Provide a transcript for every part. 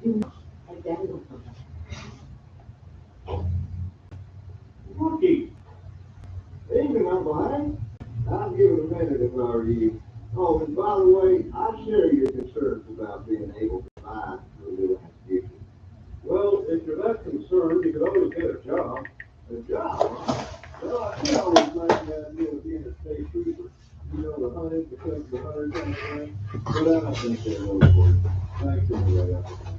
Rookie, evening, Uncle Hank. I'd give it a minute if I were you. Oh, and by the way, I share your concerns about being able to buy through the landscaping. Well, if you're that concerned, you could always get a job. A job? Huh? Well, I did always like the idea of being a state trooper. You know, the hunting, the hunter kind of thing. But I don't think they're really for you. Thanks anyway, Uncle Hank.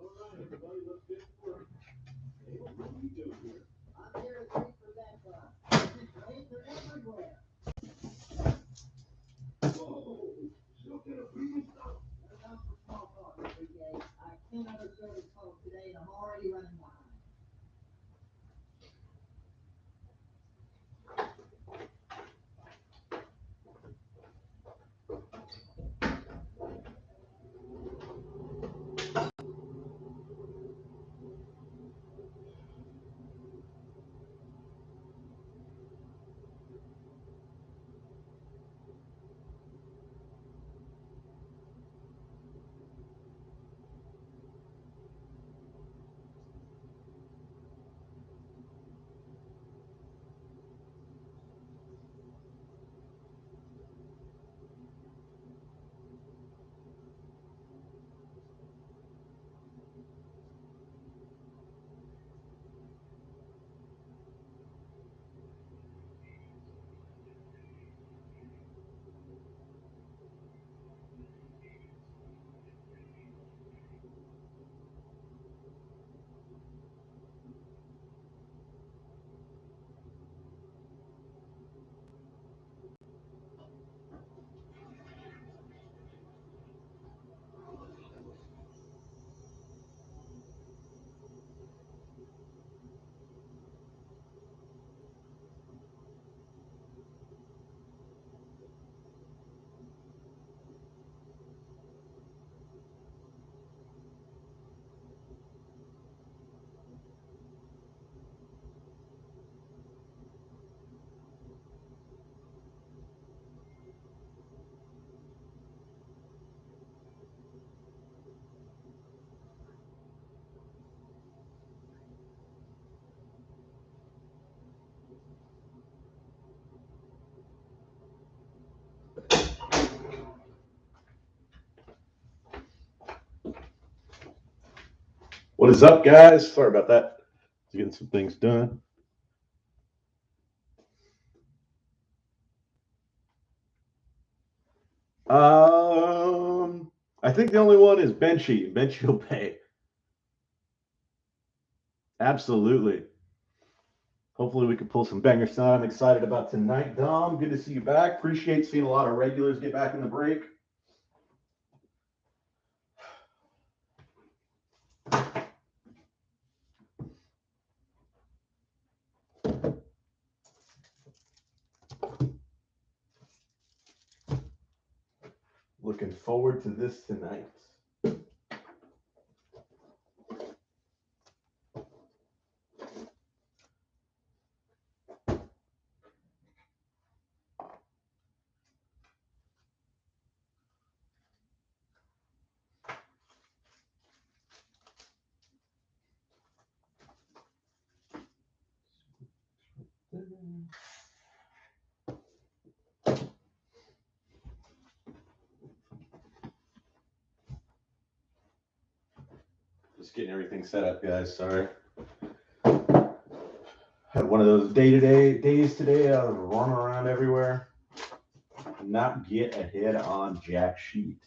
All right, everybody, let's get to work. Hey, what are you doing here? Whoa, still get a freaking stuff. What is up, guys? Sorry about that. Getting some things done. I think the only one is Benchy. Benchy will pay. Absolutely. Hopefully we can pull some bangers tonight. I'm excited about tonight, Dom. Good to see you back. Appreciate seeing a lot of regulars get back in the break. Looking forward to this tonight. Just getting everything set up, guys. Sorry. Had one of those day-to-day days today. I was running around everywhere. Not get ahead on jack sheet.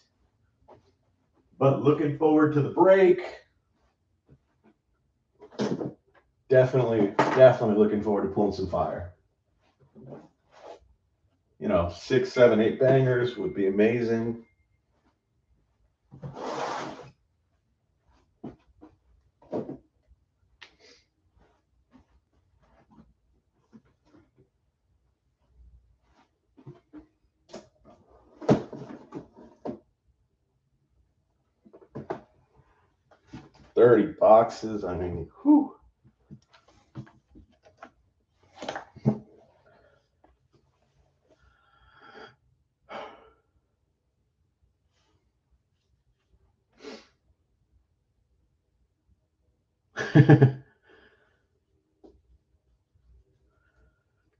But looking forward to the break. Definitely looking forward to pulling some fire. You know, 6, 7, 8 bangers would be amazing. 30 boxes. I mean, whew.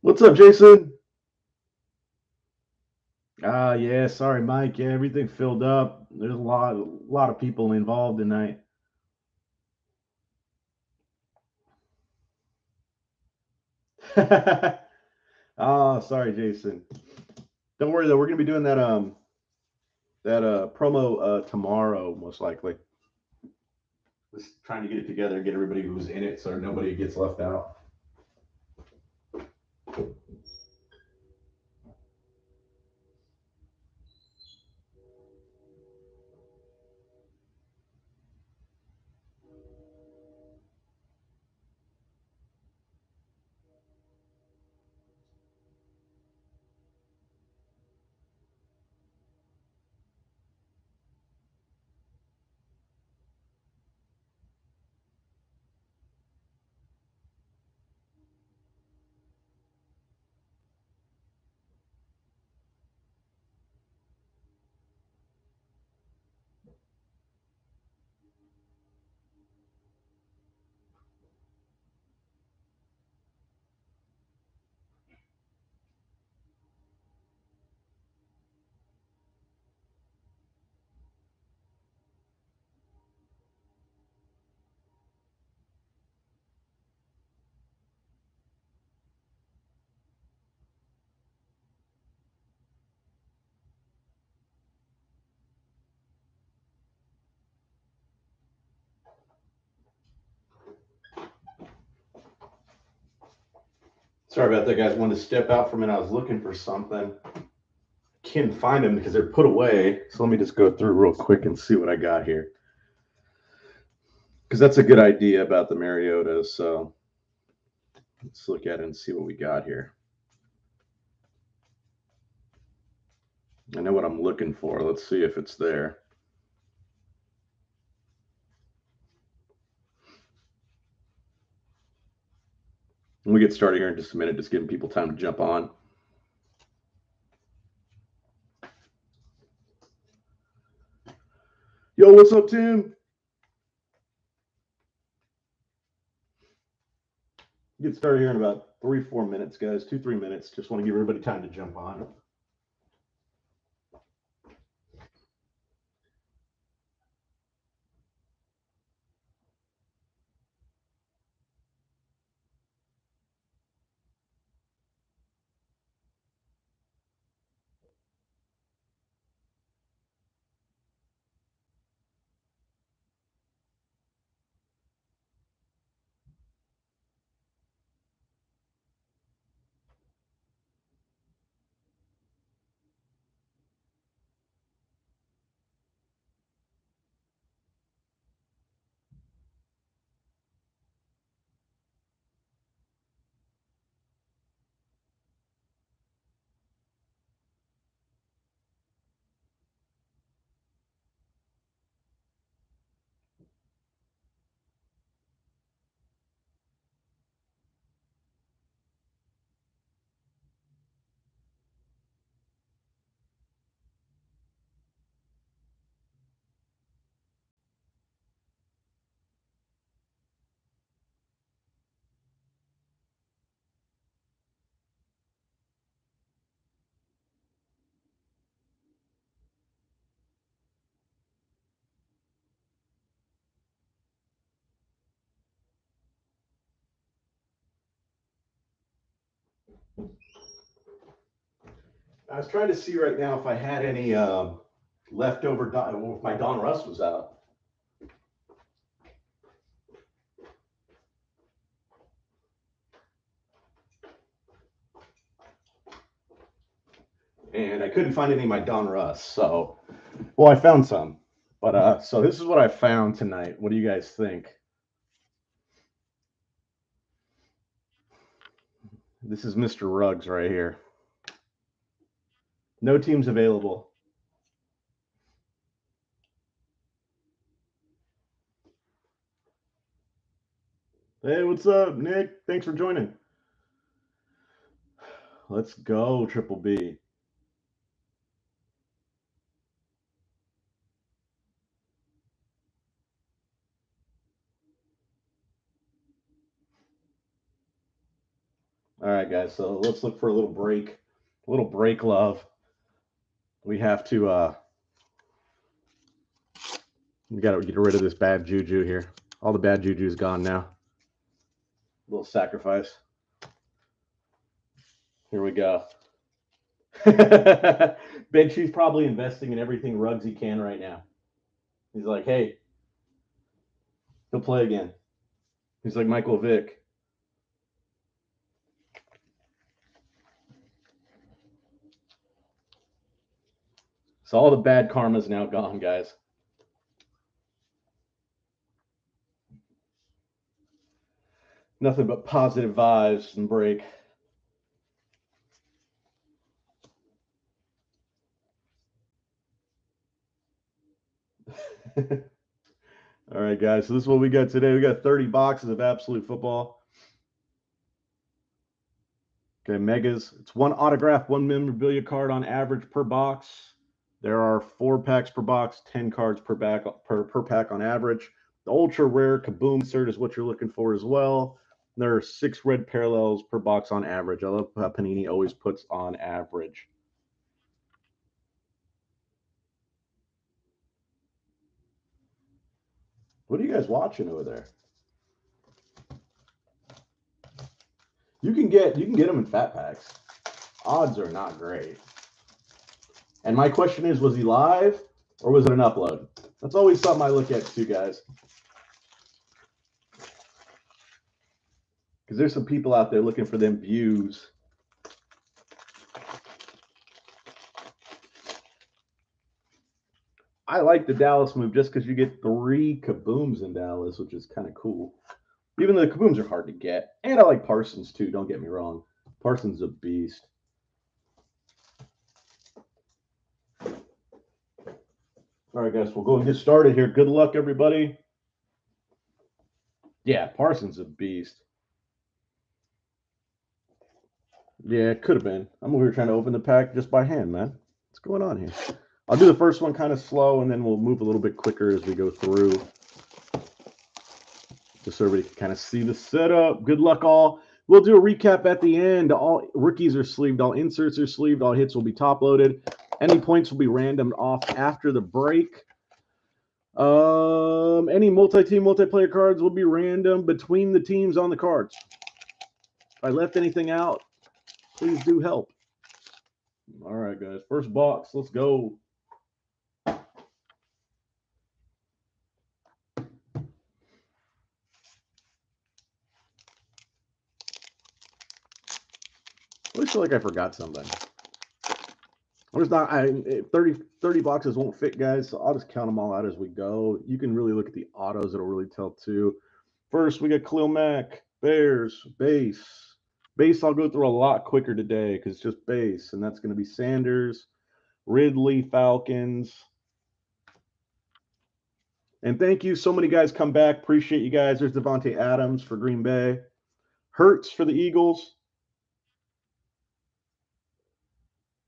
What's up, Jason? Yeah, sorry, Mike. Yeah, everything filled up. There's a lot of people involved tonight. Oh, sorry, Jason. Don't worry though. We're gonna be doing that promo tomorrow, most likely. Just trying to get it together and get everybody who's in it so nobody gets left out. Sorry about that, guys. Wanted to step out for a minute. I was looking for something. Can't find them because they're put away. So let me just go through real quick and see what I got here. Because that's a good idea about the Mariotas. So let's look at it and see what we got here. I know what I'm looking for. Let's see if it's there. When we get started here in just a minute, just giving people time to jump on. Yo, what's up, Tim? Get started here in about 3-4 minutes, guys. 2-3 minutes. Just want to give everybody time to jump on. I was trying to see right now if I had any leftover, if my Don Russ was out. And I couldn't find any of my Don Russ. So, well, I found some. But so this is what I found tonight. What do you guys think? This is Mr. Ruggs right here. No teams available. Hey, what's up, Nick? Thanks for joining. Let's go, Triple B. All right, guys. So let's look for a little break. A little break, love. We have to we gotta get rid of this bad juju here. All the bad juju is gone now. A little sacrifice. Here we go. Benchy's probably investing in everything Ruggsy can right now. He's like, hey, he'll play again. He's like Michael Vick. So all the bad karma's now gone, guys. Nothing but positive vibes and break. All right, guys. So this is what we got today. We got 30 boxes of Absolute Football. Okay, megas. It's one autograph, one memorabilia card on average per box. There are 4 packs per box, 10 cards per pack on average. The ultra rare Kaboom insert is what you're looking for as well. There are 6 red parallels per box on average. I love how Panini always puts on average. What are you guys watching over there? You can get them in fat packs. Odds are not great. And my question is, was he live or was it an upload? That's always something I look at too, guys. Because there's some people out there looking for them views. I like the Dallas move just because you get 3 Kabooms in Dallas, which is kind of cool. Even though the Kabooms are hard to get. And I like Parsons too, don't get me wrong. Parsons is a beast. All right, guys, we'll go and get started here. Good luck, everybody. Yeah, Parsons is a beast. Yeah, it could have been. I'm over here trying to open the pack just by hand, man. What's going on here? I'll do the first one kind of slow, and then we'll move a little bit quicker as we go through. Just so everybody can kind of see the setup. Good luck, all. We'll do a recap at the end. All rookies are sleeved. All inserts are sleeved. All hits will be top-loaded. Any points will be randomed off after the break. Any multi-team, multiplayer cards will be random between the teams on the cards. If I left anything out, please do help. All right, guys. First box. Let's go. I always feel like I forgot something. There's not 30 boxes won't fit, guys, so I'll just count them all out as we go. You can really look at the autos. It'll really tell, too. First, we got Khalil Mack, Bears, base. Base I'll go through a lot quicker today because it's just base, and that's going to be Sanders, Ridley, Falcons. And thank you. So many guys come back. Appreciate you guys. There's Devontae Adams for Green Bay. Hurts for the Eagles.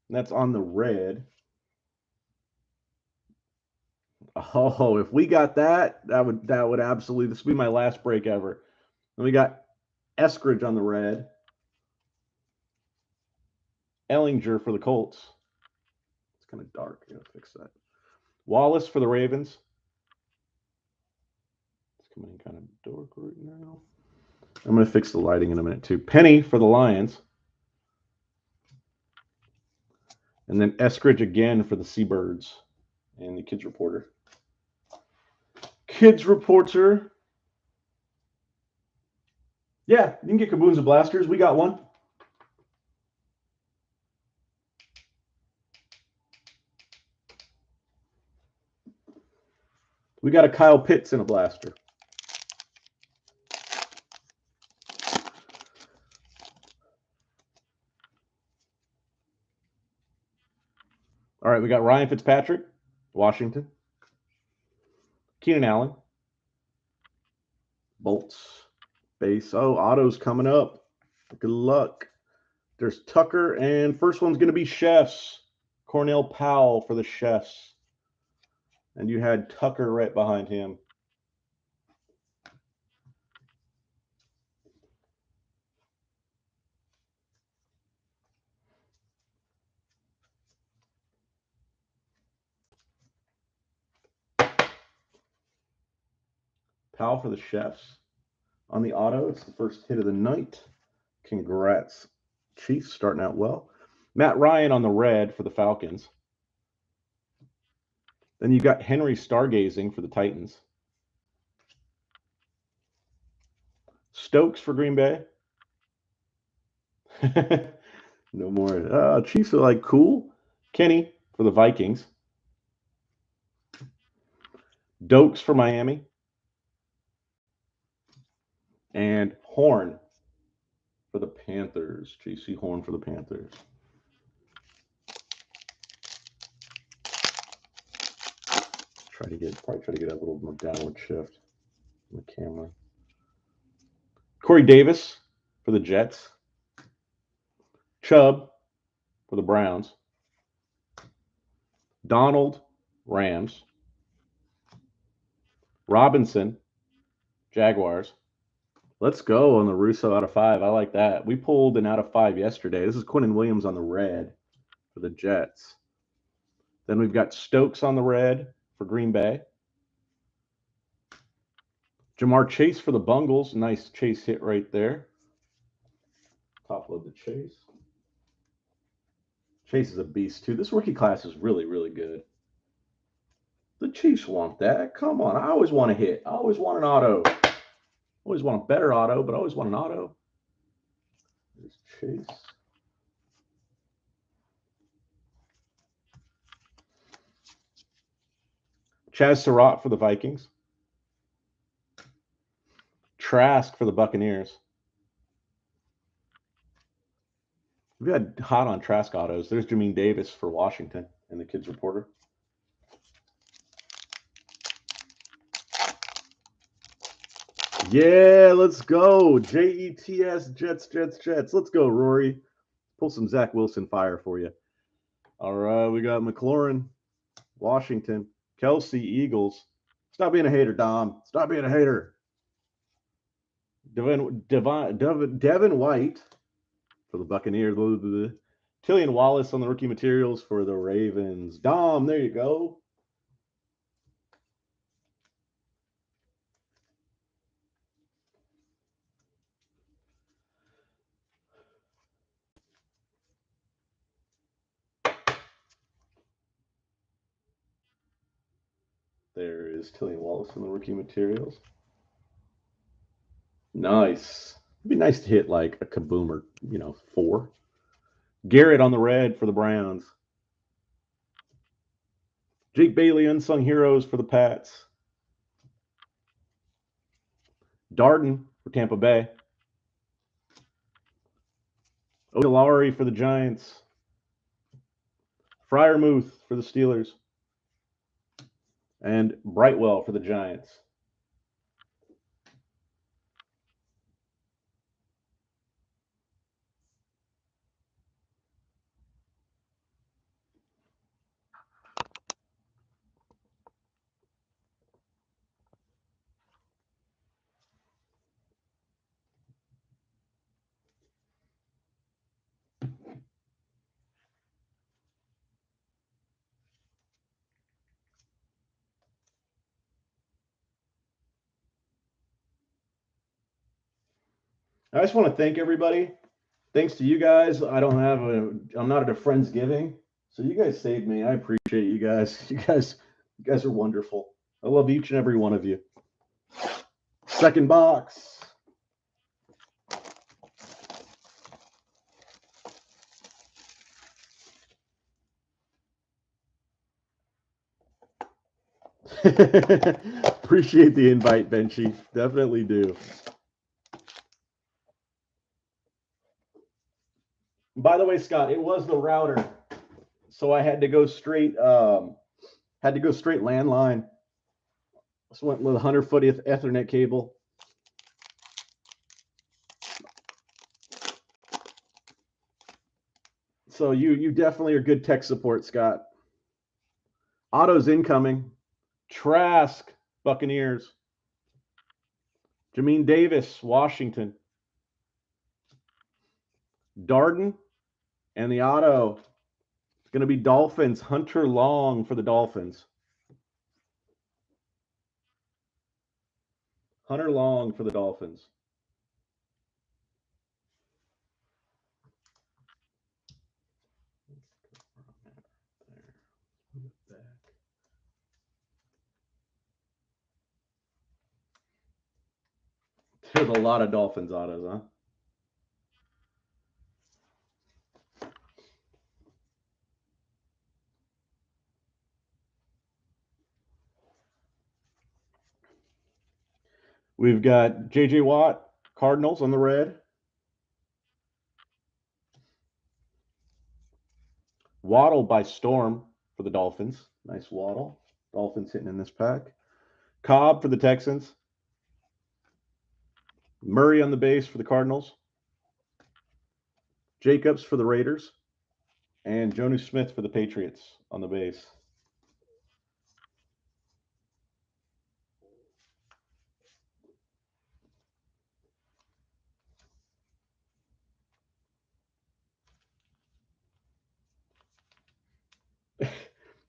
And that's on the red. Oh, if we got that, that would absolutely, this would be my last break ever. Then we got Eskridge on the red. Ellinger for the Colts. It's kind of dark. I gotta fix that. Wallace for the Ravens. It's coming in kind of dark right now. I'm gonna fix the lighting in a minute too. Penny for the Lions. And then Eskridge again for the Seabirds and the Kids Reporter. Kids Reporter. Yeah, you can get Kaboons and Blasters. We got one. We got a Kyle Pitts in a blaster. All right, we got Ryan Fitzpatrick, Washington. Keenan Allen, Bolts. Base. Oh, auto's coming up. Good luck. There's Tucker, and first one's going to be Chefs. Cornell Powell for the Chefs. And you had Tucker right behind him. Powell for the Chefs. On the auto, it's the first hit of the night. Congrats, Chiefs, starting out well. Matt Ryan on the red for the Falcons. Then you got Henry Stargazing for the Titans. Stokes for Green Bay. No more. Chiefs are like cool. Kenny for the Vikings. Dokes for Miami. And Horn for the Panthers. JC Horn for the Panthers. Probably try to get a little more downward shift on the camera. Corey Davis for the Jets. Chubb for the Browns. Donald, Rams. Robinson, Jaguars. Let's go on the Russo out of 5. I like that. We pulled an out of 5 yesterday. This is Quinnen Williams on the red for the Jets. Then we've got Stokes on the red for Green Bay. Jamar Chase for the Bungles. Nice Chase hit right there. Top load the Chase. Chase is a beast, too. This rookie class is really, really good. The Chiefs want that. Come on. I always want a hit. I always want an auto. I always want a better auto, but I always want an auto. There's Chase. Chaz Surratt for the Vikings. Trask for the Buccaneers. We've had hot on Trask autos. There's Jamin Davis for Washington and the Kids Reporter. Yeah, let's go. Jets, Jets. Let's go, Rory. Pull some Zach Wilson fire for you. All right, we got McLaurin, Washington. Kelsey, Eagles. Stop being a hater, Dom. Stop being a hater. Devin White for the Buccaneers. Killian Wallace on the rookie materials for the Ravens. Dom, there you go. There is Killian Wallace on the rookie materials. Nice. It'd be nice to hit like a Kaboom or, 4. Garrett on the red for the Browns. Jake Bailey, Unsung Heroes for the Pats. Darden for Tampa Bay. Odelari for the Giants. Freiermuth for the Steelers. And Brightwell for the Giants. I just want to thank everybody. Thanks to you guys. I'm not at a Friendsgiving, so you guys saved me. I appreciate you guys. You guys are wonderful. I love each and every one of you. Second box. Appreciate the invite, Benchy. Definitely do. By the way, Scott, it was the router, so I had to go straight. Landline. So went with a 100-foot Ethernet cable. So you definitely are good tech support, Scott. Autos incoming. Trask, Buccaneers. Jamin Davis, Washington. Darden, and the auto is going to be Dolphins. Hunter Long for the Dolphins. Hunter Long for the Dolphins. There's a lot of Dolphins autos, huh? We've got J.J. Watt, Cardinals on the red. Waddle by Storm for the Dolphins. Nice Waddle. Dolphins hitting in this pack. Cobb for the Texans. Murray on the base for the Cardinals. Jacobs for the Raiders. And Jonnu Smith for the Patriots on the base.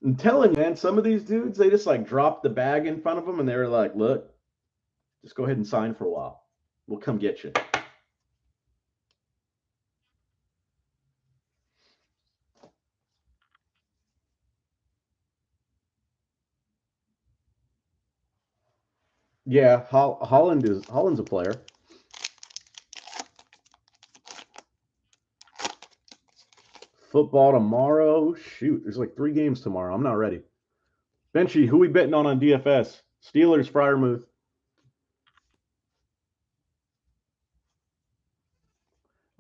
I'm telling you, man, some of these dudes, they just like dropped the bag in front of them and they were like, look, just go ahead and sign for a while. We'll come get you. Yeah, Holland's a player. Football tomorrow. Shoot, there's like 3 games tomorrow. I'm not ready. Benchy, who we betting on DFS? Steelers, Freiermuth.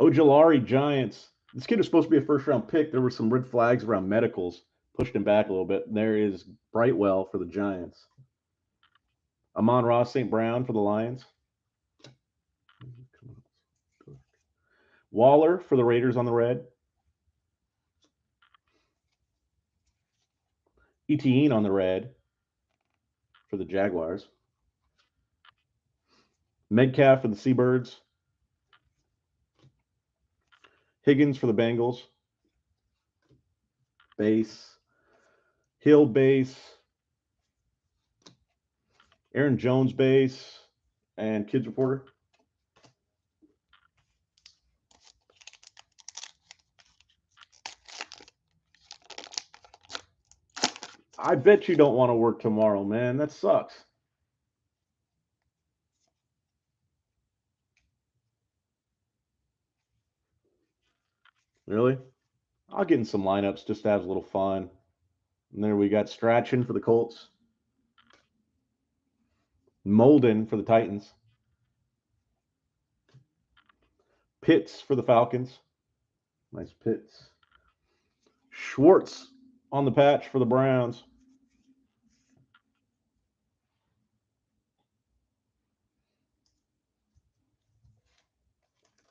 Ojulari, Giants. This kid was supposed to be a first-round pick. There were some red flags around medicals. Pushed him back a little bit. And there is Brightwell for the Giants. Amon-Ra St. Brown for the Lions. Waller for the Raiders on the red. Etienne on the red for the Jaguars. Metcalf for the Seabirds. Higgins for the Bengals. Base. Hill base. Aaron Jones base. And Kids Reporter. I bet you don't want to work tomorrow, man. That sucks. Really? I'll get in some lineups just to have a little fun. And there we got Strachan for the Colts. Molden for the Titans. Pitts for the Falcons. Nice Pitts. Schwartz on the patch for the Browns.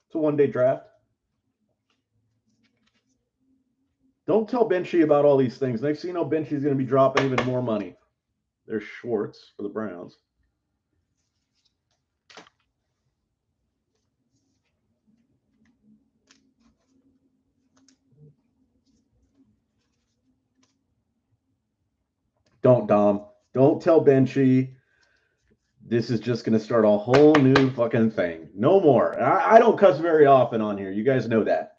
It's a one-day draft. Don't tell Benchy about all these things. Next thing you know, Benchy's going to be dropping even more money. There's Schwartz for the Browns. Don't, Dom. Don't tell Benchy. This is just going to start a whole new fucking thing. No more. I don't cuss very often on here. You guys know that.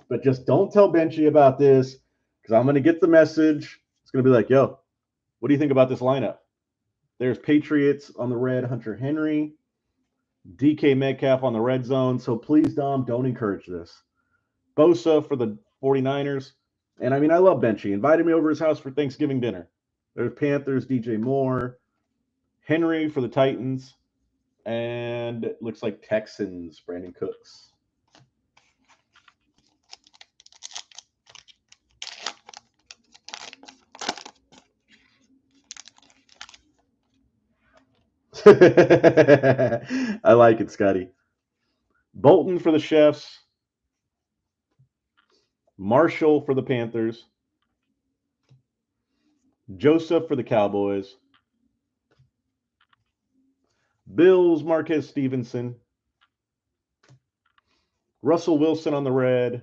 But just don't tell Benchy about this because I'm going to get the message. It's going to be like, yo, what do you think about this lineup? There's Patriots on the red, Hunter Henry, DK Metcalf on the red zone. So please, Dom, don't encourage this. Bosa for the 49ers. And I mean, I love Benchy. Invited me over his house for Thanksgiving dinner. There's Panthers, DJ Moore, Henry for the Titans, and it looks like Texans, Brandon Cooks. I like it, Scotty. Bolton for the Chefs. Marshall for the Panthers. Joseph for the Cowboys. Bills, Marquez Stevenson. Russell Wilson on the red.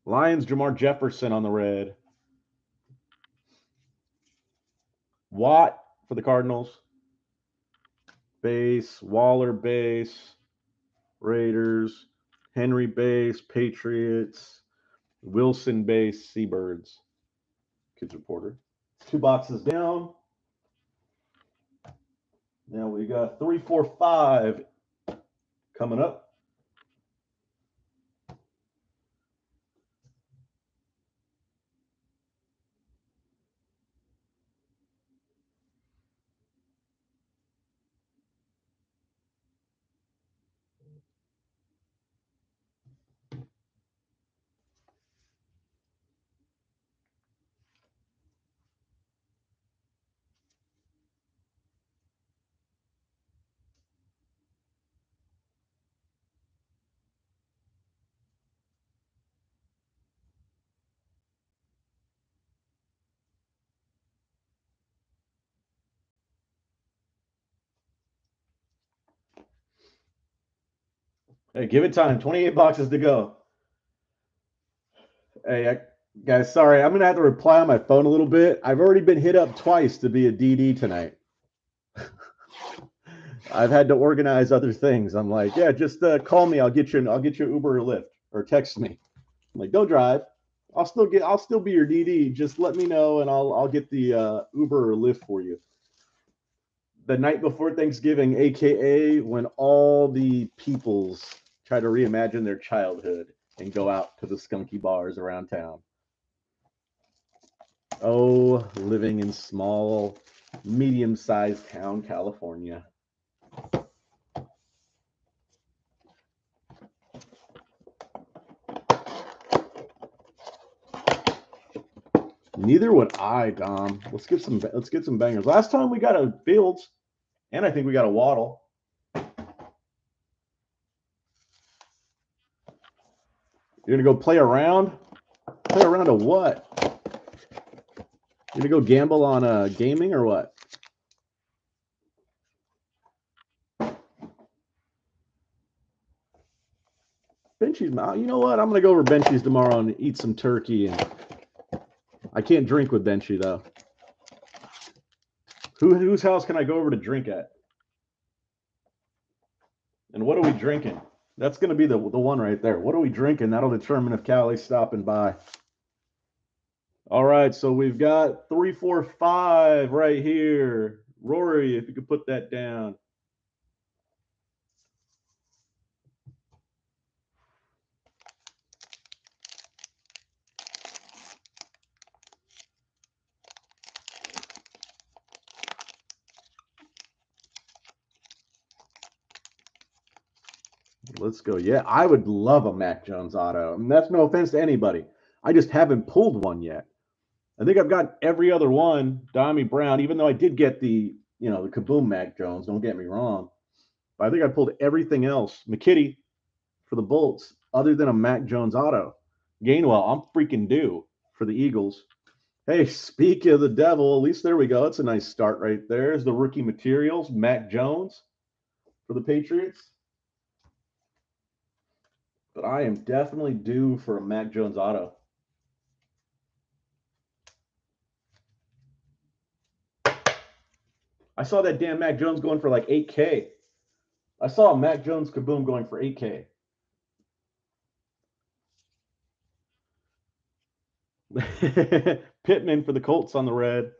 Lions, Jamar Jefferson on the red. Watt for the Cardinals. Base, Waller base, Raiders, Henry base, Patriots, Wilson base, Seabirds. Kids Reporter. 2 boxes down. Now we got 3, 4, 5 coming up. Hey, give it time. 28 boxes to go. Hey, guys, sorry. I'm going to have to reply on my phone a little bit. I've already been hit up twice to be a DD tonight. I've had to organize other things. I'm like, yeah, just call me. I'll get you Uber or Lyft, or text me. I'm like, don't drive. I'll still be your DD. Just let me know and I'll get the Uber or Lyft for you. The night before Thanksgiving, aka when all the peoples try to reimagine their childhood and go out to the skunky bars around town. Oh, living in small, medium-sized town, California. Neither would I, Dom. Let's get some bangers. Last time we got a Fields, and I think we got a Waddle. You're gonna go play around? Play around to what? You're gonna go gamble on gaming or what? Benchies, you know what? I'm gonna go over Benchies tomorrow and eat some turkey. And I can't drink with Benchy though. Whose house can I go over to drink at? And what are we drinking? That's gonna be the one right there. What are we drinking? That'll determine if Callie's stopping by. All right, so we've got 3, 4, 5 right here. Rory, if you could put that down. Let's go. Yeah, I would love a Mac Jones auto. And that's no offense to anybody. I just haven't pulled one yet. I think I've got every other one, Dommy Brown, even though I did get the Kaboom Mac Jones, don't get me wrong. But I think I pulled everything else. McKitty for the Bolts, other than a Mac Jones auto. Gainwell, I'm freaking due for the Eagles. Hey, speak of the devil, at least there we go. That's a nice start right there. Is the rookie materials, Mac Jones for the Patriots. But I am definitely due for a Mac Jones auto. I saw that damn Mac Jones going for like $8K. I saw a Mac Jones Kaboom going for $8K. Pittman for the Colts on the red.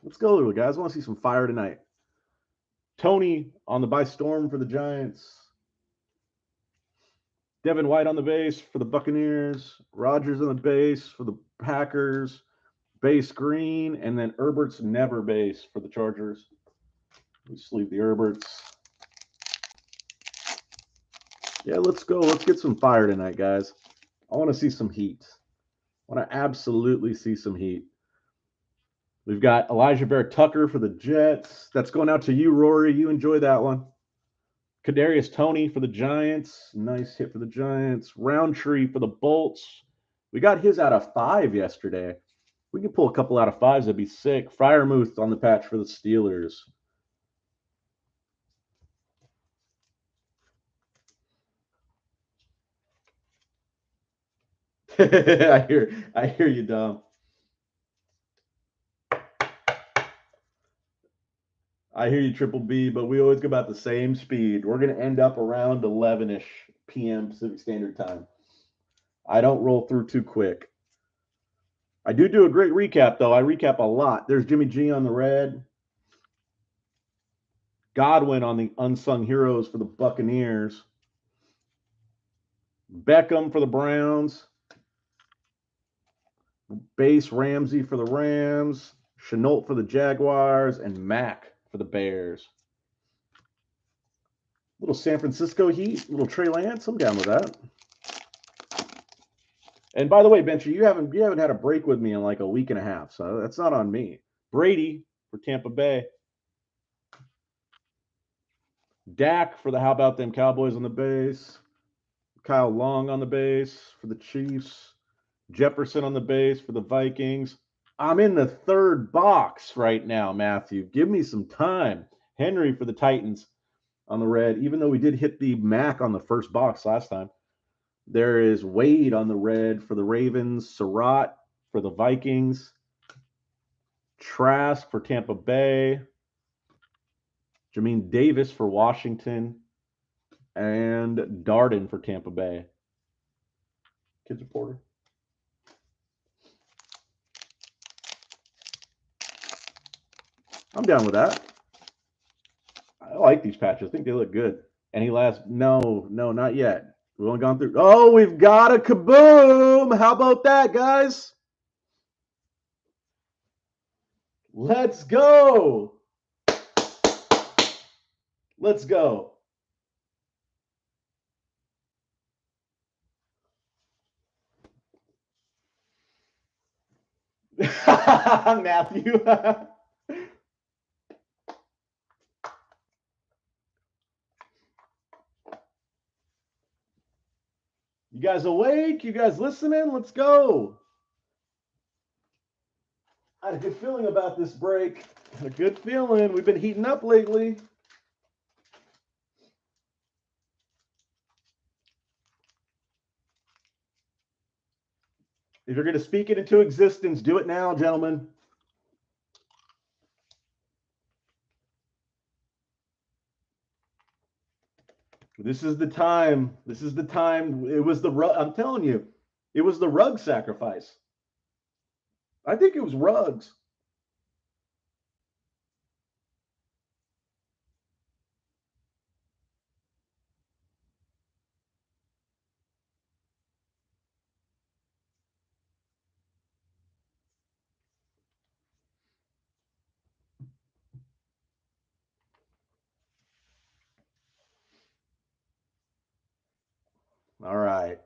Let's go, guys. I want to see some fire tonight. Tony on the by storm for the Giants. Devin White on the base for the Buccaneers. Rodgers on the base for the Packers. Base green, and then Herbert's never base for the Chargers. We sleeve the Herberts. Yeah, let's go. Let's get some fire tonight, guys. I want to see some heat. I want to absolutely see some heat. We've got Elijah Bear Tucker for the Jets. That's going out to you, Rory. You enjoy that one. Kadarius Toney for the Giants. Nice hit for the Giants. Roundtree for the Bolts. We got his out of 5 yesterday. We could pull a couple out of 5s. That'd be sick. Freiermuth on the patch for the Steelers. I hear you, Dom. I hear you, Triple B, but we always go about the same speed. We're going to end up around 11-ish p.m. Pacific Standard Time. I don't roll through too quick. I do a great recap, though. I recap a lot. There's Jimmy G on the red. Godwin on the unsung heroes for the Buccaneers. Beckham for the Browns. Base Ramsey for the Rams. Chenault for the Jaguars. And Mack for the Bears. Little San Francisco Heat. Little Trey Lance. I'm down with that. And by the way, Bencher, you haven't had a break with me in like a week and a half, so that's not on me. Brady for Tampa Bay. Dak for the How About Them Cowboys on the base. Kyle Long on the base for the Chiefs. Jefferson on the base for the Vikings. I'm in the 3rd box right now, Matthew. Give me some time. Henry for the Titans on the red, even though we did hit the Mac on the 1st box last time. There is Wade on the red for the Ravens. Surratt for the Vikings. Trask for Tampa Bay. Jamin Davis for Washington. And Darden for Tampa Bay. Kids Reporter. I'm down with that. I like these patches. I think they look good. Any last? No, not yet. We've only gone through. Oh, we've got a kaboom. How about that, guys? Let's go. Let's go. Matthew. You guys awake? You guys listening? Let's go. I had a good feeling about this break. A good feeling. We've been heating up lately. If you're going to speak it into existence, do it now, gentlemen. This is the time. This is the time. It was the rug. I'm telling you, it was the rug sacrifice. I think it was Ruggs. All right.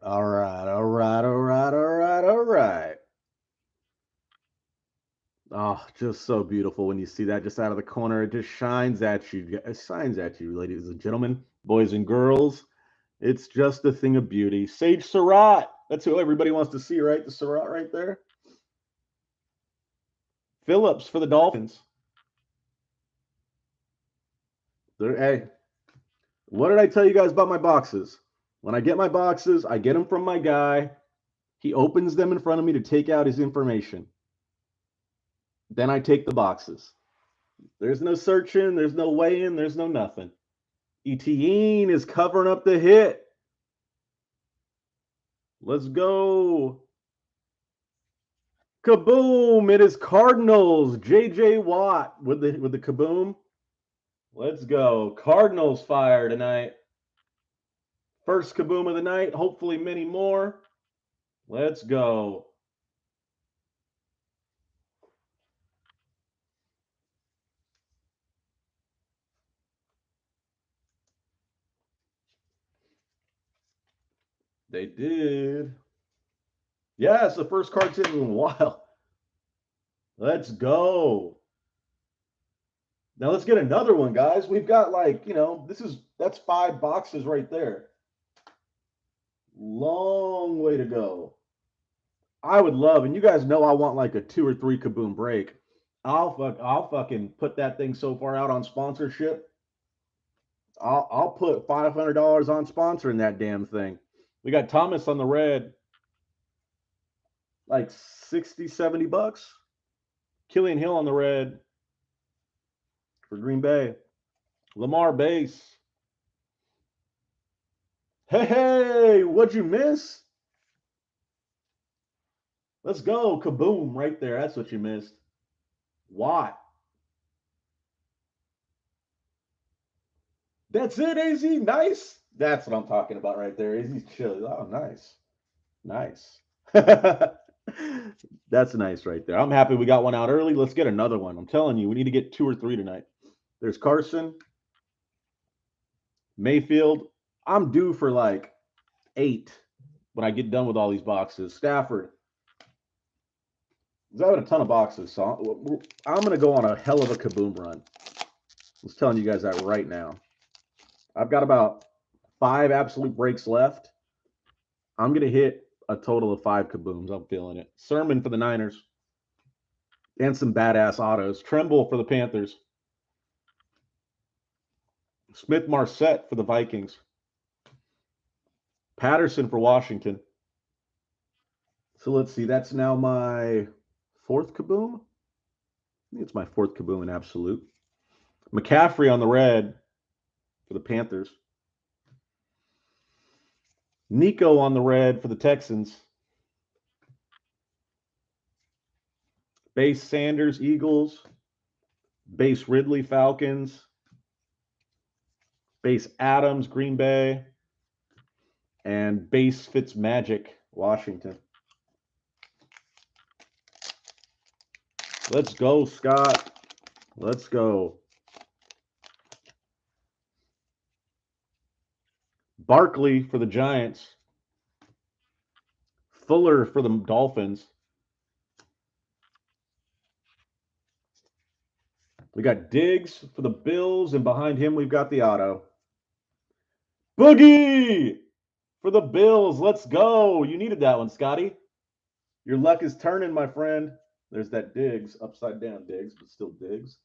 Oh, just so beautiful when you see that just out of the corner. It just shines at you. It shines at you, ladies and gentlemen, boys and girls. It's just a thing of beauty. Sage Surratt. That's who everybody wants to see, right? The Surratt right there. Phillips for the Dolphins. Hey, what did I tell you guys about my boxes? When I get my boxes, I get them from my guy. He opens them in front of me to take out his information. Then I take the boxes. There's no searching. There's no weighing. There's no nothing. Etienne is covering up the hit. Let's go. Kaboom. It is Cardinals. J.J. Watt with the kaboom. Let's go. Cardinals fire tonight. First kaboom of the night. Hopefully many more. Let's go. They did. Yeah, it's the first card hit in a while. Let's go. Now let's get another one, guys. We've got like, that's 5 boxes right there. Long way to go. I would love, and you guys know I want like a 2 or 3 Kaboom break. I'll fucking put that thing so far out on sponsorship. I'll put $500 on sponsoring that damn thing. We got Thomas on the red, like 60, 70 bucks. Killian Hill on the red for Green Bay. Lamar base. Hey, what'd you miss? Let's go. Kaboom right there. That's what you missed. Watt. That's it, AZ. Nice. That's what I'm talking about right there. AZ's chill. Oh, nice. Nice. That's nice right there. I'm happy we got one out early. Let's get another one. I'm telling you, we need to get 2 or 3 tonight. There's Carson. Mayfield. I'm due for like 8 when I get done with all these boxes. Stafford. I have a ton of boxes, so I'm going to go on a hell of a Kaboom run. I was telling you guys that right now. I've got about 5 absolute breaks left. I'm going to hit a total of 5 Kabooms. I'm feeling it. Sermon for the Niners. And some badass autos. Tremble for the Panthers. Smith Marset for the Vikings. Patterson for Washington. So let's see. That's now my 4th Kaboom. I think it's my 4th Kaboom in absolute. McCaffrey on the red for the Panthers. Nico on the red for the Texans. Base Sanders, Eagles. Base Ridley, Falcons. Base Adams, Green Bay. And base Fitzmagic, Washington. Let's go, Scott. Let's go. Barkley for the Giants. Fuller for the Dolphins. We got Diggs for the Bills, and behind him we've got the auto. Boogie for the Bills. Let's go. You needed that one, Scotty. Your luck is turning, my friend. There's that Diggs, upside down Diggs, but still Diggs.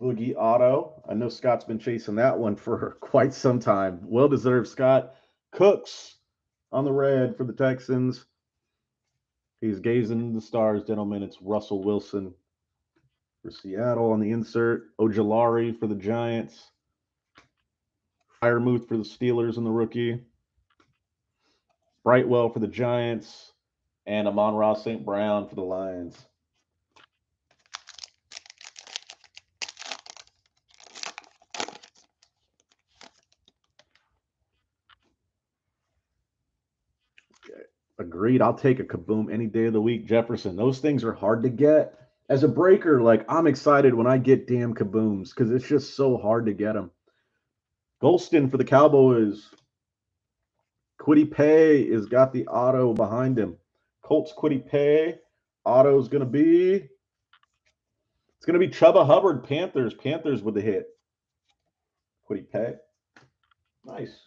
Boogie auto. I know Scott's been chasing that one for quite some time. Well-deserved, Scott. Cooks on the red for the Texans. He's gazing into the stars, gentlemen. It's Russell Wilson for Seattle on the insert. Ojulari for the Giants. Freiermuth for the Steelers and the rookie. Brightwell for the Giants. And Amon-Ra St. Brown for the Lions. Agreed. I'll take a Kaboom any day of the week. Jefferson. Those things are hard to get. As a breaker, like, I'm excited when I get damn Kabooms because it's just so hard to get them. Golston for the Cowboys. Kwity Paye has got the auto behind him. Colts Kwity Paye. Auto's going to be... It's going to be Chuba Hubbard, Panthers. Panthers with the hit. Kwity Paye. Nice.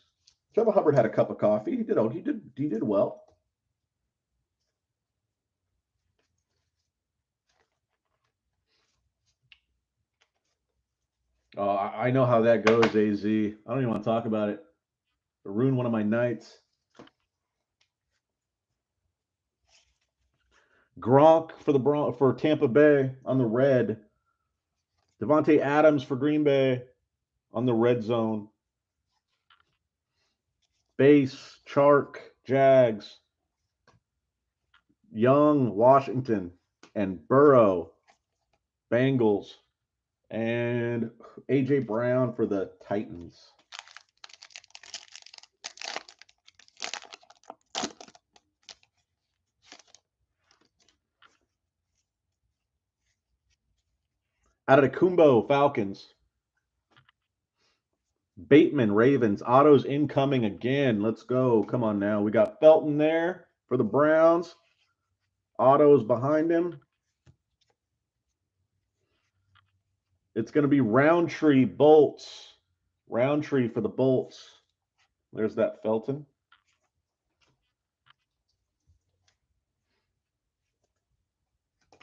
Chuba Hubbard had a cup of coffee. He did well. I know how that goes, AZ. I don't even want to talk about it. It'll ruin one of my nights. Gronk for Tampa Bay on the red. Devontae Adams for Green Bay on the red zone. Base, Chark, Jags. Young, Washington. And Burrow, Bengals. And A.J. Brown for the Titans. Adetokumbo, Falcons. Bateman, Ravens. Autos incoming again. Let's go. Come on now. We got Felton there for the Browns. Autos behind him. It's going to be Roundtree, Bolts. Roundtree for the Bolts. There's that Felton.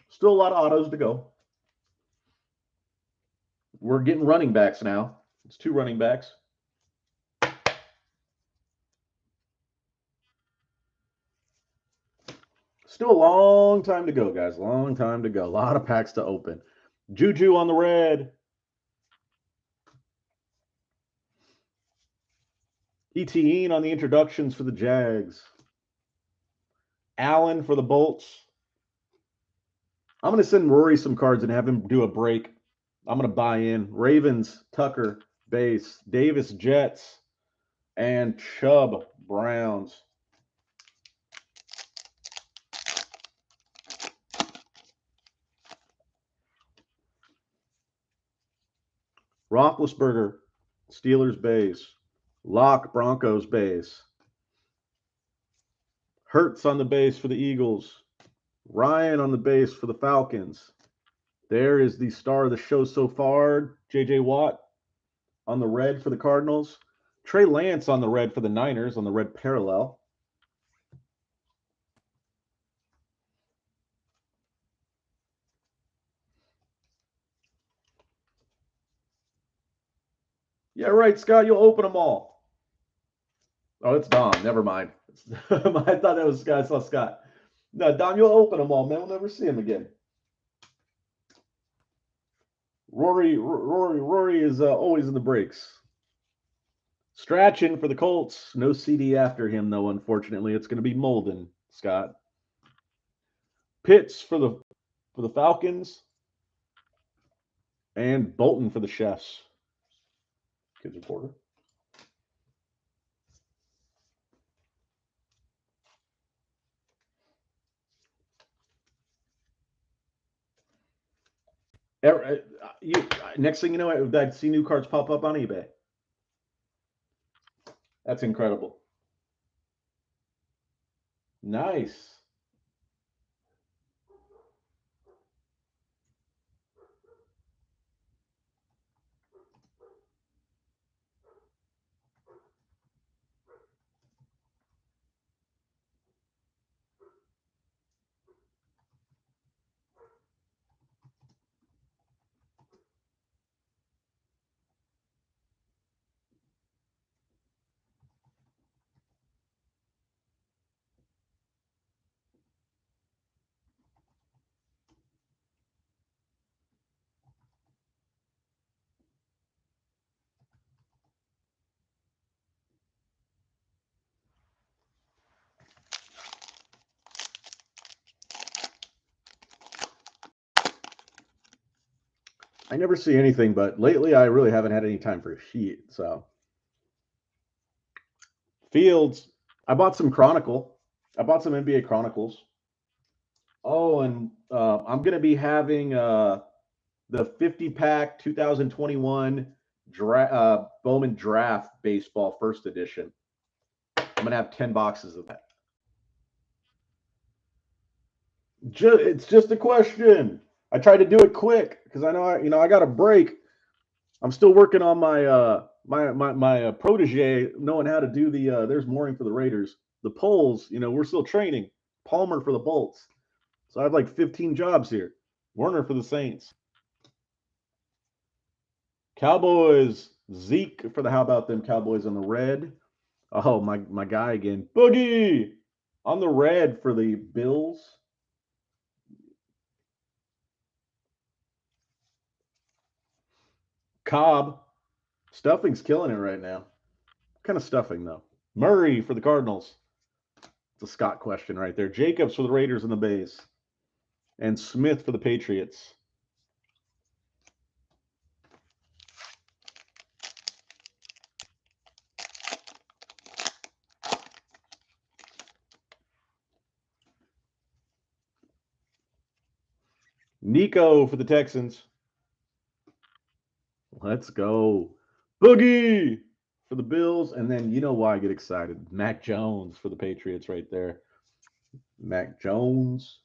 Still a lot of autos to go. We're getting running backs now. It's 2 running backs. Still a long time to go, guys. Long time to go. A lot of packs to open. Juju on the red. Etienne on the introductions for the Jags. Allen for the Bolts. I'm going to send Rory some cards and have him do a break. I'm going to buy in. Ravens, Tucker, base. Davis, Jets. And Chubb, Browns. Roethlisberger, Steelers base. Locke, Broncos base. Hurts on the base for the Eagles. Ryan on the base for the Falcons. There is the star of the show so far, J.J. Watt on the red for the Cardinals. Trey Lance on the red for the Niners on the red parallel. Yeah, right, Scott. You'll open them all. Oh, it's Dom. Never mind. I thought that was Scott. I saw Scott. No, Dom, you'll open them all, man. We'll never see him again. Rory is always in the breaks. Strachan for the Colts. No CD after him, though, unfortunately. It's going to be Molden, Scott. Pitts for the Falcons. And Bolton for the Chefs. Kids reporter. Next thing you know, I see new cards pop up on eBay. That's incredible. Nice. I never see anything, but lately I really haven't had any time for a sheet. So Fields, I bought some Chronicle. I bought some NBA Chronicles. Oh, and I'm going to be having the 50-pack 2021 Bowman Draft Baseball First Edition. I'm going to have 10 boxes of that. It's just a question. I tried to do it quick because I know I got a break. I'm still working on my my protege knowing how to do the there's Mooring for the Raiders. The polls, we're still training. Palmer for the Bolts. So I have like 15 jobs here. Werner for the Saints. Cowboys, Zeke for the How About Them Cowboys on the red. Oh, my guy again. Boogie on the red for the Bills. Cobb. Stuffing's killing it right now. What kind of stuffing, though? Murray for the Cardinals. It's a Scott question right there. Jacobs for the Raiders and the Bays. And Smith for the Patriots. Nico for the Texans. Let's go. Boogie for the Bills. And then you know why I get excited. Mac Jones for the Patriots right there. Mac Jones.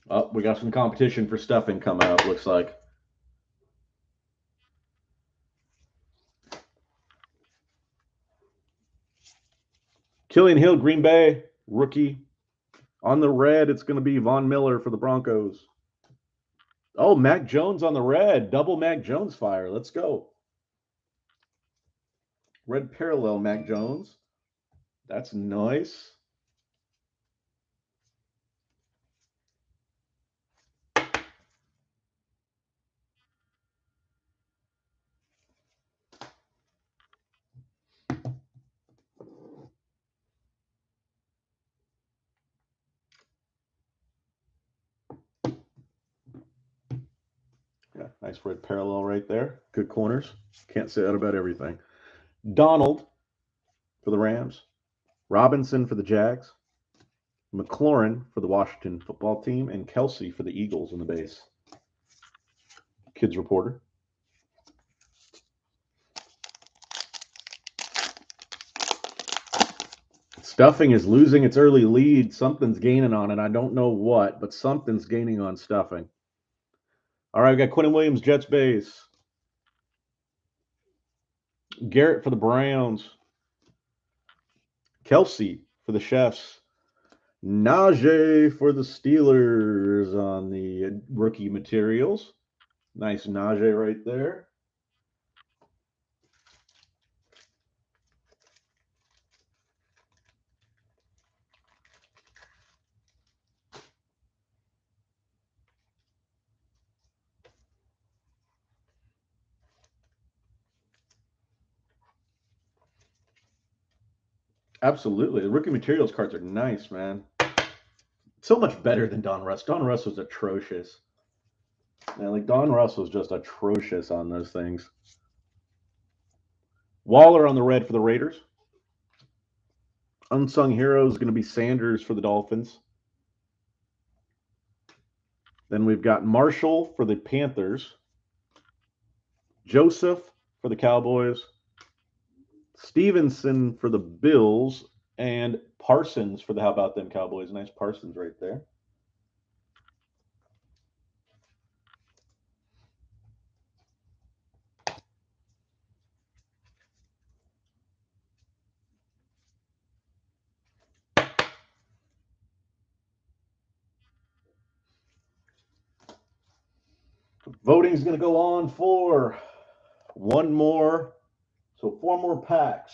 Oh, we got some competition for stuffing coming up, looks like. Killian Hill, Green Bay, rookie. On the red, it's going to be Von Miller for the Broncos. Oh, Mac Jones on the red. Double Mac Jones fire. Let's go. Red parallel Mac Jones. That's nice. Yeah, nice red parallel right there. Good corners. Can't say that about everything. Donald for the Rams. Robinson for the Jags. McLaurin for the Washington football team. And Kelsey for the Eagles in the base. Kids Reporter. Stuffing is losing its early lead. Something's gaining on it. I don't know what, but something's gaining on stuffing. All right, we got Quentin Williams, Jets base. Garrett for the Browns. Kelsey for the Chefs. Najee for the Steelers on the rookie materials. Nice Najee right there. Absolutely. The rookie materials cards are nice, man. So much better than Don Russ. Don Russ was atrocious. Man, like Don Russ was just atrocious on those things. Waller on the red for the Raiders. Unsung hero is going to be Sanders for the Dolphins. Then we've got Marshall for the Panthers. Joseph for the Cowboys. Stevenson for the Bills. And Parsons for the How About Them Cowboys. Nice Parsons right there. Voting is going to go on for one more. So 4 more packs.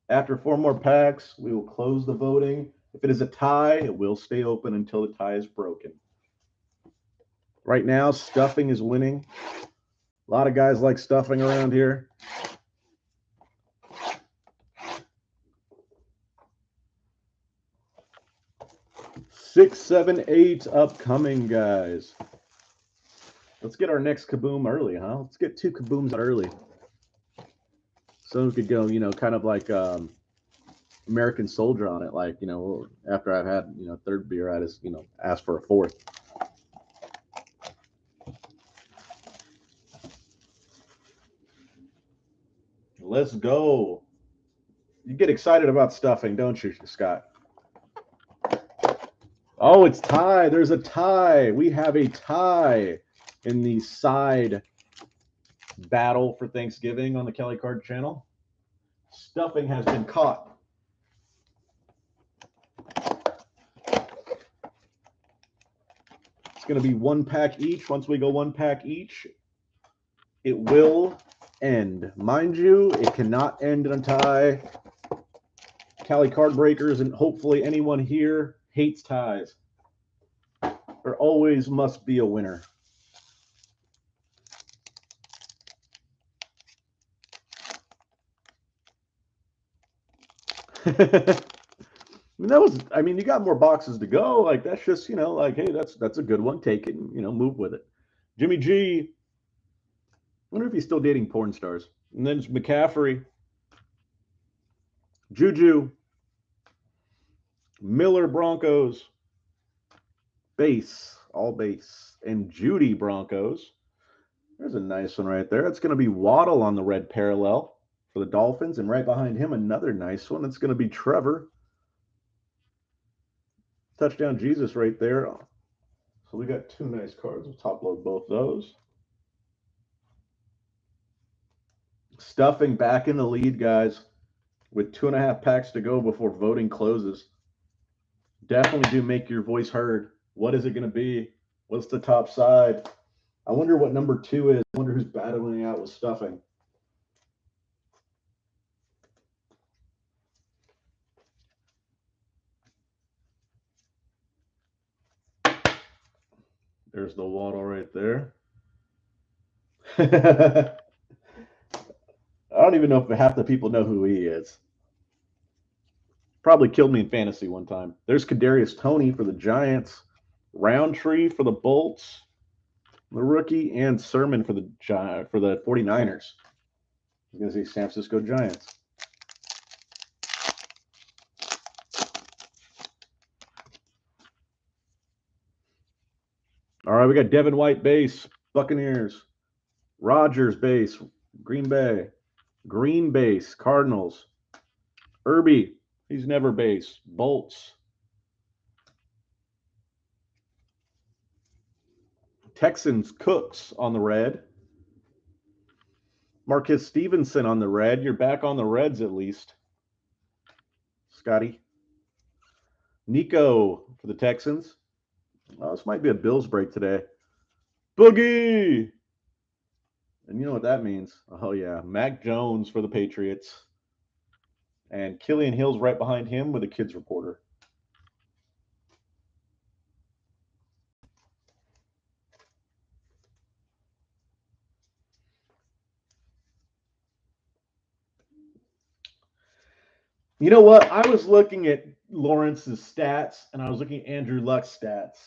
After 4 more packs, we will close the voting. If it is a tie, it will stay open until the tie is broken. Right now, stuffing is winning. A lot of guys like stuffing around here. Six, 7, 8 upcoming, guys. Let's get our next kaboom early, huh? Let's get 2 kabooms out early. So we could go, kind of like American Soldier on it. Like, after I've had, 3rd beer, I just, ask for a 4th. Let's go. You get excited about stuffing, don't you, Scott? Oh, it's tie. There's a tie. We have a tie in the side battle for Thanksgiving on the Kelly Card channel. Stuffing has been caught. It's going to be 1 pack each. Once we go 1 pack each, it will end. Mind you, it cannot end in a tie. Cali Card Breakers and hopefully anyone here hates ties. There always must be a winner. You got more boxes to go. Like, that's just, like, hey, that's a good one. Take it and, move with it. Jimmy G. I wonder if he's still dating porn stars. And then it's McCaffrey. Juju. Miller Broncos. Base. All base. And Judy Broncos. There's a nice one right there. It's going to be Waddle on the red parallel for the Dolphins. And right behind him, another nice one. It's going to be Trevor. Touchdown Jesus right there. So we got two nice cards. We'll top load both those. Stuffing back in the lead, guys, with 2.5 packs to go before voting closes. Definitely do make your voice heard. What is it going to be? What's the top side? I wonder what number 2 is. I wonder who's battling out with stuffing. There's the Waddle right there. I don't even know if half the people know who he is. Probably killed me in fantasy one time. There's Kadarius Toney for the Giants. Roundtree for the Bolts. The rookie, and Sermon for the 49ers. I was going to say San Francisco Giants. All right, we got Devin White base, Buccaneers. Rodgers base, Green Bay. Green base, Cardinals. Irby, he's never base, Bolts. Texans, Cooks on the red. Marquez Stevenson on the red. You're back on the Reds at least. Scotty. Nico for the Texans. Oh, this might be a Bills break today. Boogie! And you know what that means. Oh, yeah. Mac Jones for the Patriots. And Killian Hill's right behind him with a kids reporter. You know what? I was looking at Lawrence's stats, and I was looking at Andrew Luck's stats.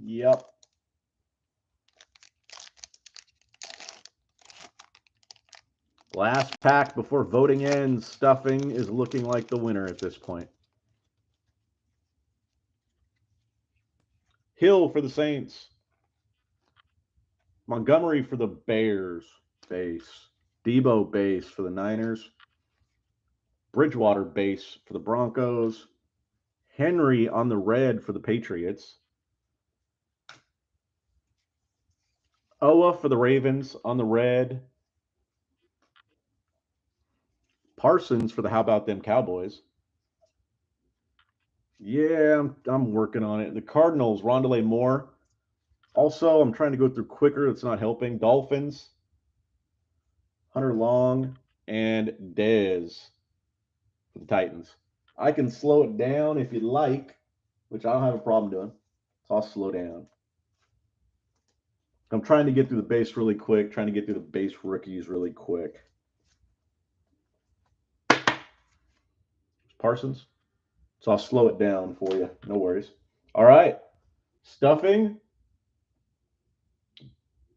Yep. Last pack before voting ends. Stuffing is looking like the winner at this point. Hill for the Saints. Montgomery for the Bears base. Debo base for the Niners. Bridgewater base for the Broncos. Henry on the red for the Patriots. Owa for the Ravens on the red. Parsons for the How About Them Cowboys. Yeah, I'm working on it. The Cardinals, Rondale Moore. Also, I'm trying to go through quicker. It's not helping. Dolphins, Hunter Long, and Dez for the Titans. I can slow it down if you'd like, which I don't have a problem doing. So I'll slow down. I'm trying to get through the base really quick, trying to get through the base rookies really quick. Parsons. So I'll slow it down for you. No worries. All right. Stuffing.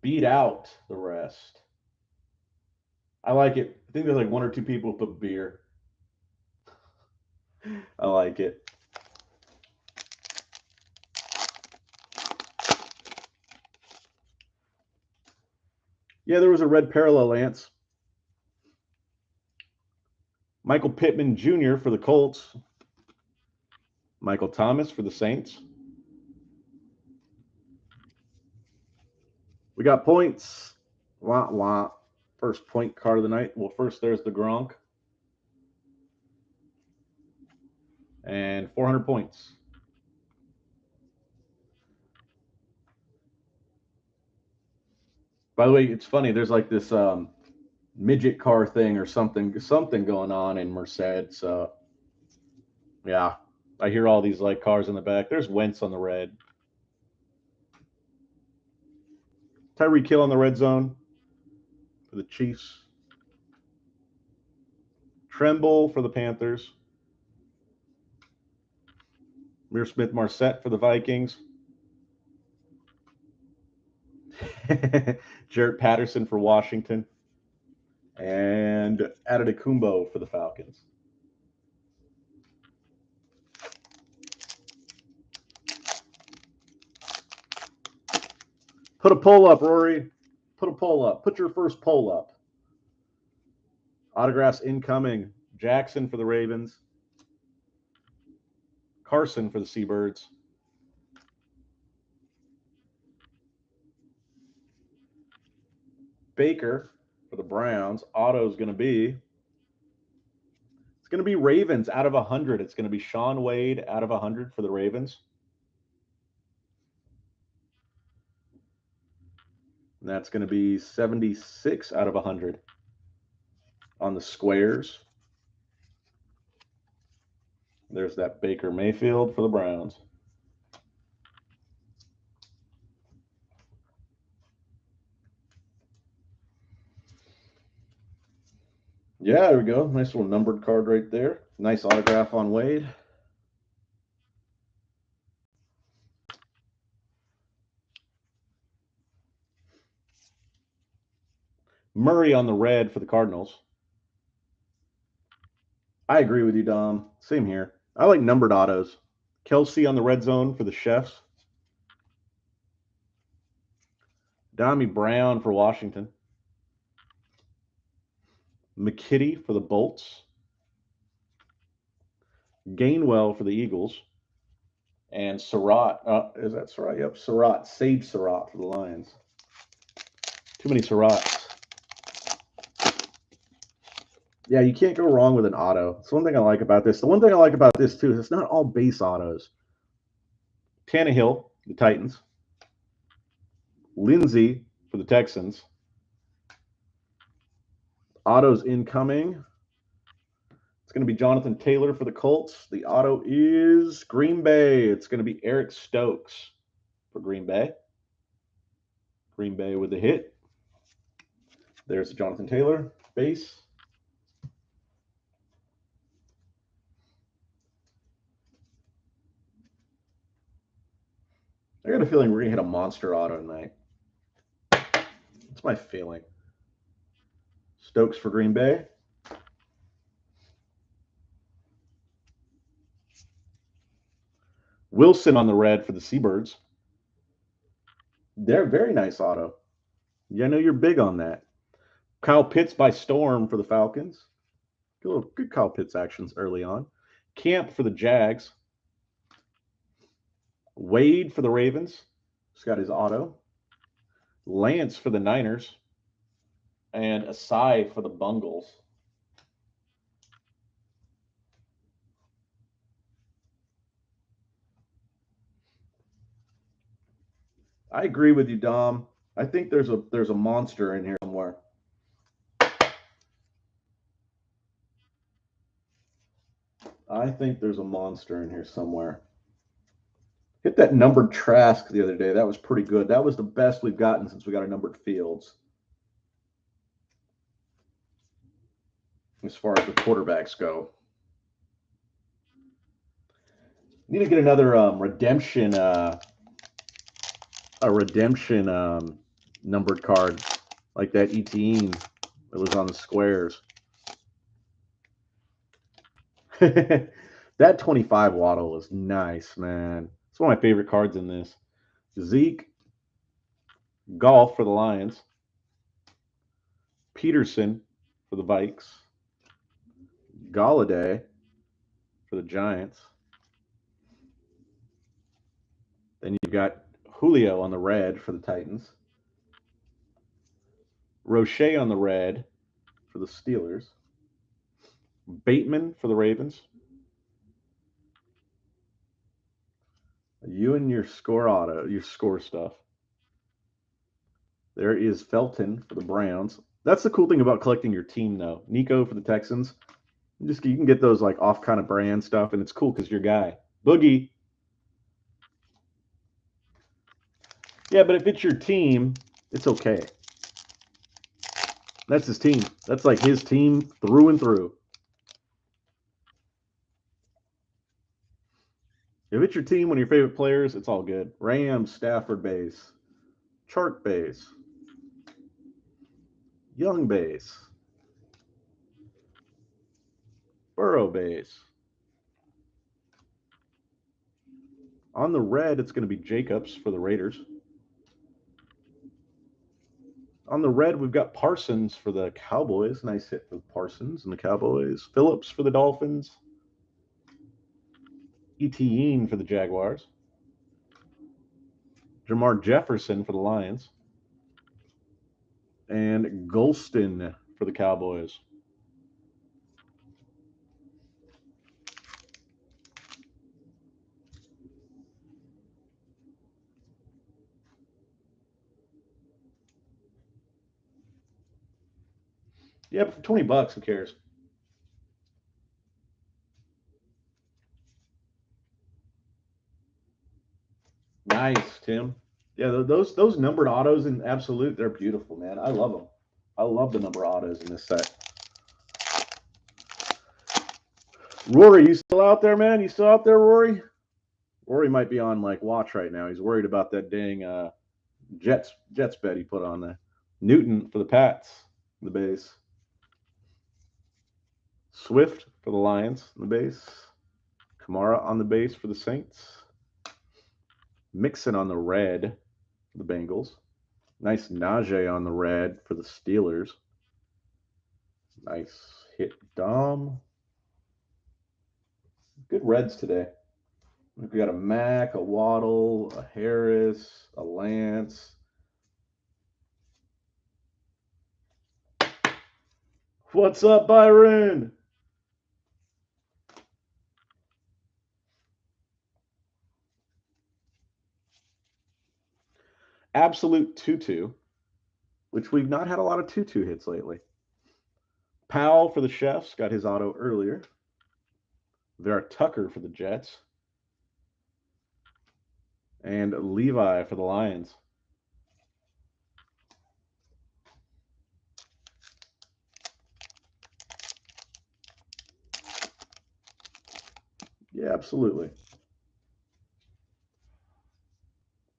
Beat out the rest. I like it. I think there's like 1 or 2 people who put beer. I like it. Yeah, there was a red parallel, Lance. Michael Pittman Jr. for the Colts. Michael Thomas for the Saints. We got points. Wah, wah. First point card of the night. Well, first there's the Gronk. And 400 points. By the way, it's funny. There's like this midget car thing or something going on in Merced. So, yeah, I hear all these like cars in the back. There's Wentz on the red. Tyreek Hill on the red zone for the Chiefs. Tremble for the Panthers. Mir Smith-Marset for the Vikings. Jarrett Patterson for Washington. And Adetokumbo for the Falcons. Put a poll up, Rory. Put a poll up. Put your first poll up. Autographs incoming. Jackson for the Ravens. Carson for the Seabirds. Baker for the Browns. Auto is going to be... It's going to be Ravens out of 100. It's going to be Sean Wade out of 100 for the Ravens. And that's going to be 76 out of 100 on the squares. There's that Baker Mayfield for the Browns. Yeah, there we go. Nice little numbered card right there. Nice autograph on Wade. Murray on the red for the Cardinals. I agree with you, Dom. Same here. I like numbered autos. Kelsey on the red zone for the Chefs. Dommy Brown for Washington. McKitty for the Bolts. Gainwell for the Eagles. And Surratt. Is that Surratt? Yep, Surratt. Sage Surratt for the Lions. Too many Surratts. Yeah, you can't go wrong with an auto. That's one thing I like about this. The one thing I like about this, too, is it's not all base autos. Tannehill, the Titans. Lindsey for the Texans. Autos incoming. It's going to be Jonathan Taylor for the Colts. The auto is Green Bay. It's going to be Eric Stokes for Green Bay. Green Bay with the hit. There's Jonathan Taylor, base. I got a feeling we're going to hit a monster auto tonight. That's my feeling. Stokes for Green Bay. Wilson on the red for the Seabirds. They're very nice auto. Yeah, I know you're big on that. Kyle Pitts by storm for the Falcons. Good Kyle Pitts actions early on. Camp for the Jags. Wade for the Ravens. He's got his auto. Lance for the Niners. And Asai for the Bungles. I agree with you, Dom. I think there's a monster in here somewhere. I think there's a monster in here somewhere. Hit that numbered Trask the other day. That was pretty good. That was the best we've gotten since we got a numbered Fields. As far as the quarterbacks go. Need to get another redemption numbered card like that Etienne that was on the squares. That 25 Waddle is nice, man. It's one of my favorite cards in this. Zeke, Golf for the Lions. Peterson for the Vikes. Galladay for the Giants. Then you've got Julio on the red for the Titans. Roche on the red for the Steelers. Bateman for the Ravens. You and your score auto, your score stuff. There is Felton for the Browns. That's the cool thing about collecting your team, though. Nico for the Texans. You can get those like off kind of brand stuff, and it's cool because your guy. Boogie. Yeah, but if it's your team, it's okay. That's his team. That's like his team through and through. If it's your team, one of your favorite players, it's all good. Rams, Stafford base. Chart base. Young base. Burrow base. On the red, it's going to be Jacobs for the Raiders. On the red, we've got Parsons for the Cowboys. Nice hit for Parsons and the Cowboys. Phillips for the Dolphins. Etienne for the Jaguars. Jamar Jefferson for the Lions. And Golston for the Cowboys. Yeah, but for $20, who cares? Nice, Tim. Yeah, those numbered autos in Absolute, they're beautiful, man. I love them. I love the number autos in this set. Rory, you still out there, man? You still out there, Rory? Rory might be on like watch right now. He's worried about that dang Jets bet he put on there. Newton for the Pats, the base. Swift for the Lions, the base. Kamara on the base for the Saints. Mixon on the red for the Bengals. Nice Najee on the red for the Steelers. Nice hit Dom. Good reds today. We got a Mack, a Waddle, a Harris, a Lance. What's up, Byron? Absolute Tutu, which we've not had a lot of Tutu hits lately. Powell for the Chefs, got his auto earlier. Vera Tucker for the Jets. And Levi for the Lions. Yeah, absolutely.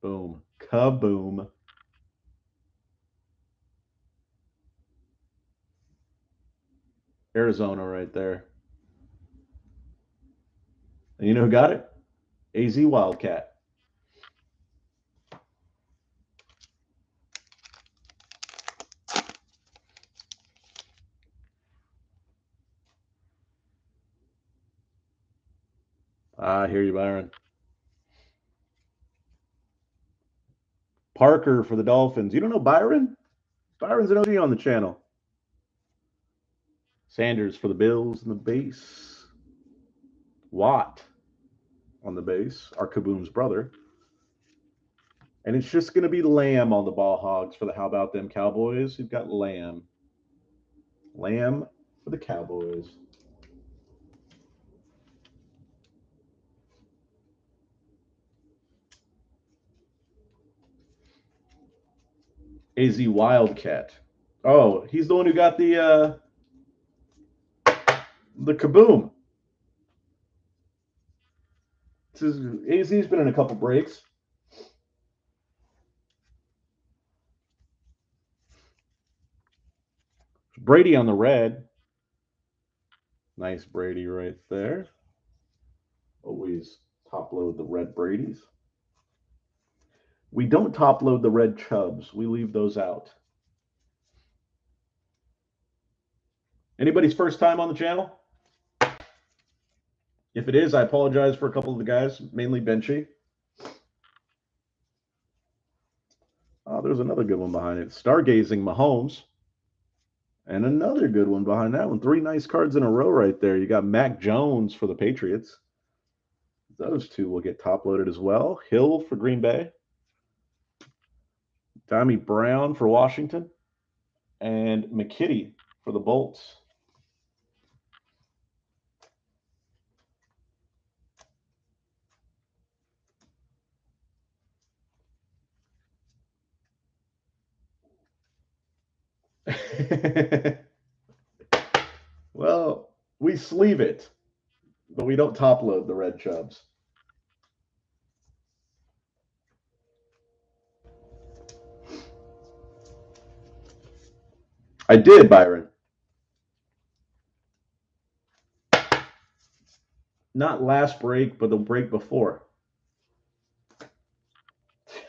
Boom. Kaboom. Arizona right there. And you know who got it? AZ Wildcat. I hear you, Byron. Parker for the Dolphins. You don't know Byron? Byron's an OG on the channel. Sanders for the Bills in the base. Watt on the base. Our Kaboom's brother. And it's just going to be Lamb on the Ball Hogs for the How About Them Cowboys. You've got Lamb. Lamb for the Cowboys. AZ Wildcat. Oh, he's the one who got the Kaboom. AZ's been in a couple breaks. Brady on the red. Nice Brady right there. Always top load the red Bradys. We don't top load the red Chubs. We leave those out. Anybody's first time on the channel? If it is, I apologize for a couple of the guys, mainly Benchy. Oh, there's another good one behind it. Stargazing Mahomes. And another good one behind that one. 3 nice cards in a row right there. You got Mac Jones for the Patriots. Those two will get top loaded as well. Hill for Green Bay. Tommy Brown for Washington. And McKitty for the Bolts. Well, we sleeve it, but we don't top load the red Chubs. I did, Byron. Not last break, but the break before.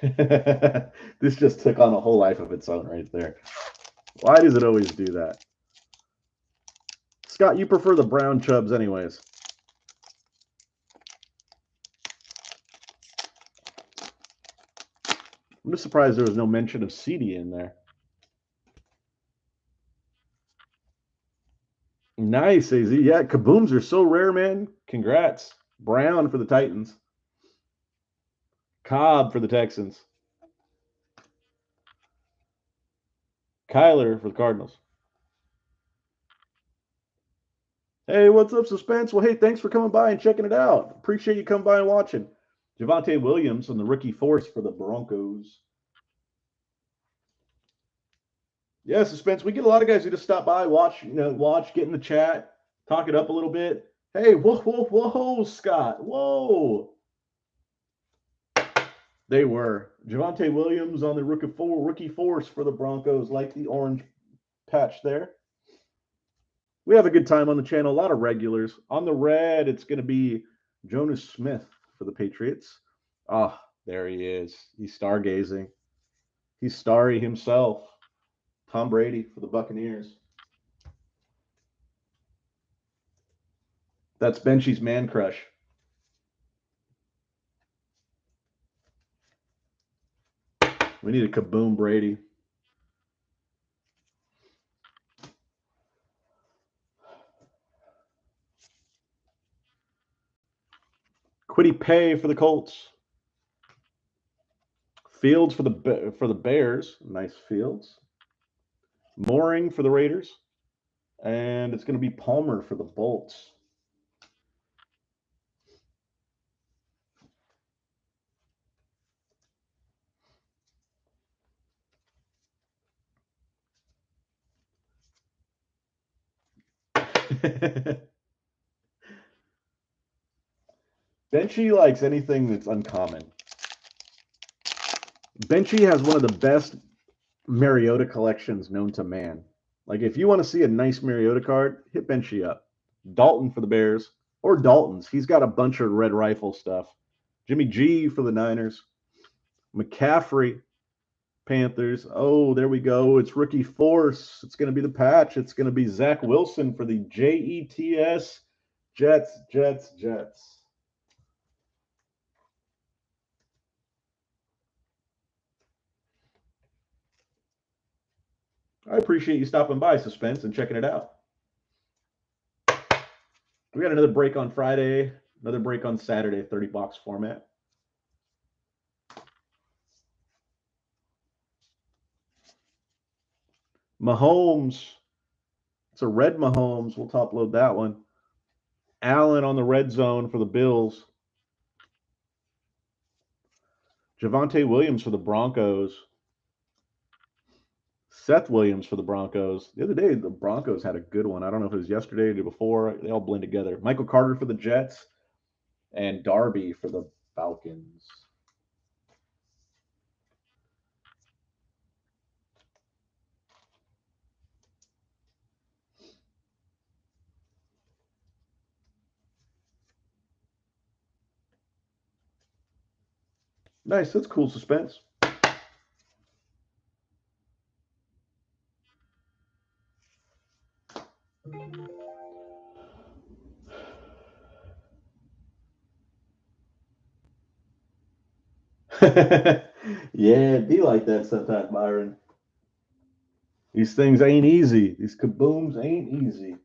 This just took on a whole life of its own right there. Why does it always do that? Scott, you prefer the brown chubs anyways. I'm just surprised there was no mention of CD in there. Nice, AZ. Yeah, kabooms are so rare, man. Congrats. Brown for the Titans. Cobb for the Texans. Kyler for the Cardinals. Hey, what's up, Suspense? Well, hey, thanks for coming by and checking it out. Appreciate you coming by and watching. Javonte Williams on the rookie force for the Broncos. Yeah, Suspense. We get a lot of guys who just stop by, watch, get in the chat, talk it up a little bit. Hey, whoa, Scott. Whoa. They were. Javonte Williams on the rookie force for the Broncos, like the orange patch there. We have a good time on the channel. A lot of regulars. On the red, it's going to be Jonas Smith for the Patriots. Ah, there he is. He's stargazing. He's starry himself. Tom Brady for the Buccaneers. That's Benchy's man crush. We need a kaboom Brady. Kwity Paye for the Colts. Fields for the Bears. Nice Fields. Mooring for the Raiders. And it's going to be Palmer for the Bolts. Benchy likes anything that's uncommon. Benchy has one of the best Mariota collections known to man. Like, if you want to see a nice Mariota card, hit Benchy up. Dalton for the Bears, or Dalton's. He's got a bunch of red rifle stuff. Jimmy G for the Niners. McCaffrey, Panthers. Oh, there we go. It's rookie force. It's going to be the patch. It's going to be Zach Wilson for the Jets. Jets. I appreciate you stopping by, Suspense, and checking it out. We got another break on Friday, another break on Saturday, 30 box format. Mahomes. It's a red Mahomes. We'll top load that one. Allen on the red zone for the Bills. Javonte Williams for the Broncos. Seth Williams for the Broncos. The other day, the Broncos had a good one. I don't know if it was yesterday or the day before. They all blend together. Michael Carter for the Jets and Darby for the Falcons. Nice. That's cool Suspense. Yeah, be like that sometimes, Byron. These things ain't easy. These kabooms ain't easy.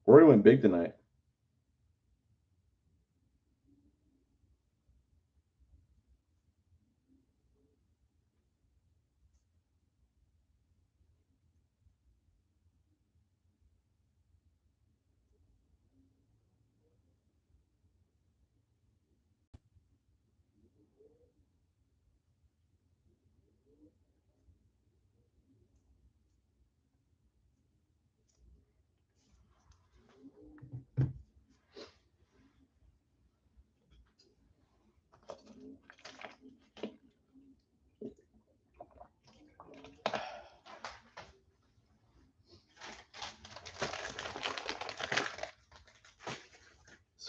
Rory went big tonight.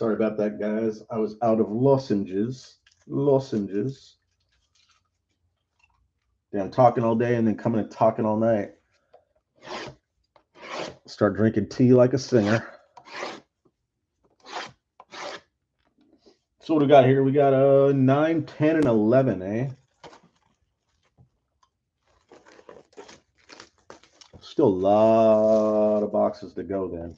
Sorry about that, guys. I was out of lozenges. Lozenges. Yeah, I'm talking all day and then coming and talking all night. Start drinking tea like a singer. So what do we got here? We got 9, 10, and 11, eh? Still a lot of boxes to go then.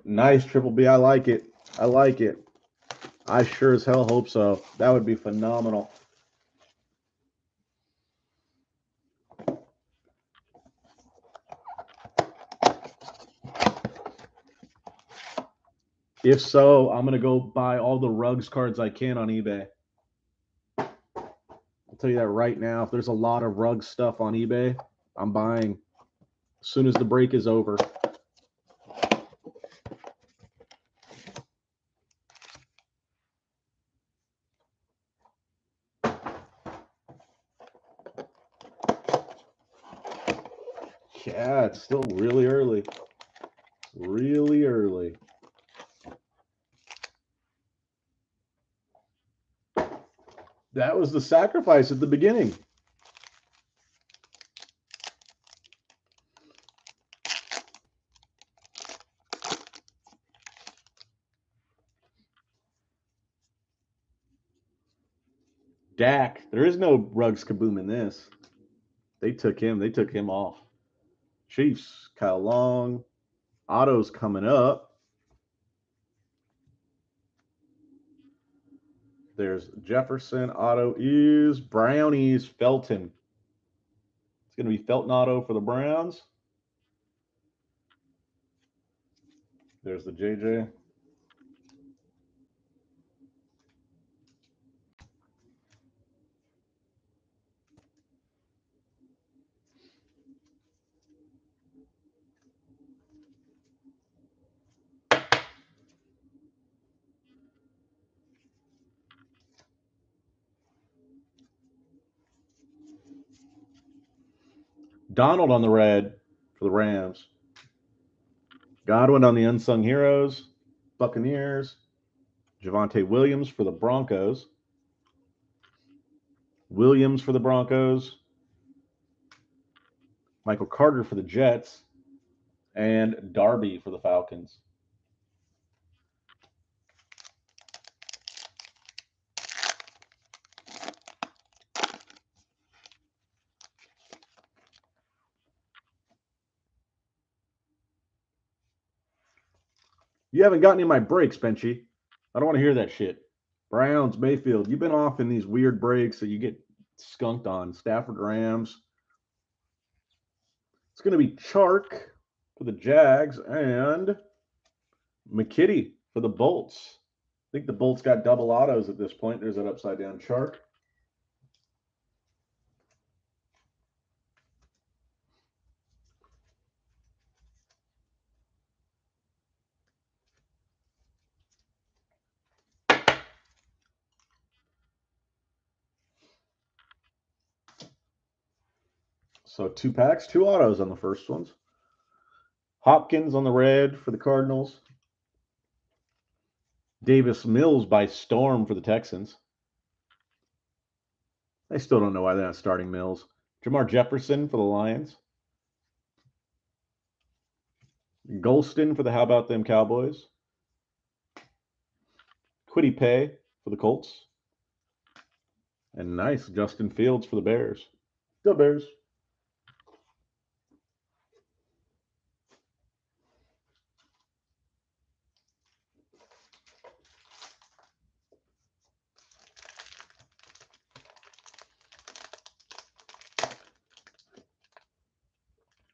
Nice, Triple B. I like it. I like it. I sure as hell hope so. That would be phenomenal. If so, I'm going to go buy all the Ruggs cards I can on eBay. I'll tell you that right now. If there's a lot of Ruggs stuff on eBay, I'm buying as soon as the break is over. Yeah, it's still really early. Really early. That was the sacrifice at the beginning. Dak. There is no Ruggs Kaboom in this. They took him off. Chiefs, Kyle Long. Otto's coming up. There's Jefferson. Otto is Brownies. Felton. It's going to be Felton Otto for the Browns. There's the JJ. Donald on the red for the Rams. Godwin on the Unsung Heroes. Buccaneers. Javonte Williams for the Broncos. Williams for the Broncos. Michael Carter for the Jets. And Darby for the Falcons. You haven't got any of my breaks, Benchy. I don't want to hear that shit. Browns, Mayfield. You've been off in these weird breaks that you get skunked on. Stafford, Rams. It's going to be Chark for the Jags and McKitty for the Bolts. I think the Bolts got double autos at this point. There's that upside down Chark. So 2 packs, 2 autos on the first ones. Hopkins on the red for the Cardinals. Davis Mills by storm for the Texans. I still don't know why they're not starting Mills. Jamar Jefferson for the Lions. Golston for the How About Them Cowboys. Kwity Paye for the Colts. And nice, Justin Fields for the Bears. Go Bears.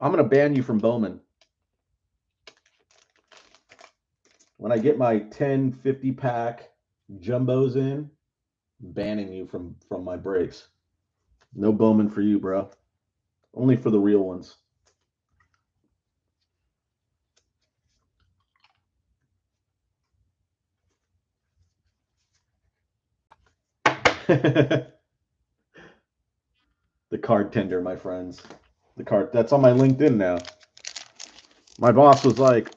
I'm going to ban you from Bowman. When I get my 10, 50 pack jumbos in, banning you from my breaks. No Bowman for you, bro. Only for the real ones. The card tender, my friends. The card that's on my LinkedIn now. My boss was like,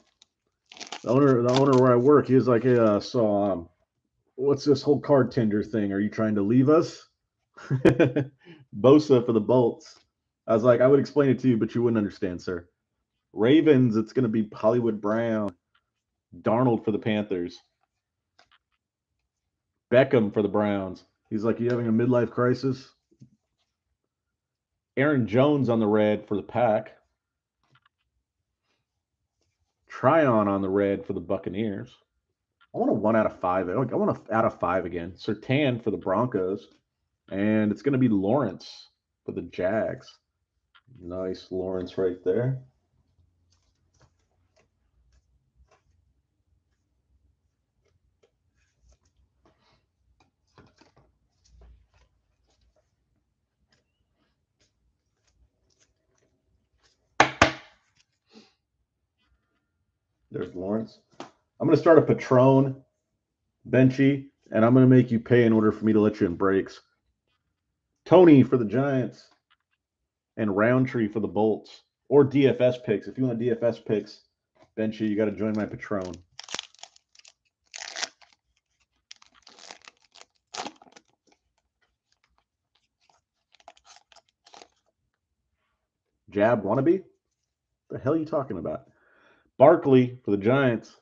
the owner where I work, he was like, hey, what's this whole card tender thing? Are you trying to leave us? Bosa for the Bolts. I was like, I would explain it to you, but you wouldn't understand, sir. Ravens, it's going to be Hollywood Brown. Darnold for the Panthers. Beckham for the Browns. He's like, you having a midlife crisis? Aaron Jones on the red for the Pack. Tryon on the red for the Buccaneers. I want a 1 out of 5. I want a out of 5 again. Surtain for the Broncos. And it's going to be Lawrence for the Jags. Nice Lawrence right there. There's Lawrence. I'm going to start a Patron, Benchy, and I'm going to make you pay in order for me to let you in breaks. Tony for the Giants and Roundtree for the Bolts. Or DFS picks. If you want DFS picks, Benchy, you got to join my Patron. Jab wannabe? What the hell are you talking about? Barkley for the Giants.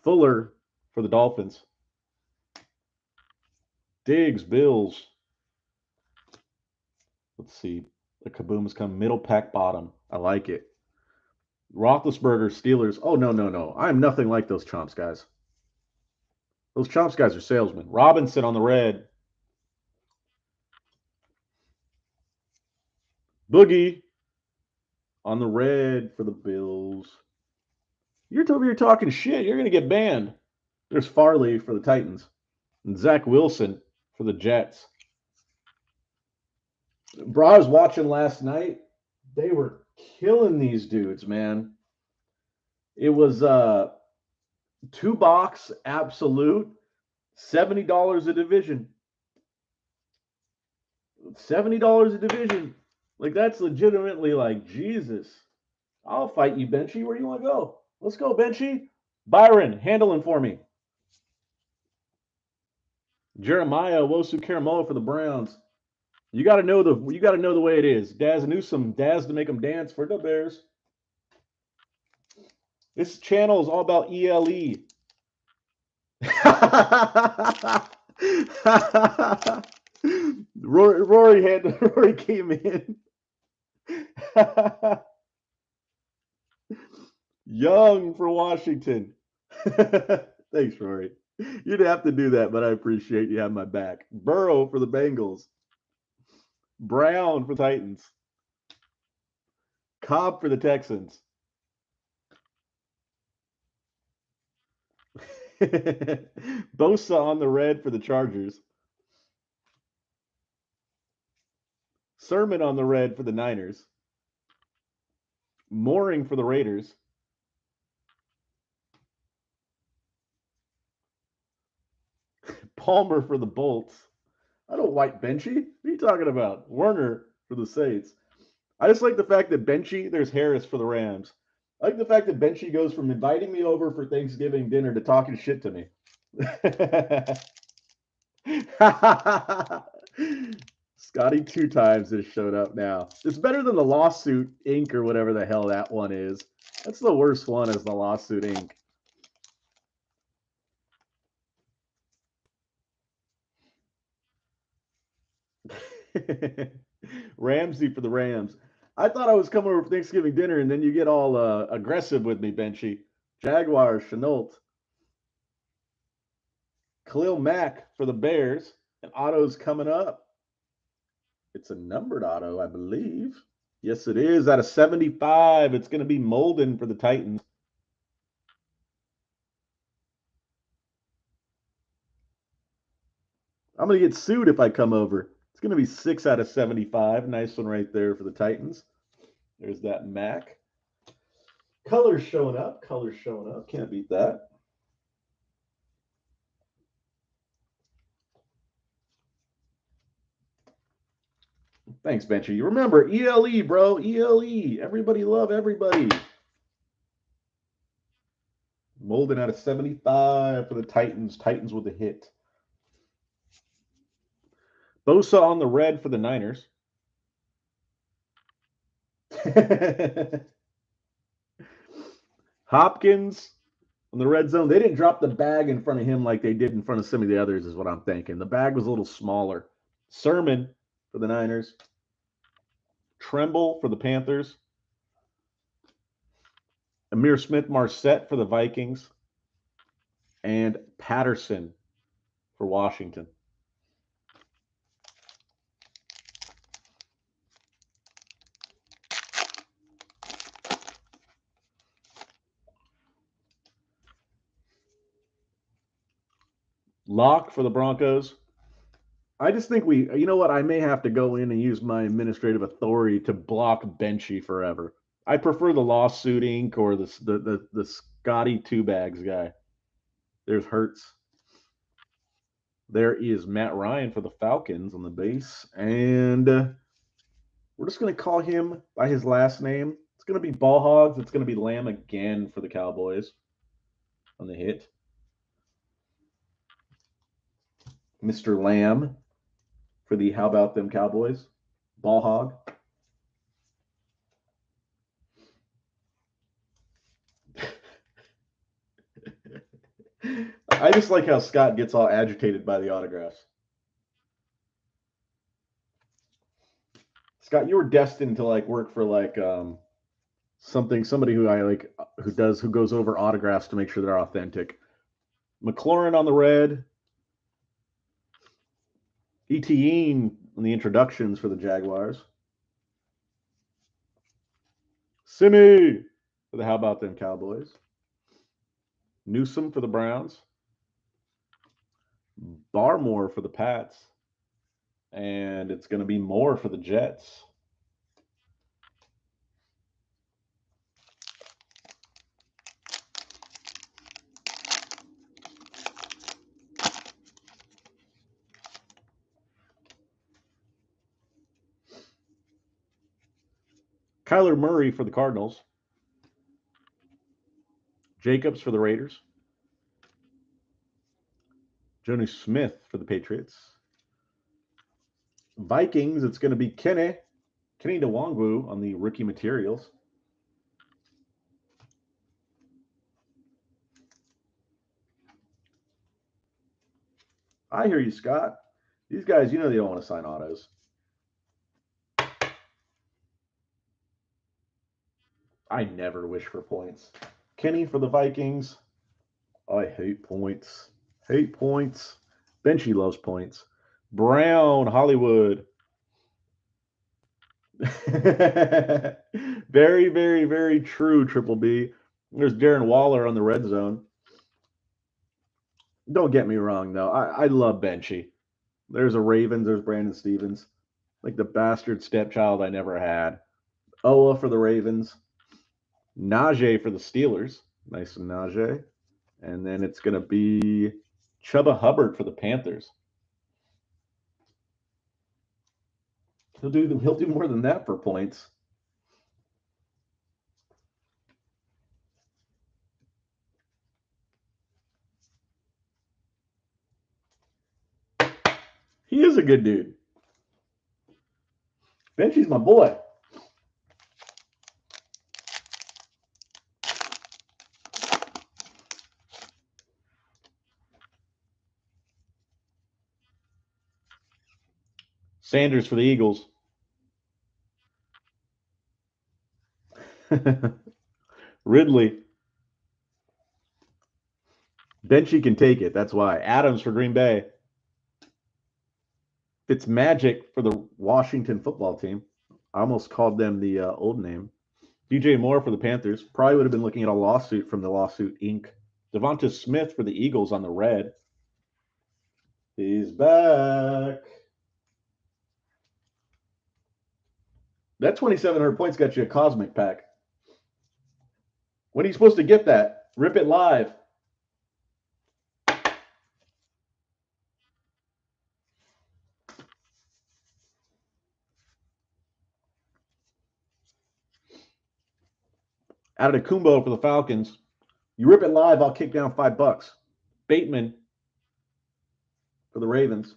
Fuller for the Dolphins. Diggs, Bills. Let's see. The Kaboom has come middle pack bottom. I like it. Roethlisberger, Steelers. Oh, no. I'm nothing like those Chomps guys. Those Chomps guys are salesmen. Robinson on the red. Boogie on the red for the Bills. You're talking shit. You're going to get banned. There's Farley for the Titans. And Zach Wilson for the Jets. Bro, I was watching last night. They were killing these dudes, man. It was 2-box absolute, $70 a division. $70 a division. Like, that's legitimately like, Jesus. I'll fight you, Benchy. Where do you want to go? Let's go, Benchy. Byron, handling for me. Jeremiah Wosu-Karamoa for the Browns. You got to know the way it is. Daz Newsome, Daz to make them dance for the Bears. This channel is all about ELE. Rory came in. Young for Washington. Thanks, Rory. You'd have to do that, but I appreciate you having my back. Burrow for the Bengals. Brown for the Titans. Cobb for the Texans. Bosa on the red for the Chargers. Sermon on the red for the Niners. Mooring for the Raiders. Palmer for the Bolts. I don't white Benchy. What are you talking about? Werner for the Saints. I just like the fact that Benchy, there's Harris for the Rams. I like the fact that Benchy goes from inviting me over for Thanksgiving dinner to talking shit to me. Scotty 2 times has showed up now. It's better than the Lawsuit Inc. or whatever the hell that one is. That's the worst one, is the Lawsuit Inc. Ramsey for the Rams. I thought I was coming over for Thanksgiving dinner, and then you get all aggressive with me, Benchy. Jaguars, Chenault. Khalil Mack for the Bears. And auto's coming up. It's a numbered auto, I believe. Yes, it is. Out of 75, it's going to be Molden for the Titans. I'm going to get sued if I come over. It's going to be 6 out of 75. Nice one right there for the Titans. There's that Mac. Colors showing up. Can't beat that. Thanks, Benchy. You remember, ELE, bro. ELE. Everybody love everybody. Molden out of 75 for the Titans. Titans with a hit. Bosa on the red for the Niners. Hopkins on the red zone. They didn't drop the bag in front of him like they did in front of some of the others, is what I'm thinking. The bag was a little smaller. Sermon for the Niners. Tremble for the Panthers. Amir Smith-Marset for the Vikings. And Patterson for Washington. Locke for the Broncos. I just think you know what? I may have to go in and use my administrative authority to block Benchy forever. I prefer the Lawsuit Inc. or the Scotty Two Bags guy. There's Hurts. There is Matt Ryan for the Falcons on the base. And we're just going to call him by his last name. It's going to be Ball Hogs. It's going to be Lamb again for the Cowboys on the hit. Mr. Lamb for the How About Them Cowboys. Ball Hog. I just like how Scott gets all agitated by the autographs. Scott, you were destined to work for somebody who goes over autographs to make sure they're authentic. McLaurin on the red. Etienne on the introductions for the Jaguars. Simi for the How About Them Cowboys. Newsom for the Browns. Barmore for the Pats. And it's going to be Moore for the Jets. Kyler Murray for the Cardinals. Jacobs for the Raiders. Jonnu Smith for the Patriots. Vikings, it's going to be Kenny Nwangwu on the rookie materials. I hear you, Scott. These guys, they don't want to sign autos. I never wish for points. Kenny for the Vikings. I hate points. Hate points. Benchy loves points. Brown, Hollywood. Very, very, very true, Triple B. There's Darren Waller on the red zone. Don't get me wrong, though. I love Benchy. There's a Ravens. There's Brandon Stevens. Like the bastard stepchild I never had. Oa for the Ravens. Najee for the Steelers. Nice Najee. And then it's going to be Chuba Hubbard for the Panthers. He'll do more than that for points. He is a good dude. Benchy's my boy. Sanders for the Eagles. Ridley. Benchy can take it. That's why. Adams for Green Bay. Fitzmagic for the Washington football team. I almost called them the old name. DJ Moore for the Panthers. Probably would have been looking at a lawsuit from the Lawsuit Inc. Devonta Smith for the Eagles on the red. He's back. That 2,700 points got you a Cosmic pack. When are you supposed to get that? Rip it live. Adetokumbo for the Falcons. You rip it live, I'll kick down $5. Bateman for the Ravens.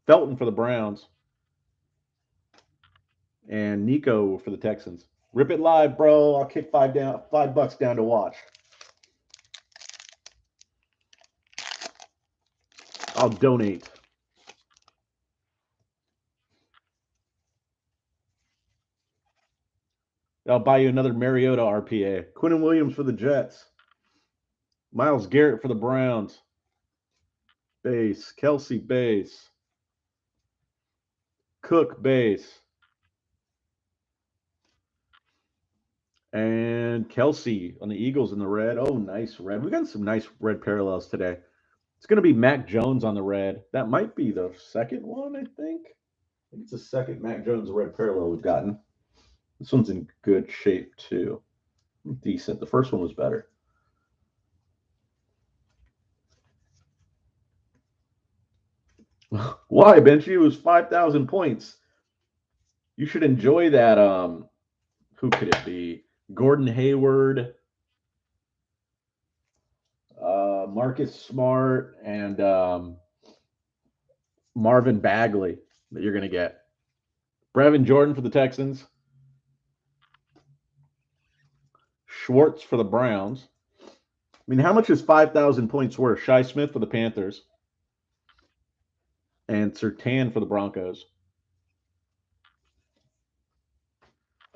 Felton for the Browns. And Nico for the Texans. Rip it live, bro. I'll kick $5 down to watch. I'll donate. I'll buy you another Mariota RPA. Quinnen Williams for the Jets. Myles Garrett for the Browns. Base. Kelsey base. Cook base. And Kelsey on the Eagles in the red. Oh, nice red. We've got some nice red parallels today. It's going to be Mac Jones on the red. That might be the second one, I think. I think it's the second Mac Jones red parallel we've gotten. This one's in good shape, too. Decent. The first one was better. Why, Benchy? It was 5,000 points. You should enjoy that. Who could it be? Gordon Hayward, Marcus Smart, and Marvin Bagley that you're going to get. Brevin Jordan for the Texans. Schwartz for the Browns. I mean, how much is 5,000 points worth? Shi Smith for the Panthers. And Surtain for the Broncos.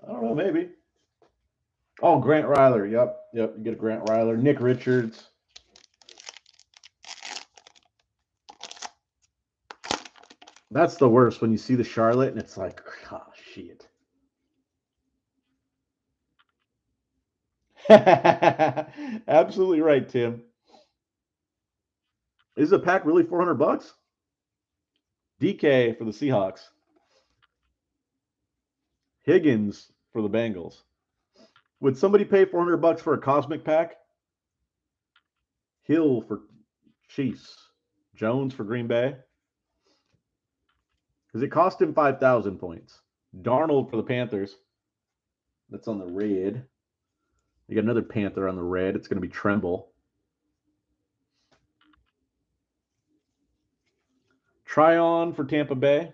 I don't know, maybe. Oh, Grant Ryler. Yep. You get a Grant Ryler. Nick Richards. That's the worst when you see the Charlotte and it's like, oh, shit. Absolutely right, Tim. Is the pack really $400? DK for the Seahawks. Higgins for the Bengals. Would somebody pay $400 for a Cosmic pack? Hill for Chiefs. Jones for Green Bay. Because it cost him 5,000 points. Darnold for the Panthers. That's on the red. You got another Panther on the red. It's going to be Tremble. Tryon for Tampa Bay.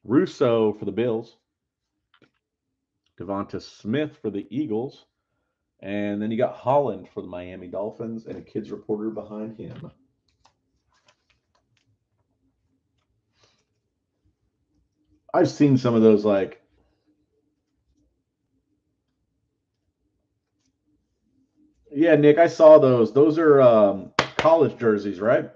Russo for the Bills. Devonta Smith for the Eagles. And then you got Holland for the Miami Dolphins and a kids reporter behind him. I've seen some of those, like, yeah, Nick, I saw those. Those are college jerseys, right?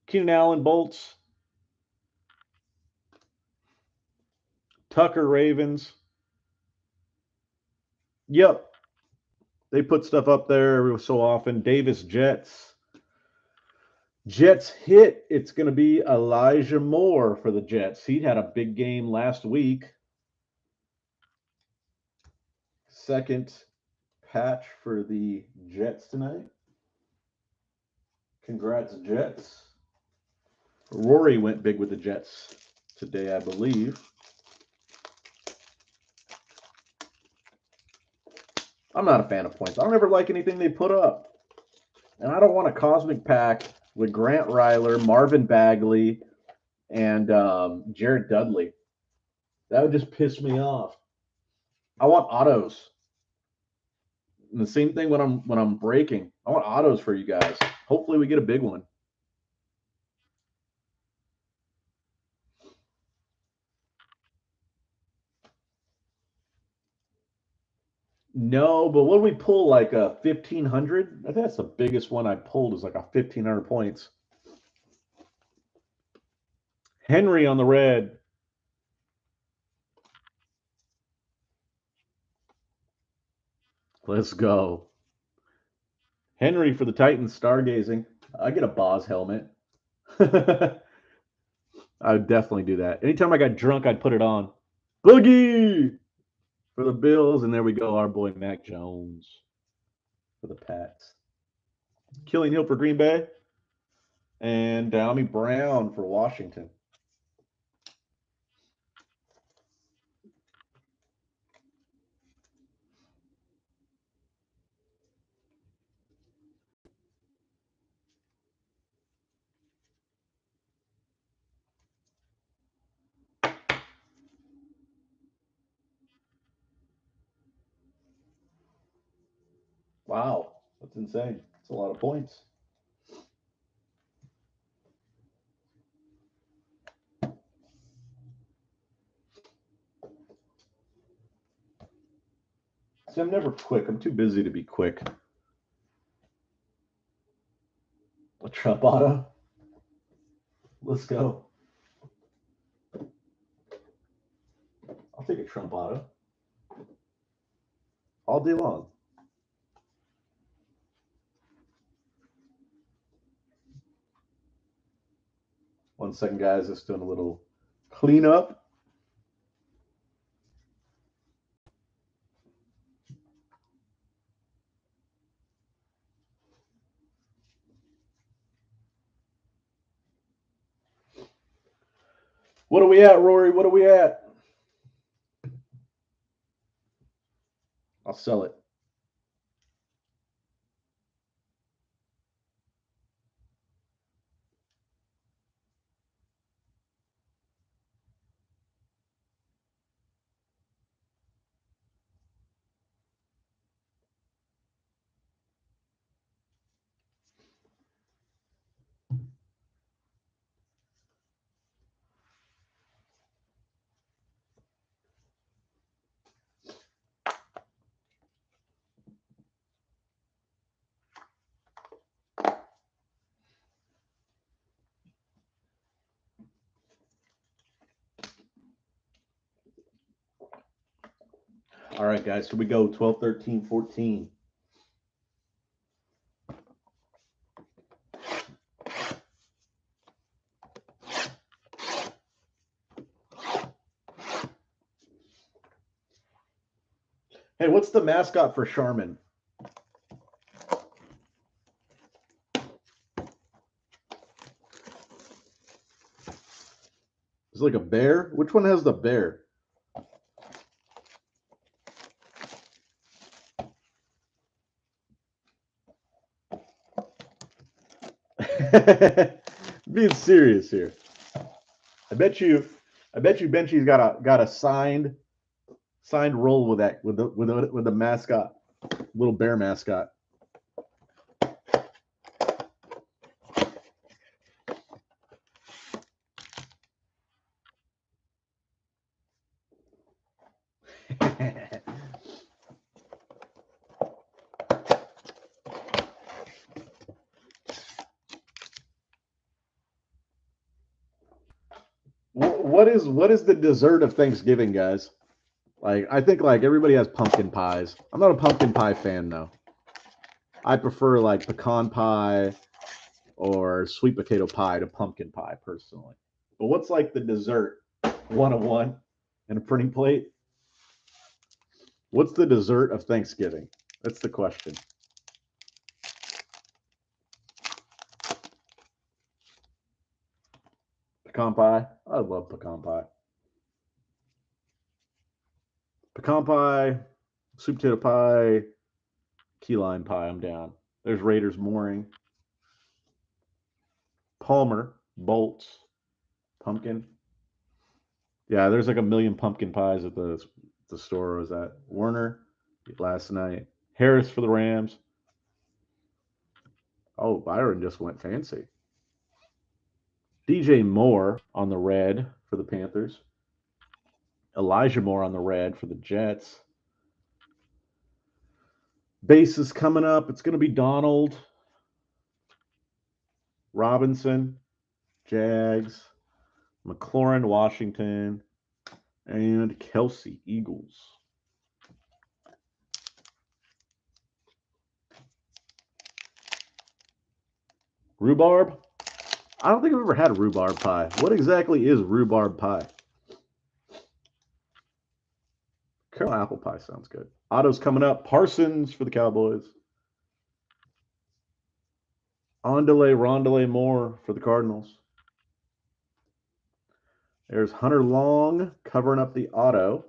Keenan Allen Bolts. Tucker Ravens. Yep. They put stuff up there so often. Davis Jets. Jets hit. It's going to be Elijah Moore for the Jets. He had a big game last week. Second patch for the Jets tonight. Congrats, Jets. Rory went big with the Jets today, I believe. I'm not a fan of points. I don't ever like anything they put up. And I don't want a Cosmic pack with Grant Ryler, Marvin Bagley, and Jared Dudley. That would just piss me off. I want autos. And the same thing when I'm breaking. I want autos for you guys. Hopefully we get a big one. No, but what do we pull? Like a 1,500? I think that's the biggest one I pulled is like a 1,500 points. Henry on the red. Let's go. Henry for the Titans, stargazing. I get a Boz helmet. I would definitely do that. Anytime I got drunk, I'd put it on. Boogie for the Bills, and there we go. Our boy Mac Jones for the Pats. Killing Hill for Green Bay, and Downey Brown for Washington. Wow, that's insane. That's a lot of points. See, I'm never quick. I'm too busy to be quick. A Trump auto. Let's go. I'll take a Trump auto. All day long. One second, guys. Just doing a little cleanup. What are we at, Rory? What are we at? I'll sell it. All right, guys. Here we go. 12, 13, 14. Hey, what's the mascot for Charmin? It's like a bear. Which one has the bear? Being serious here. I bet you Benchy's got a signed roll with that with the mascot, little bear mascot. What is the dessert of Thanksgiving, guys? Like, I think like everybody has pumpkin pies. I'm not a pumpkin pie fan though. I prefer like pecan pie or sweet potato pie to pumpkin pie personally. But what's like the dessert 101 and a printing plate? What's the dessert of Thanksgiving? That's the question. Pecan pie. I love pecan pie. Pecan pie, sweet potato pie, key lime pie. I'm down. There's Raiders mooring. Palmer, Bolts, pumpkin. Yeah, there's like a million pumpkin pies at the store I was at. Werner last night. Harris for the Rams. Oh, Byron just went fancy. DJ Moore on the red for the Panthers. Elijah Moore on the red for the Jets. Base is coming up. It's going to be Donald, Robinson, Jags, McLaurin, Washington, and Kelsey, Eagles. Rhubarb? I don't think I've ever had a rhubarb pie. What exactly is rhubarb pie? Caramel apple pie sounds good. Auto's coming up. Parsons for the Cowboys. Andale, Rondale Moore for the Cardinals. There's Hunter Long covering up the auto.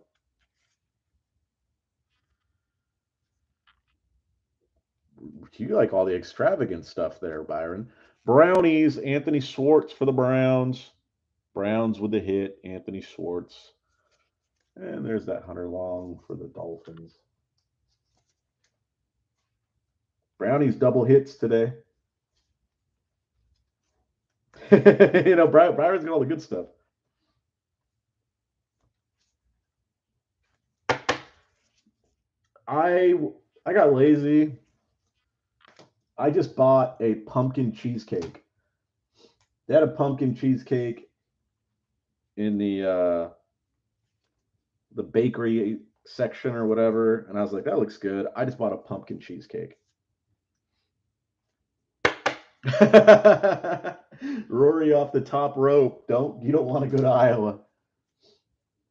You like all the extravagant stuff there, Byron. Brownies, Anthony Schwartz for the Browns. Browns with the hit, Anthony Schwartz. And there's that Hunter Long for the Dolphins. Brownies double hits today. You know, Byron's got all the good stuff. I got lazy. I just bought a pumpkin cheesecake. They had a pumpkin cheesecake in the bakery section or whatever, and I was like, that looks good. I just bought a pumpkin cheesecake. Rory off the top rope. You don't want to go to Iowa.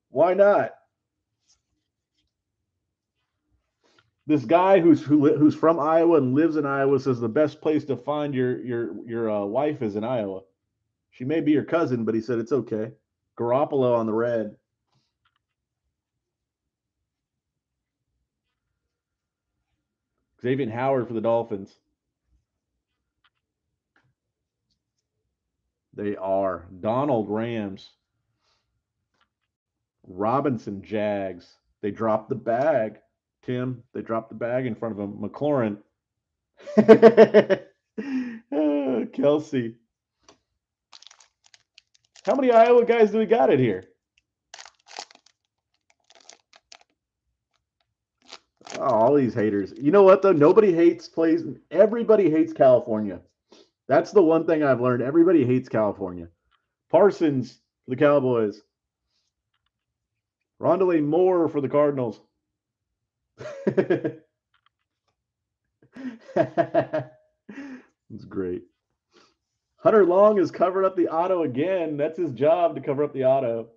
Why not? This guy who's from Iowa and lives in Iowa says the best place to find your wife is in Iowa. She may be your cousin, but he said it's okay. Garoppolo on the red. Xavier Howard for the Dolphins. They are. Donald Rams. Robinson Jags. They dropped the bag. Tim, they dropped the bag in front of him. McLaurin. Kelsey. How many Iowa guys do we got in here? Oh, all these haters. You know what, though? Nobody hates plays. Everybody hates California. That's the one thing I've learned. Everybody hates California. Parsons for the Cowboys. Rondale Moore for the Cardinals. That's great. Hunter Long is covering up the auto again. That's his job to cover up the auto.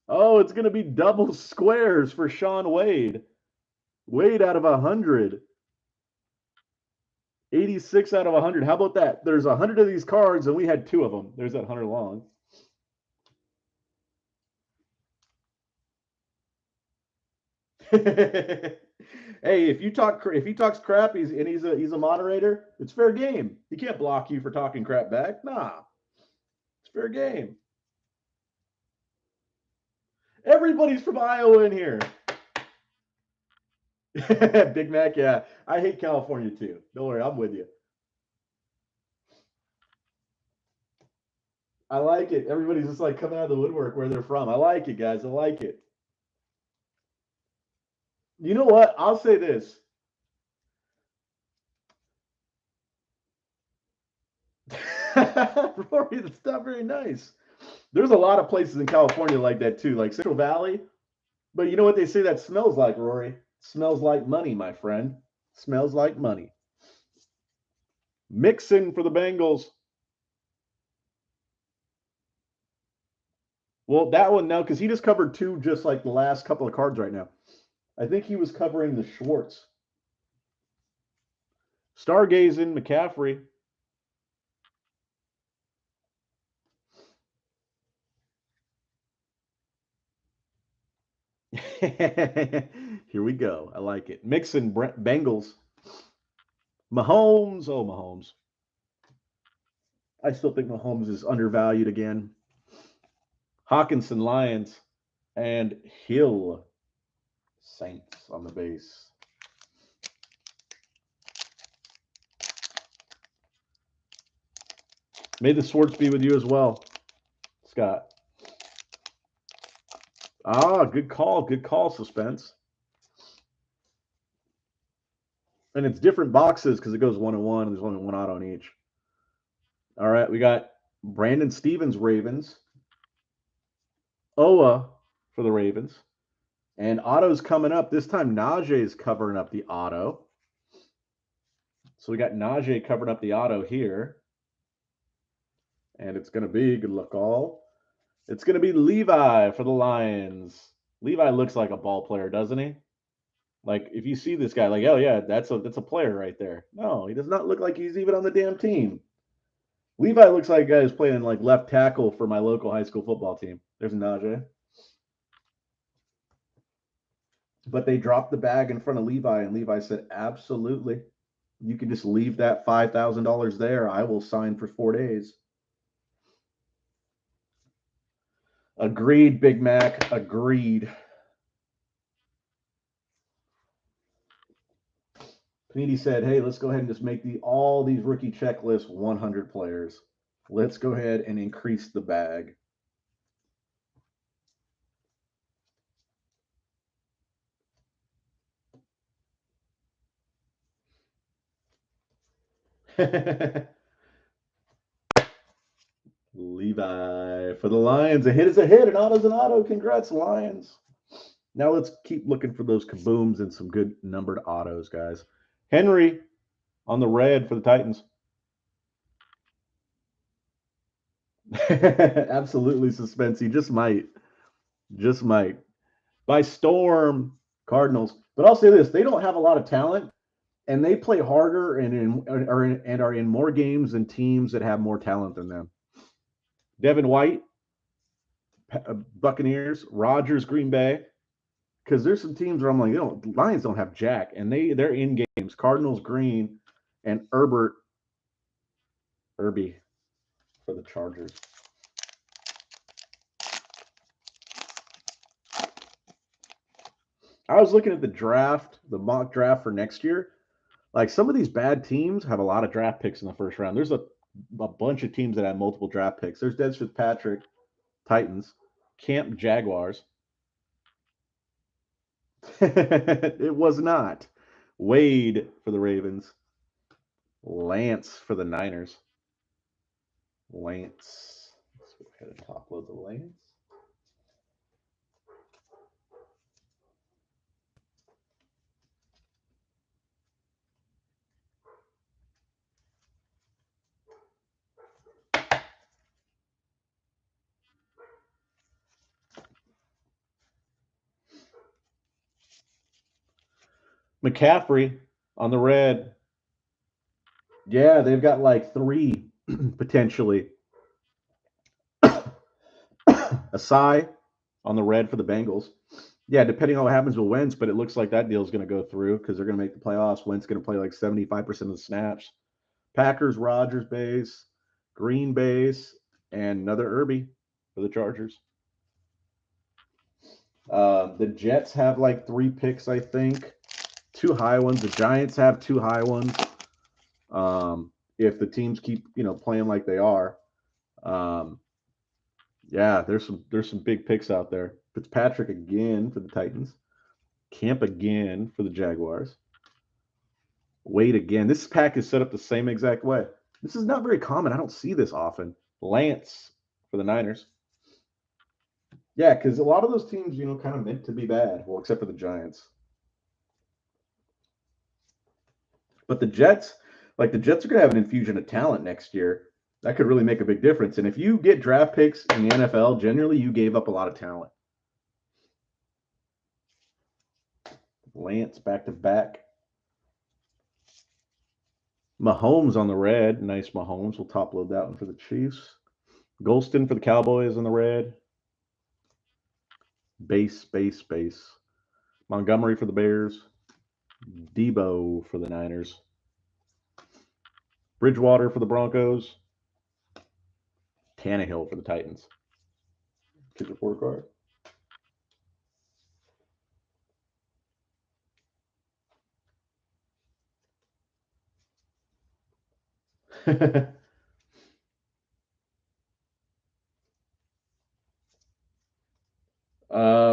Oh, it's going to be double squares for Sean Wade. Wade out of 100. 86 out of 100. How about that? There's 100 of these cards, and we had 2 of them. There's that Hunter Long. Hey, if he talks crap, he's a moderator. It's fair game. He can't block you for talking crap back. Nah, it's fair game. Everybody's from Iowa in here. Big Mac, yeah. I hate California too. Don't worry, I'm with you. I like it. Everybody's just like coming out of the woodwork where they're from. I like it, guys. I like it. You know what? I'll say this. Rory, that's not very nice. There's a lot of places in California like that too, like Central Valley. But you know what they say that smells like, Rory? It smells like money, my friend. It smells like money. Mixon for the Bengals. Well, that one now, because he just covered 2 just like the last couple of cards right now. I think he was covering the Schwartz. Stargazing, McCaffrey. Here we go. I like it. Mixon, Bengals. Mahomes. Oh, Mahomes. I still think Mahomes is undervalued again. Hawkinson, Lions. And Hill, Saints on the base. May the Swartz be with you as well, Scott. Ah, good call. Good call, Suspense. And it's different boxes because it goes 1 and 1. And there's only 1 auto on each. All right, we got Brandon Stevens, Ravens. Oa for the Ravens. And auto's coming up. This time Najee is covering up the auto. So we got Najee covering up the auto here. And it's going to be, good luck all, It's going to be Levi for the Lions. Levi looks like a ball player, doesn't he? Like, if you see this guy, like, oh yeah, that's a player right there. No, he does not look like he's even on the damn team. Levi looks like a guy who's playing like left tackle for my local high school football team. There's Najee. But they dropped the bag in front of Levi, and Levi said, absolutely. You can just leave that $5,000 there. I will sign for 4 days. Agreed, Big Mac. Agreed. Panini said, hey, let's go ahead and just make all these rookie checklists 100 players. Let's go ahead and increase the bag. Levi for the Lions. A hit is a hit. An auto's an auto. Congrats, Lions. Now let's keep looking for those kabooms and some good numbered autos, guys. Henry on the red for the Titans. Absolutely suspensey. Just might. Just might. By storm, Cardinals. But I'll say this, they don't have a lot of talent, and they play harder and are in more games than teams that have more talent than them. Devin White, Buccaneers, Rodgers, Green Bay. Because there's some teams where I'm like, Lions don't have jack, and they're in games. Cardinals, Green, and Irby for the Chargers. I was looking at the draft, the mock draft for next year. Like, some of these bad teams have a lot of draft picks in the first round. There's a bunch of teams that have multiple draft picks. There's Des Fitzpatrick, Titans, Camp Jaguars. It was not. Wade for the Ravens. Lance for the Niners. Lance. Let's go ahead and top load the Lance. McCaffrey on the red. Yeah, they've got like 3 potentially. Asai on the red for the Bengals. Yeah, depending on what happens with Wentz, but it looks like that deal is going to go through because they're going to make the playoffs. Wentz going to play like 75% of the snaps. Packers, Rodgers base, Green base, and another Irby for the Chargers. The Jets have like 3 picks, I think. 2 high ones. The Giants have 2 high ones. If the teams keep, playing like they are. Yeah, there's some big picks out there. Fitzpatrick again for the Titans. Camp again for the Jaguars. Wade again. This pack is set up the same exact way. This is not very common. I don't see this often. Lance for the Niners. Yeah, because a lot of those teams, kind of meant to be bad. Well, except for the Giants. But the Jets are going to have an infusion of talent next year. That could really make a big difference. And if you get draft picks in the NFL, generally you gave up a lot of talent. Lance back to back. Mahomes on the red. Nice Mahomes. We'll top load that one for the Chiefs. Golston for the Cowboys on the red. Base. Montgomery for the Bears. Debo for the Niners. Bridgewater for the Broncos. Tannehill for the Titans. Kids report card.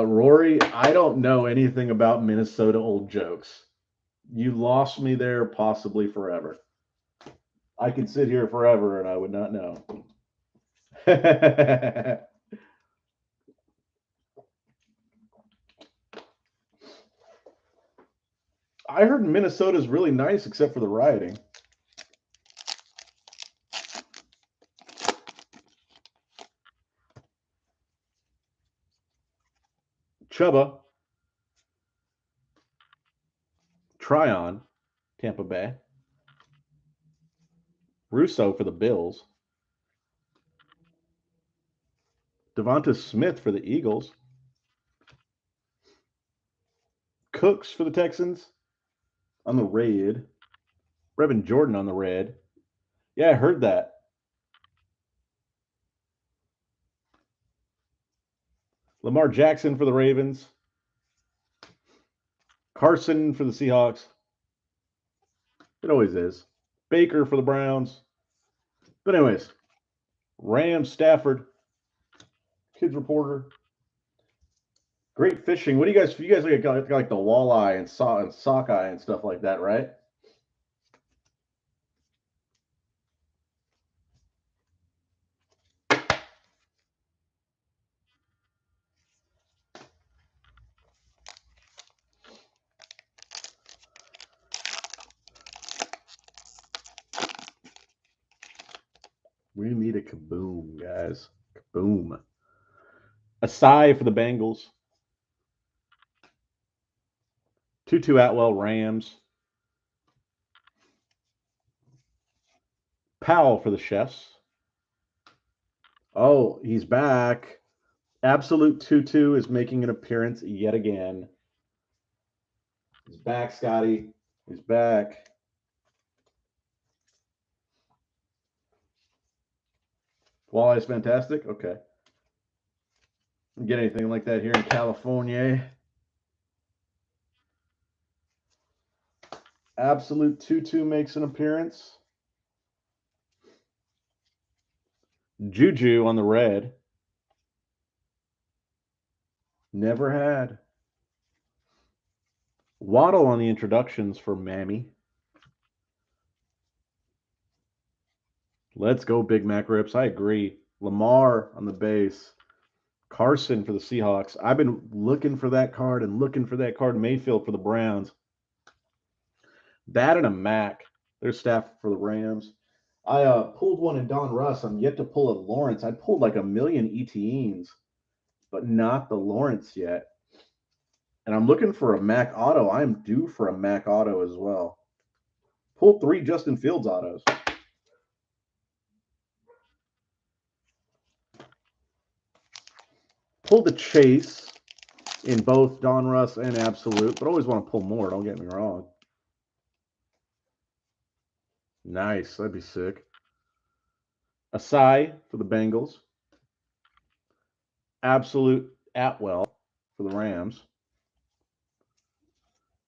Rory, I don't know anything about Minnesota old jokes. You lost me there, possibly forever. I could sit here forever and I would not know. I heard Minnesota's really nice except for the rioting. Chuba. Tryon, Tampa Bay. Russo for the Bills. Devonta Smith for the Eagles. Cooks for the Texans on the red. Brevin Jordan on the red. Yeah, I heard that. Lamar Jackson for the Ravens. Carson for the Seahawks. It always is. Baker for the Browns. But anyways, Rams, Stafford. Kids Reporter. Great fishing. What do you guys like the walleye and sockeye and stuff like that, right? We need a kaboom, guys. Kaboom. Asai for the Bengals. Tutu Atwell, Rams. Powell for the Chefs. Oh, he's back. Absolute Tutu is making an appearance yet again. He's back, Scotty. He's back. Walleye's fantastic? Okay. Get anything like that here in California. Absolute Tutu makes an appearance. Juju on the red. Never had. Waddle on the introductions for Mammy. Let's go, Big Mac Rips. I agree. Lamar on the base. Carson for the Seahawks. I've been looking for that card and looking for that card. Mayfield for the Browns. That and a Mac. There's Stafford for the Rams. I pulled one in Don Russ. I'm yet to pull a Lawrence. I pulled like a million ETNs, but not the Lawrence yet. And I'm looking for a Mac auto. I am due for a Mac auto as well. Pulled 3 Justin Fields autos. Pulled the Chase in both Don Russ and Absolute, but always want to pull more. Don't get me wrong. Nice. That'd be sick. Asai for the Bengals. Absolute Atwell for the Rams.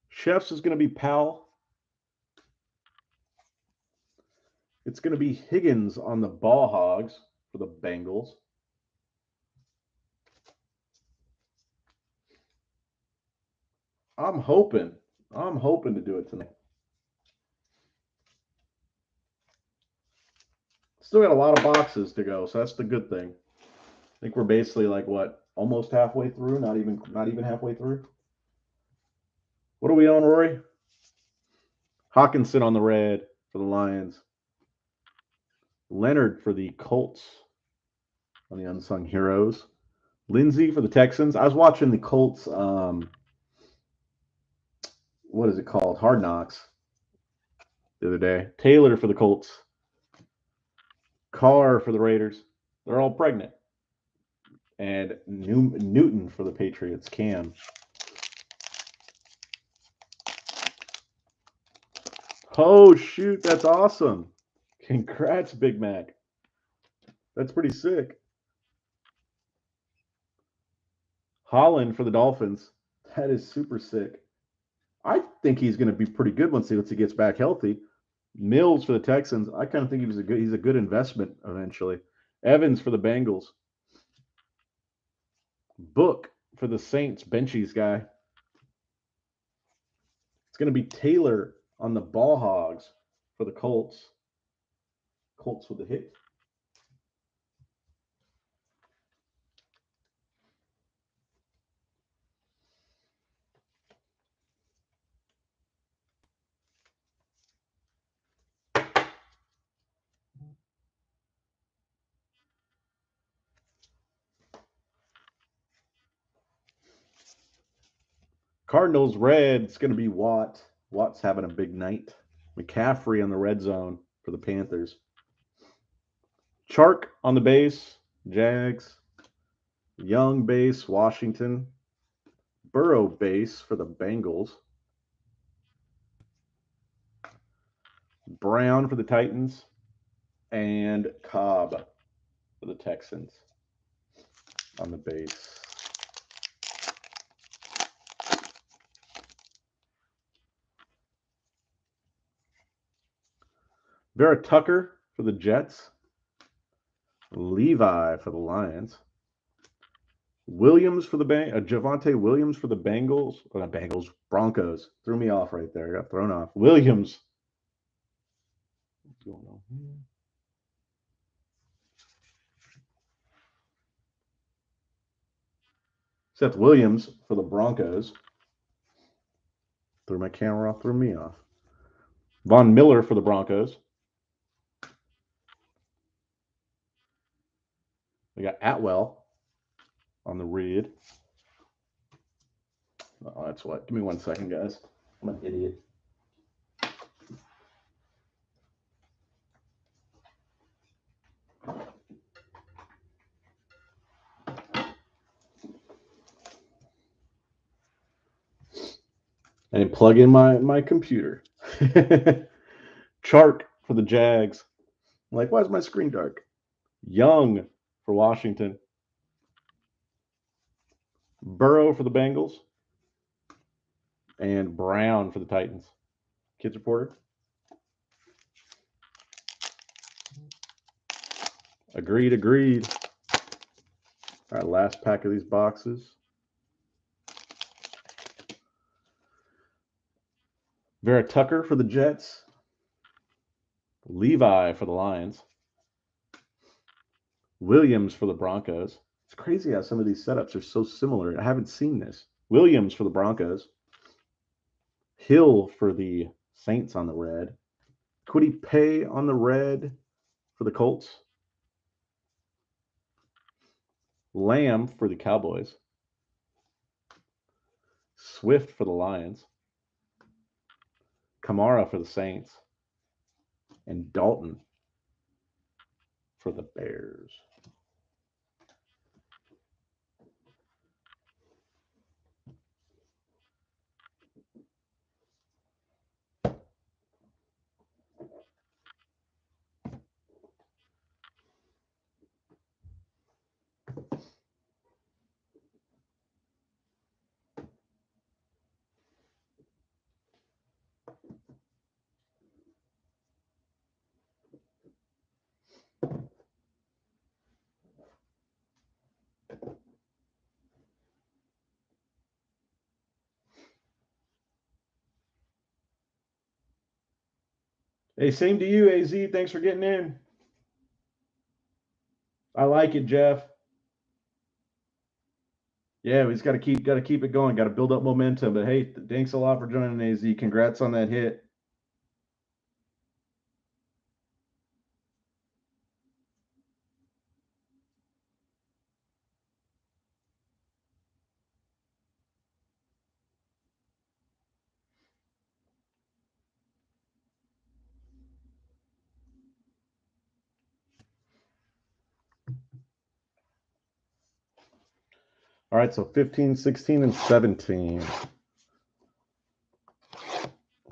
Chefs is going to be Powell. It's going to be Higgins on the Ball Hogs for the Bengals. I'm hoping to do it tonight. Still got a lot of boxes to go, so that's the good thing. I think we're basically like what, almost halfway through, not even halfway through. What are we on, Rory? Hawkinson on the red for the Lions. Leonard for the Colts on the Unsung Heroes. Lindsey for the Texans. I was watching the Colts, what is it called? Hard Knocks the other day. Taylor for the Colts. Carr for the Raiders. They're all pregnant. And Newton for the Patriots. Cam. Oh, shoot. That's awesome. Congrats, Big Mac. That's pretty sick. Holland for the Dolphins. That is super sick. I think he's going to be pretty good once he gets back healthy. Mills for the Texans. I kind of think he's a good investment eventually. Evans for the Bengals. Book for the Saints. Benchies guy. It's going to be Taylor on the Ball Hogs for the Colts. Colts with the hit. Cardinals red. It's going to be Watt. Watt's having a big night. McCaffrey on the red zone for the Panthers. Chark on the base, Jags. Young base, Washington. Burrow base for the Bengals. Brown for the Titans. And Cobb for the Texans on the base. Vera Tucker for the Jets. Levi for the Lions. Williams for the Javonte Williams for the Bengals. Not Bengals, Broncos. Threw me off right there. Got thrown off. Williams. What's going on here? Seth Williams for the Broncos. Threw my camera off, threw me off. Von Miller for the Broncos. We got Atwell on the red. Oh, that's what. Give me 1 second, guys. I'm an idiot. I didn't plug in my computer. Chark for the Jags. I'm like, why is my screen dark? Young for Washington. Burrow for the Bengals. And Brown for the Titans. Kids Reporter. Agreed. All right, last pack of these boxes. Vera Tucker for the Jets. Levi for the Lions. Williams for the Broncos. It's crazy how some of these setups are so similar. I haven't seen this. Williams for the Broncos. Hill for the Saints on the red. Kwity Paye on the red for the Colts. Lamb for the Cowboys. Swift for the Lions. Kamara for the Saints. And Dalton for the Bears. Hey, same to you, AZ. Thanks for getting in. I like it, Jeff. Yeah, we just got to keep it going. Got to build up momentum. But hey, thanks a lot for joining, AZ. Congrats on that hit. All right, so 15, 16, and 17.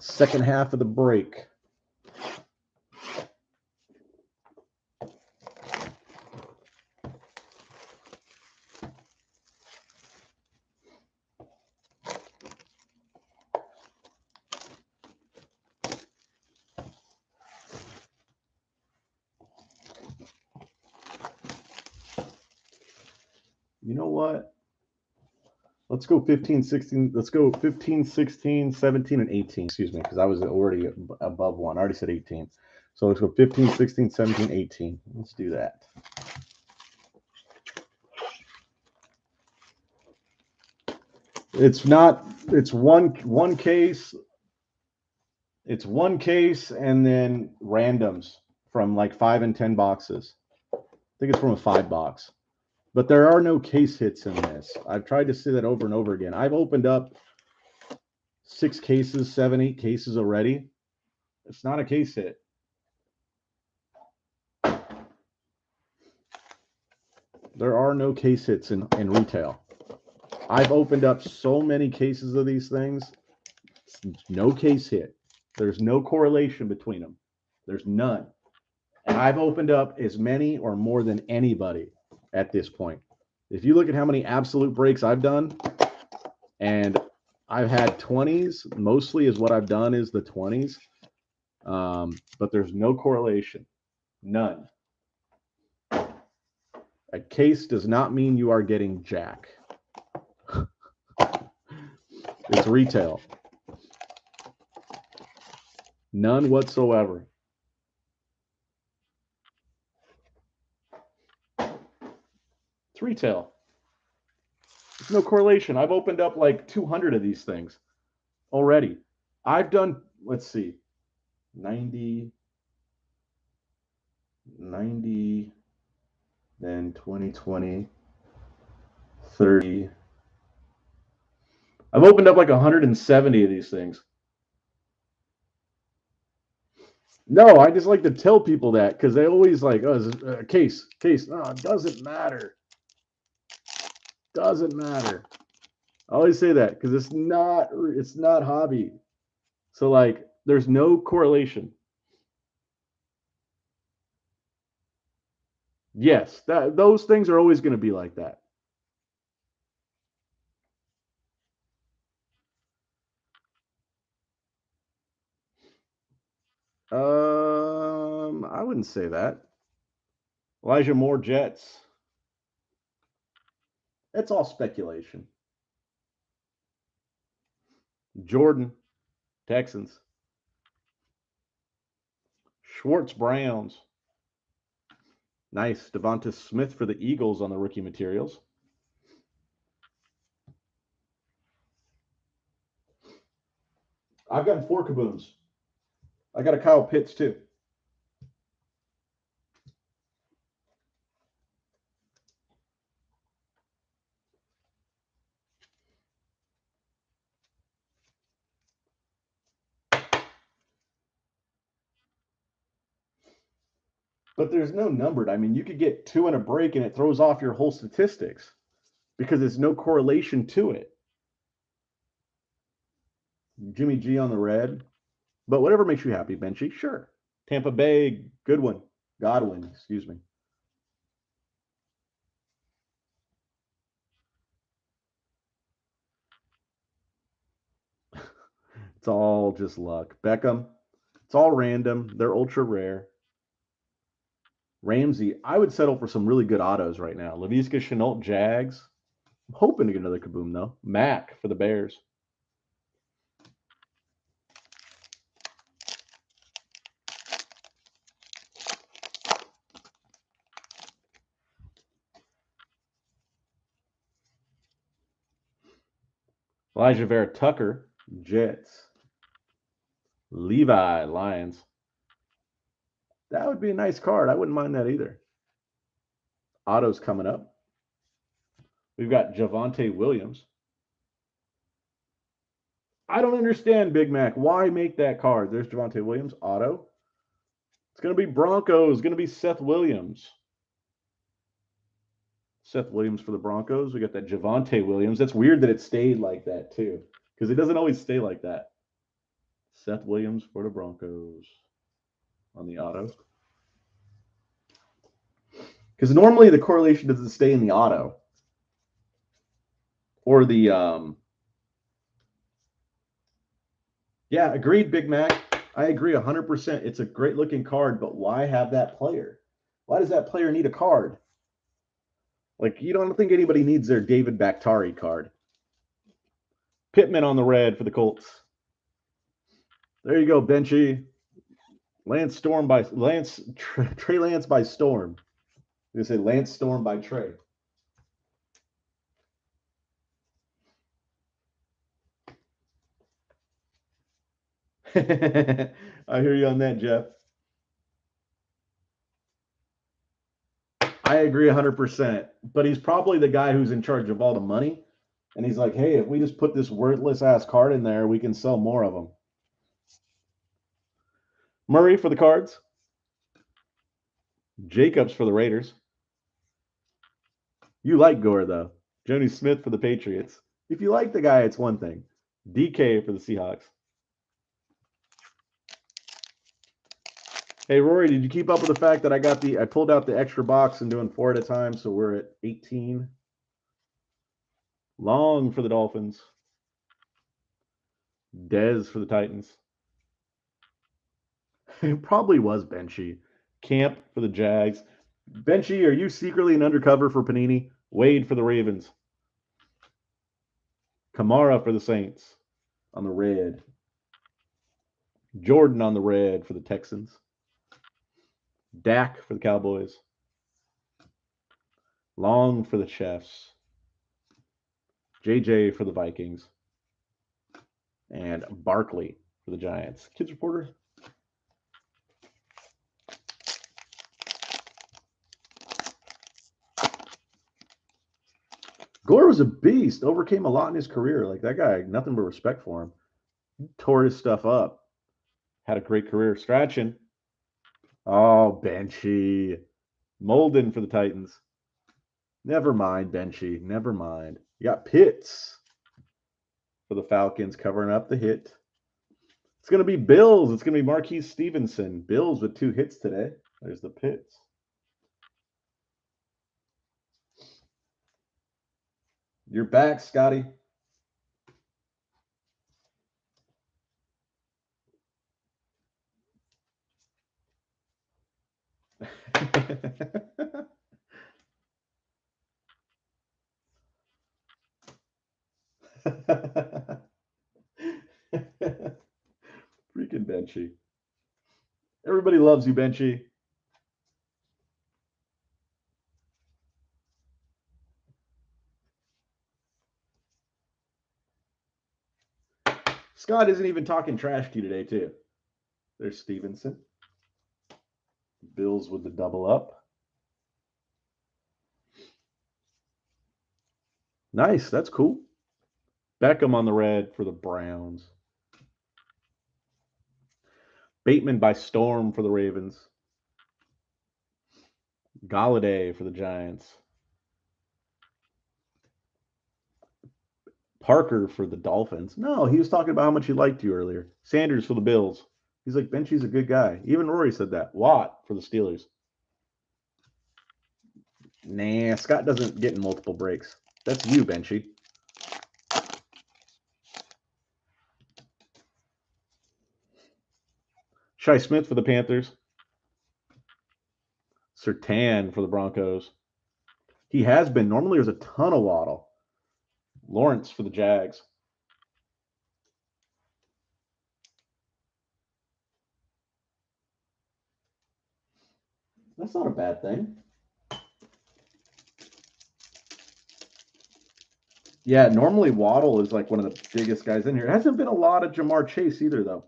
Second half of the break. You know what? Let's go 15, 16. Let's go 15, 16, 17, and 18. Excuse me, because I was already above one. I already said 18. So let's go 15, 16, 17, 18. Let's do that. It's not, it's one case. It's one case and then randoms from like 5 and 10 boxes. I think it's from a 5 box. But there are no case hits in this. I've tried to say that over and over again. I've opened up 6 cases, 7, 8 cases already. It's not a case hit. There are no case hits in retail. I've opened up so many cases of these things. No case hit. There's no correlation between them. There's none. And I've opened up as many or more than anybody at this point. If you look at how many absolute breaks I've done, and I've had 20s, mostly is what I've done is the 20s. But there's no correlation. None. A case does not mean you are getting jack. It's retail. None whatsoever. It's retail. There's no correlation. I've opened up like 200 of these things already. I've done, let's see, 90, then 20, 30. I've opened up like 170 of these things. No, I just like to tell people that because they always like, oh, it's a case. No, it doesn't matter. Doesn't matter. I always say that because it's not hobby. So like, there's no correlation. Yes, those things are always going to be like that. I wouldn't say that. Elijah Moore, Jets. It's all speculation. Jordan, Texans. Schwartz, Browns. Nice. Devonta Smith for the Eagles on the rookie materials. I've gotten 4 kabooms. I got a Kyle Pitts too. But there's no numbered. I mean, you could get 2 in a break and it throws off your whole statistics because there's no correlation to it. Jimmy G on the red. But whatever makes you happy, Benchy, sure. Tampa Bay, good one. Godwin, excuse me. It's all just luck. Beckham, it's all random. They're ultra rare. Ramsey, I would settle for some really good autos right now. Laviska Shenault, Jags. I'm hoping to get another kaboom, though. Mac for the Bears. Elijah Vera Tucker, Jets. Levi, Lions. That would be a nice card. I wouldn't mind that either. Autos coming up. We've got Javonte Williams. I don't understand, Big Mac. Why make that card? There's Javonte Williams, auto. It's going to be Broncos. It's going to be Seth Williams. Seth Williams for the Broncos. We got that Javonte Williams. That's weird that it stayed like that, too, because it doesn't always stay like that. Seth Williams for the Broncos on the auto. Because normally the correlation doesn't stay in the auto. Or the, yeah, agreed, Big Mac. I agree 100%. It's a great looking card, but why have that player? Why does that player need a card? Like, you don't think anybody needs their David Bakhtiari card. Pittman on the red for the Colts. There you go, Benchy. Trey Lance by Storm. I'm going to say Lance Storm by Trey. I hear you on that, Jeff. I agree 100%. But he's probably the guy who's in charge of all the money. And he's like, hey, if we just put this worthless ass card in there, we can sell more of them. Murray for the Cards. Jacobs for the Raiders. You like Gore, though. Joni Smith for the Patriots. If you like the guy, it's one thing. DK for the Seahawks. Hey, Rory, did you keep up with the fact that I pulled out the extra box and doing 4 at a time, so we're at 18? Long for the Dolphins. Dez for the Titans. It probably was Benchy. Camp for the Jags. Benchy, are you secretly an undercover for Panini? Wade for the Ravens. Kamara for the Saints on the red. Jordan on the red for the Texans. Dak for the Cowboys. Long for the Chiefs. JJ for the Vikings. And Barkley for the Giants. Kids Reporter. Gore was a beast. Overcame a lot in his career. Like that guy, nothing but respect for him. He tore his stuff up. Had a great career. Strachan. Oh, Benchy. Molden for the Titans. Never mind, Benchy. Never mind. You got Pitts for the Falcons covering up the hit. It's going to be Bills. It's going to be Marquise Stevenson. Bills with 2 hits today. There's the Pitts. You're back, Scotty. Freaking Benchy. Everybody loves you, Benchy. Scott isn't even talking trash to you today, too. There's Stevenson. Bills with the double up. Nice. That's cool. Beckham on the red for the Browns. Bateman by storm for the Ravens. Galladay for the Giants. Parker for the Dolphins. No, he was talking about how much he liked you earlier. Sanders for the Bills. He's like, Benchy's a good guy. Even Rory said that. Watt for the Steelers. Nah, Scott doesn't get in multiple breaks. That's you, Benchy. Shi Smith for the Panthers. Surtain for the Broncos. He has been. Normally there's a ton of Waddle. Lawrence for the Jags. That's not a bad thing. Yeah, normally Waddle is like one of the biggest guys in here. It hasn't been a lot of Jamar Chase either, though.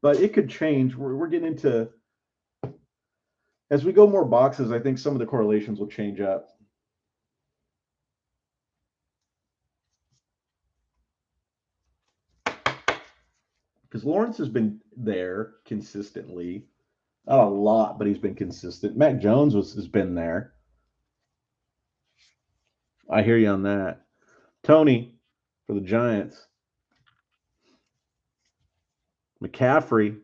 But it could change. We're getting into, as we go more boxes, I think some of the correlations will change up. Because Lawrence has been there consistently. Not a lot, but he's been consistent. Mac Jones has been there. I hear you on that. Tony for the Giants. McCaffrey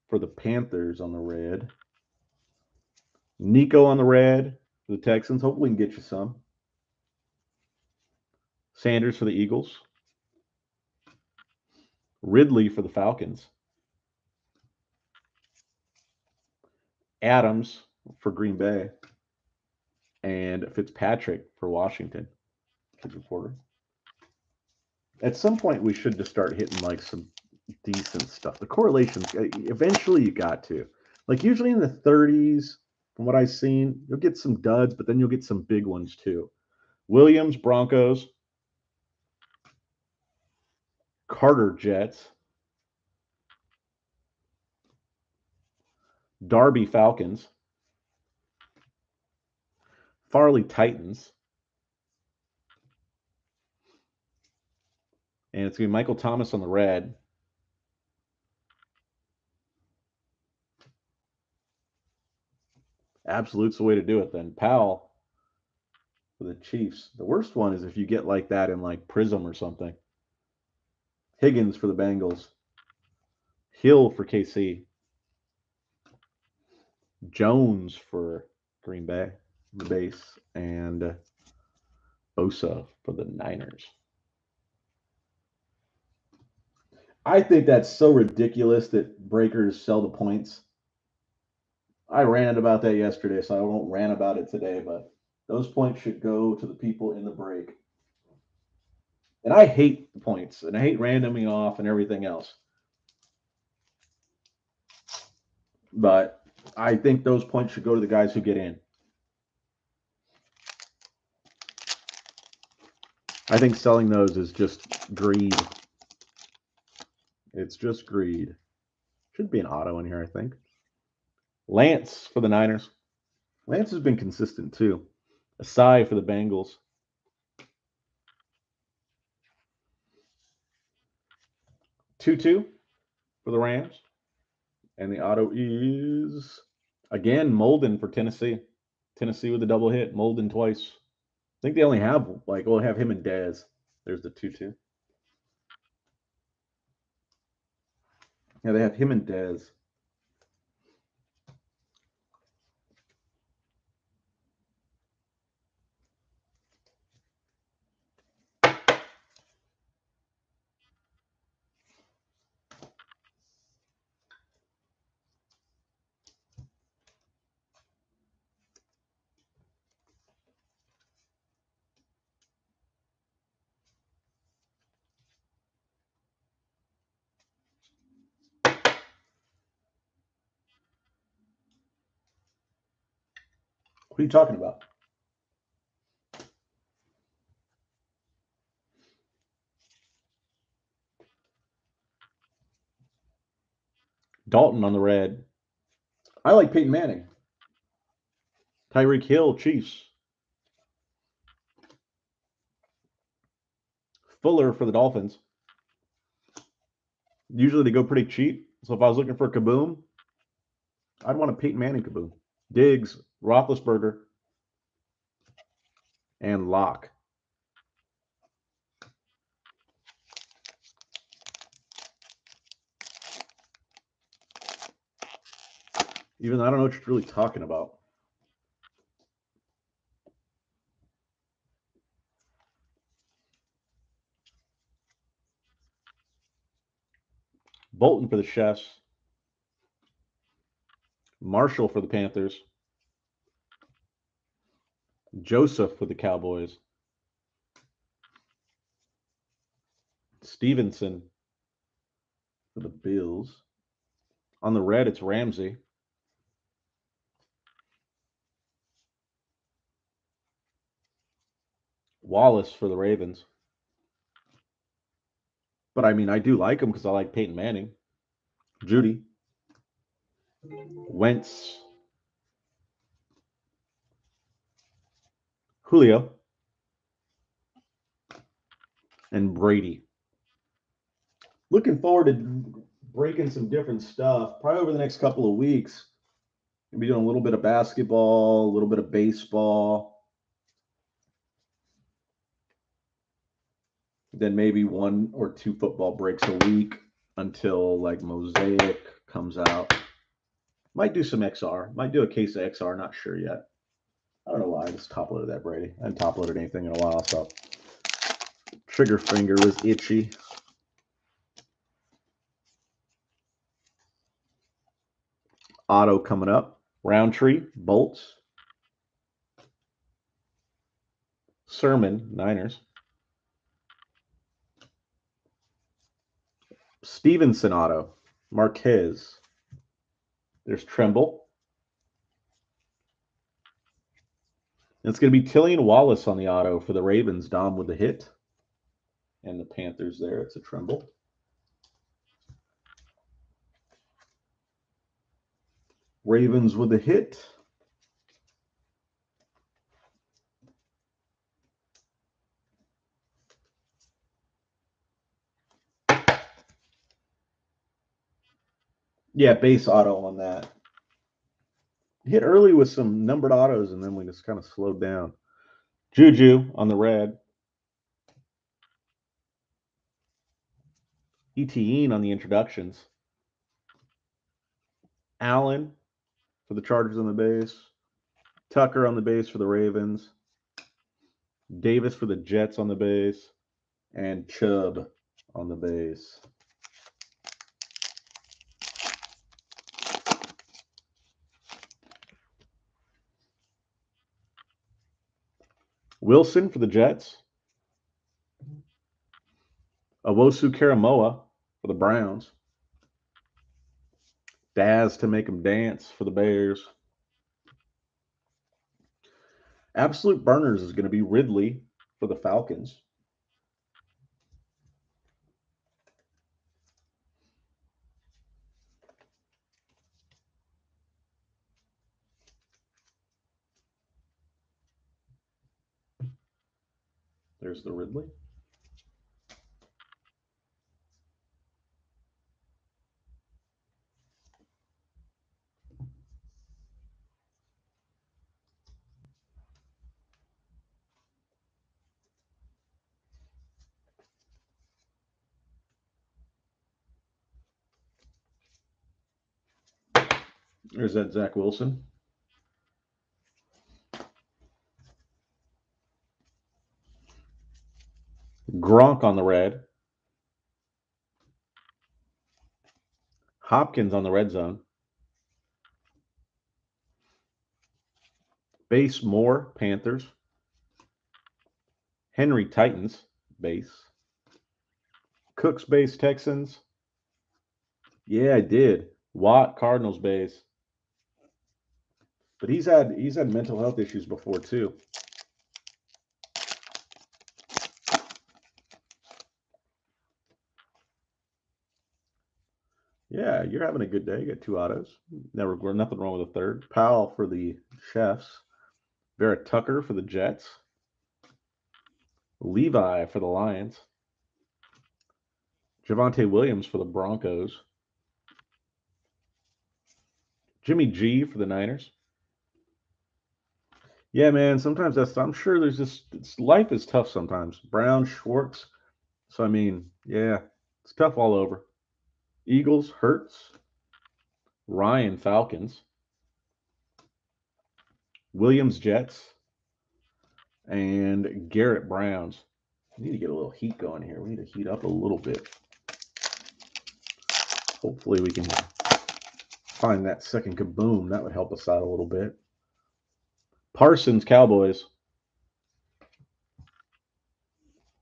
for the Panthers on the red. Nico on the red for the Texans. Hopefully we can get you some. Sanders for the Eagles. Ridley for the Falcons. Adams for Green Bay. And Fitzpatrick for Washington. Kids Reporter. At some point, we should just start hitting like some decent stuff. The correlations, eventually you got to. Like usually in the 30s, from what I've seen, you'll get some duds, but then you'll get some big ones too. Williams, Broncos. Carter, Jets. Darby, Falcons. Farley Titans. And it's going to be Michael Thomas on the red. Absolute's the way to do it then. Powell for the Chiefs. The worst one is if you get like that in like Prism or something. Higgins for the Bengals. Hill for KC. Jones for Green Bay, the base. And Bosa for the Niners. I think that's so ridiculous that breakers sell the points. I ranted about that yesterday, so I won't rant about it today, but those points should go to the people in the break. And I hate the points, and I hate randoming off and everything else. But I think those points should go to the guys who get in. I think selling those is just greed. It's just greed. Should be an auto in here, I think. Lance for the Niners. Lance has been consistent too. Asai for the Bengals. Tutu for the Rams. And the auto is, again, Molden for Tennessee. Tennessee with a double hit. Molden twice. I think they only have, have him and Dez. There's the 2-2. Yeah, they have him and Dez. What are you talking about? Dalton on the red. I like Peyton Manning. Tyreek Hill, Chiefs. Fuller for the Dolphins. Usually they go pretty cheap. So if I was looking for a kaboom, I'd want a Peyton Manning kaboom. Diggs, Roethlisberger, and Locke. Even though I don't know what you're really talking about. Bolton for the Chefs. Marshall for the Panthers. Joseph for the Cowboys. Stevenson for the Bills. On the red, it's Ramsey. Wallace for the Ravens. But I mean, I do like him because I like Peyton Manning. Judy. Wentz. Julio. And Brady. Looking forward to breaking some different stuff. Probably over the next couple of weeks. Maybe doing a little bit of basketball, a little bit of baseball. Then maybe 1 or 2 football breaks a week until like Mosaic comes out. Might do some XR. Might do a case of XR. Not sure yet. I don't know why. I just top loaded that Brady. I haven't top loaded anything in a while, so trigger finger was itchy. Auto coming up. Roundtree, Bolts. Sermon, Niners. Stevenson auto, Marquez. There's Tremble. It's going to be Tillian Wallace on the auto for the Ravens. Dom with the hit. And the Panthers there. It's a Tremble. Ravens with the hit. Yeah, base auto on that. Hit early with some numbered autos, and then we just kind of slowed down. Juju on the red. Etienne on the introductions. Allen for the Chargers on the base. Tucker on the base for the Ravens. Davis for the Jets on the base. And Chubb on the base. Wilson for the Jets. Owusu Karamoa for the Browns. Daz to make him dance for the Bears. Absolute burners is going to be Ridley for the Falcons. There's the Ridley. There's that Zach Wilson. Gronk on the red. Hopkins on the red zone. Base Moore, Panthers. Henry, Titans, base. Cooks base, Texans. Yeah, I did. Watt, Cardinals base. But he's had mental health issues before too. Yeah, you're having a good day. You got 2 autos. Never nothing wrong with a third. Powell for the Chefs. Vera Tucker for the Jets. Levi for the Lions. Javonte Williams for the Broncos. Jimmy G for the Niners. Yeah, man. Sometimes I'm sure there's just life is tough sometimes. Brown, Schwartz. So I mean, yeah, it's tough all over. Eagles, Hurts. Ryan, Falcons. Williams, Jets. And Garrett, Browns. We need to get a little heat going here. We need to heat up a little bit. Hopefully we can find that second kaboom. That would help us out a little bit. Parsons, Cowboys.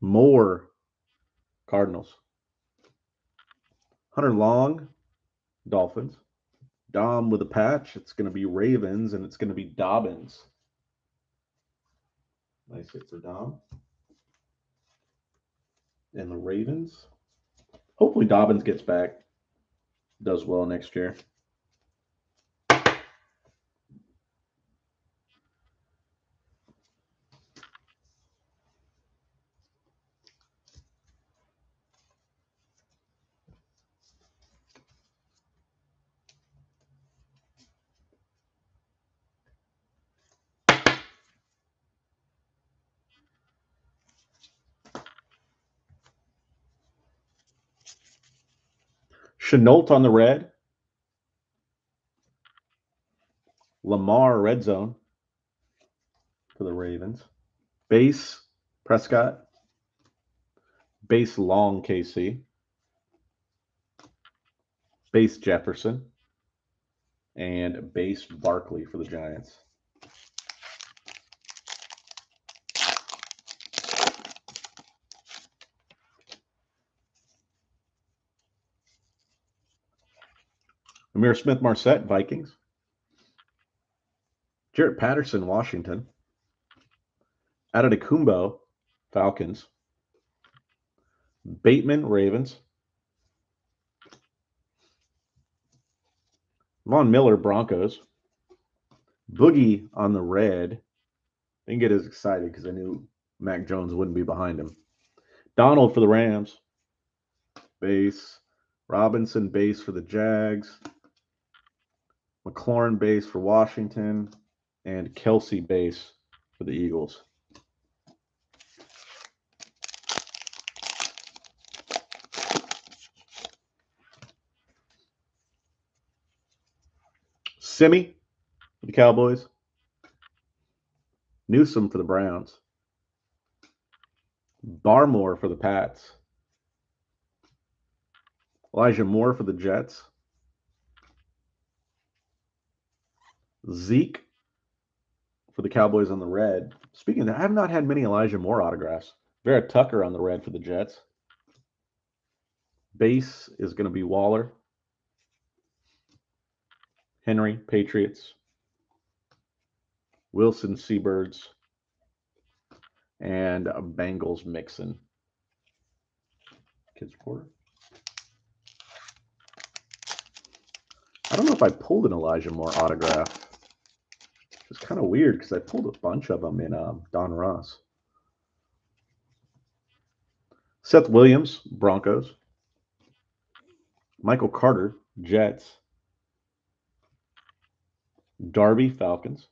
Moore, Cardinals. Hunter Long, Dolphins. Dom with a patch. It's going to be Ravens, and it's going to be Dobbins. Nice hit for Dom. And the Ravens. Hopefully Dobbins gets back. Does well next year. Chenault on the red. Lamar, red zone for the Ravens. Base, Prescott. Base Long, KC. Base Jefferson. And base Barkley for the Giants. Amir Smith-Marset, Vikings. Jarrett Patterson, Washington. Adetokumbo, Falcons. Bateman, Ravens. Von Miller, Broncos. Boogie on the red. Didn't get as excited because I knew Mac Jones wouldn't be behind him. Donald for the Rams. Base. Robinson, base for the Jags. McLaurin base for Washington, and Kelsey base for the Eagles. Simi for the Cowboys. Newsome for the Browns. Barmore for the Pats. Elijah Moore for the Jets. Zeke for the Cowboys on the red. Speaking of that, I have not had many Elijah Moore autographs. Vera Tucker on the red for the Jets. Base is going to be Waller. Henry, Patriots. Wilson, Seabirds. And Bengals, Mixon. Kids Porter. I don't know if I pulled an Elijah Moore autograph. It's kind of weird because I pulled a bunch of them in Don Ross. Seth Williams, Broncos. Michael Carter, Jets. Darby, Falcons.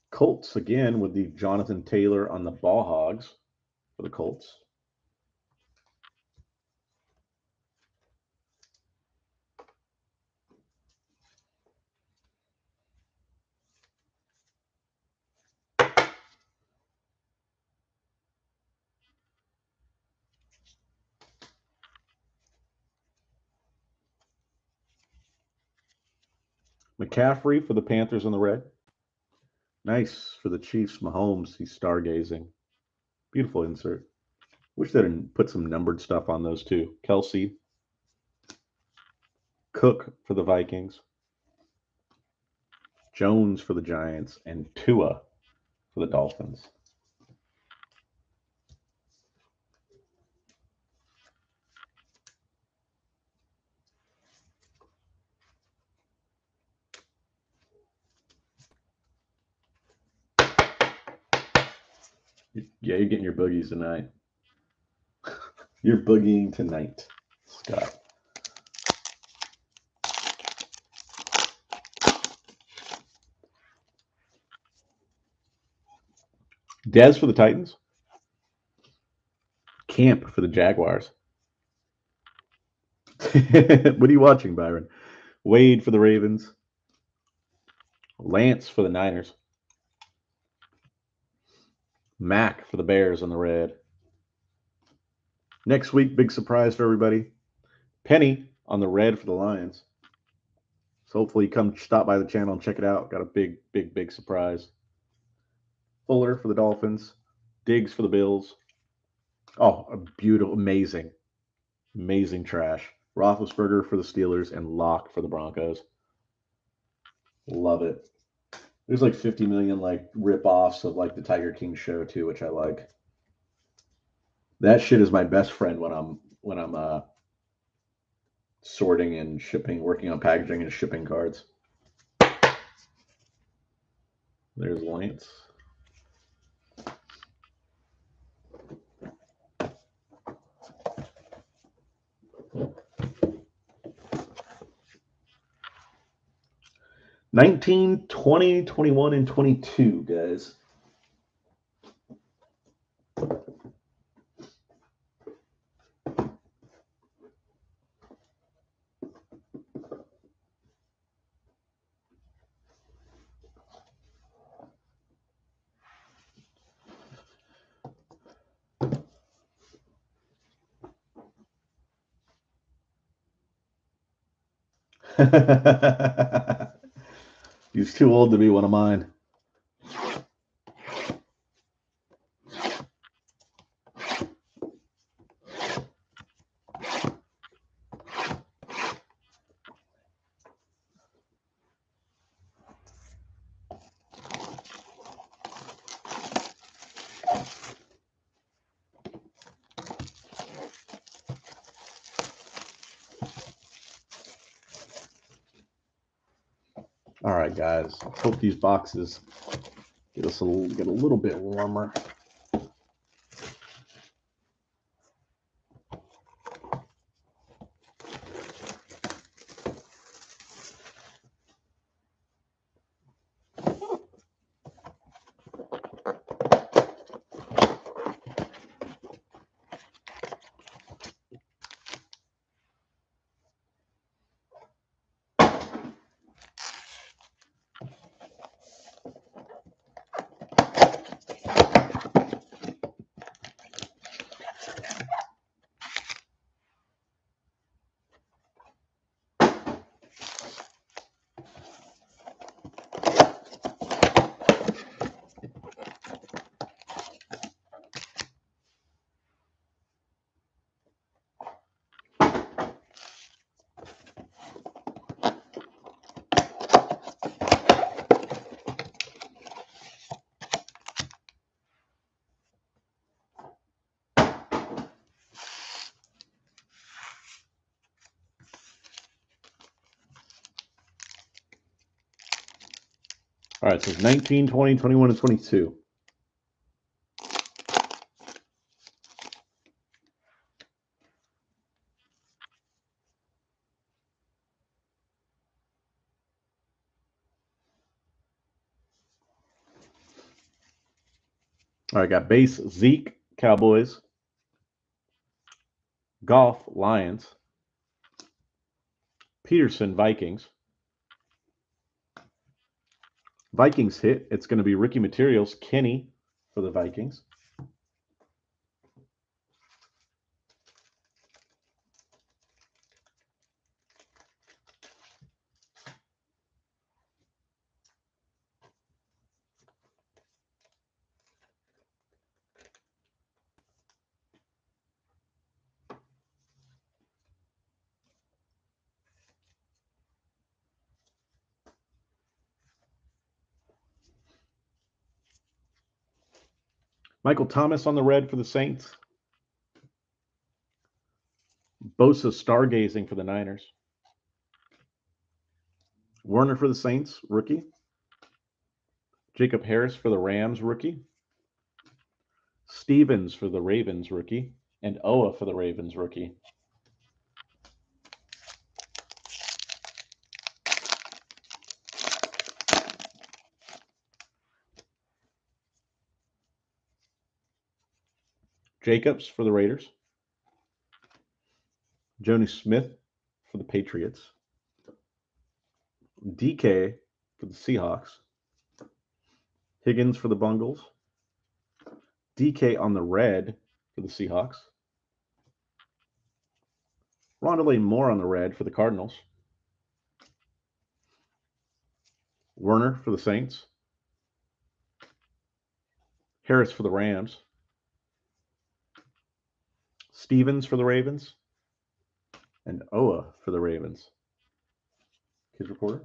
Colts again with the Jonathan Taylor on the Ball Hogs for the Colts. McCaffrey for the Panthers on the red. Nice for the Chiefs. Mahomes, he's stargazing. Beautiful insert. Wish they didn't put some numbered stuff on those too. Kelsey. Cook for the Vikings. Jones for the Giants. And Tua for the Dolphins. Yeah, you're getting your boogies tonight. You're boogieing tonight, Scott. Dez for the Titans. Camp for the Jaguars. What are you watching, Byron? Wade for the Ravens. Lance for the Niners. Mac for the Bears on the red. Next week, big surprise for everybody. Penny on the red for the Lions. So hopefully come stop by the channel and check it out. Got a big surprise. Fuller for the Dolphins. Diggs for the Bills. Oh, a beautiful, amazing trash. Roethlisberger for the Steelers and Locke for the Broncos. Love it. There's like 50 million like rip-offs of like the Tiger King show too, which I like. That shit is my best friend when I'm sorting and shipping, working on packaging and shipping cards. There's Lance. $19, $20, $21, and $22, guys. He's too old to be one of mine. All right, guys. Hope these boxes get a little bit warmer. All right, so it's 19, 20, 21, and 22. All right, got base Zeke, Cowboys. Goff, Lions. Peterson, Vikings. Vikings hit. It's going to be Ricky Materials, Kenny for the Vikings. Michael Thomas on the red for the Saints. Bosa stargazing for the Niners. Werner for the Saints, rookie. Jacob Harris for the Rams, rookie. Stevens for the Ravens, rookie. And Oa for the Ravens, rookie. Jacobs for the Raiders. Joni Smith for the Patriots. DK for the Seahawks. Higgins for the Bungles. DK on the red for the Seahawks. Rondale Moore on the red for the Cardinals. Werner for the Saints. Harris for the Rams. Stevens for the Ravens. And Oa for the Ravens. Kids Reporter.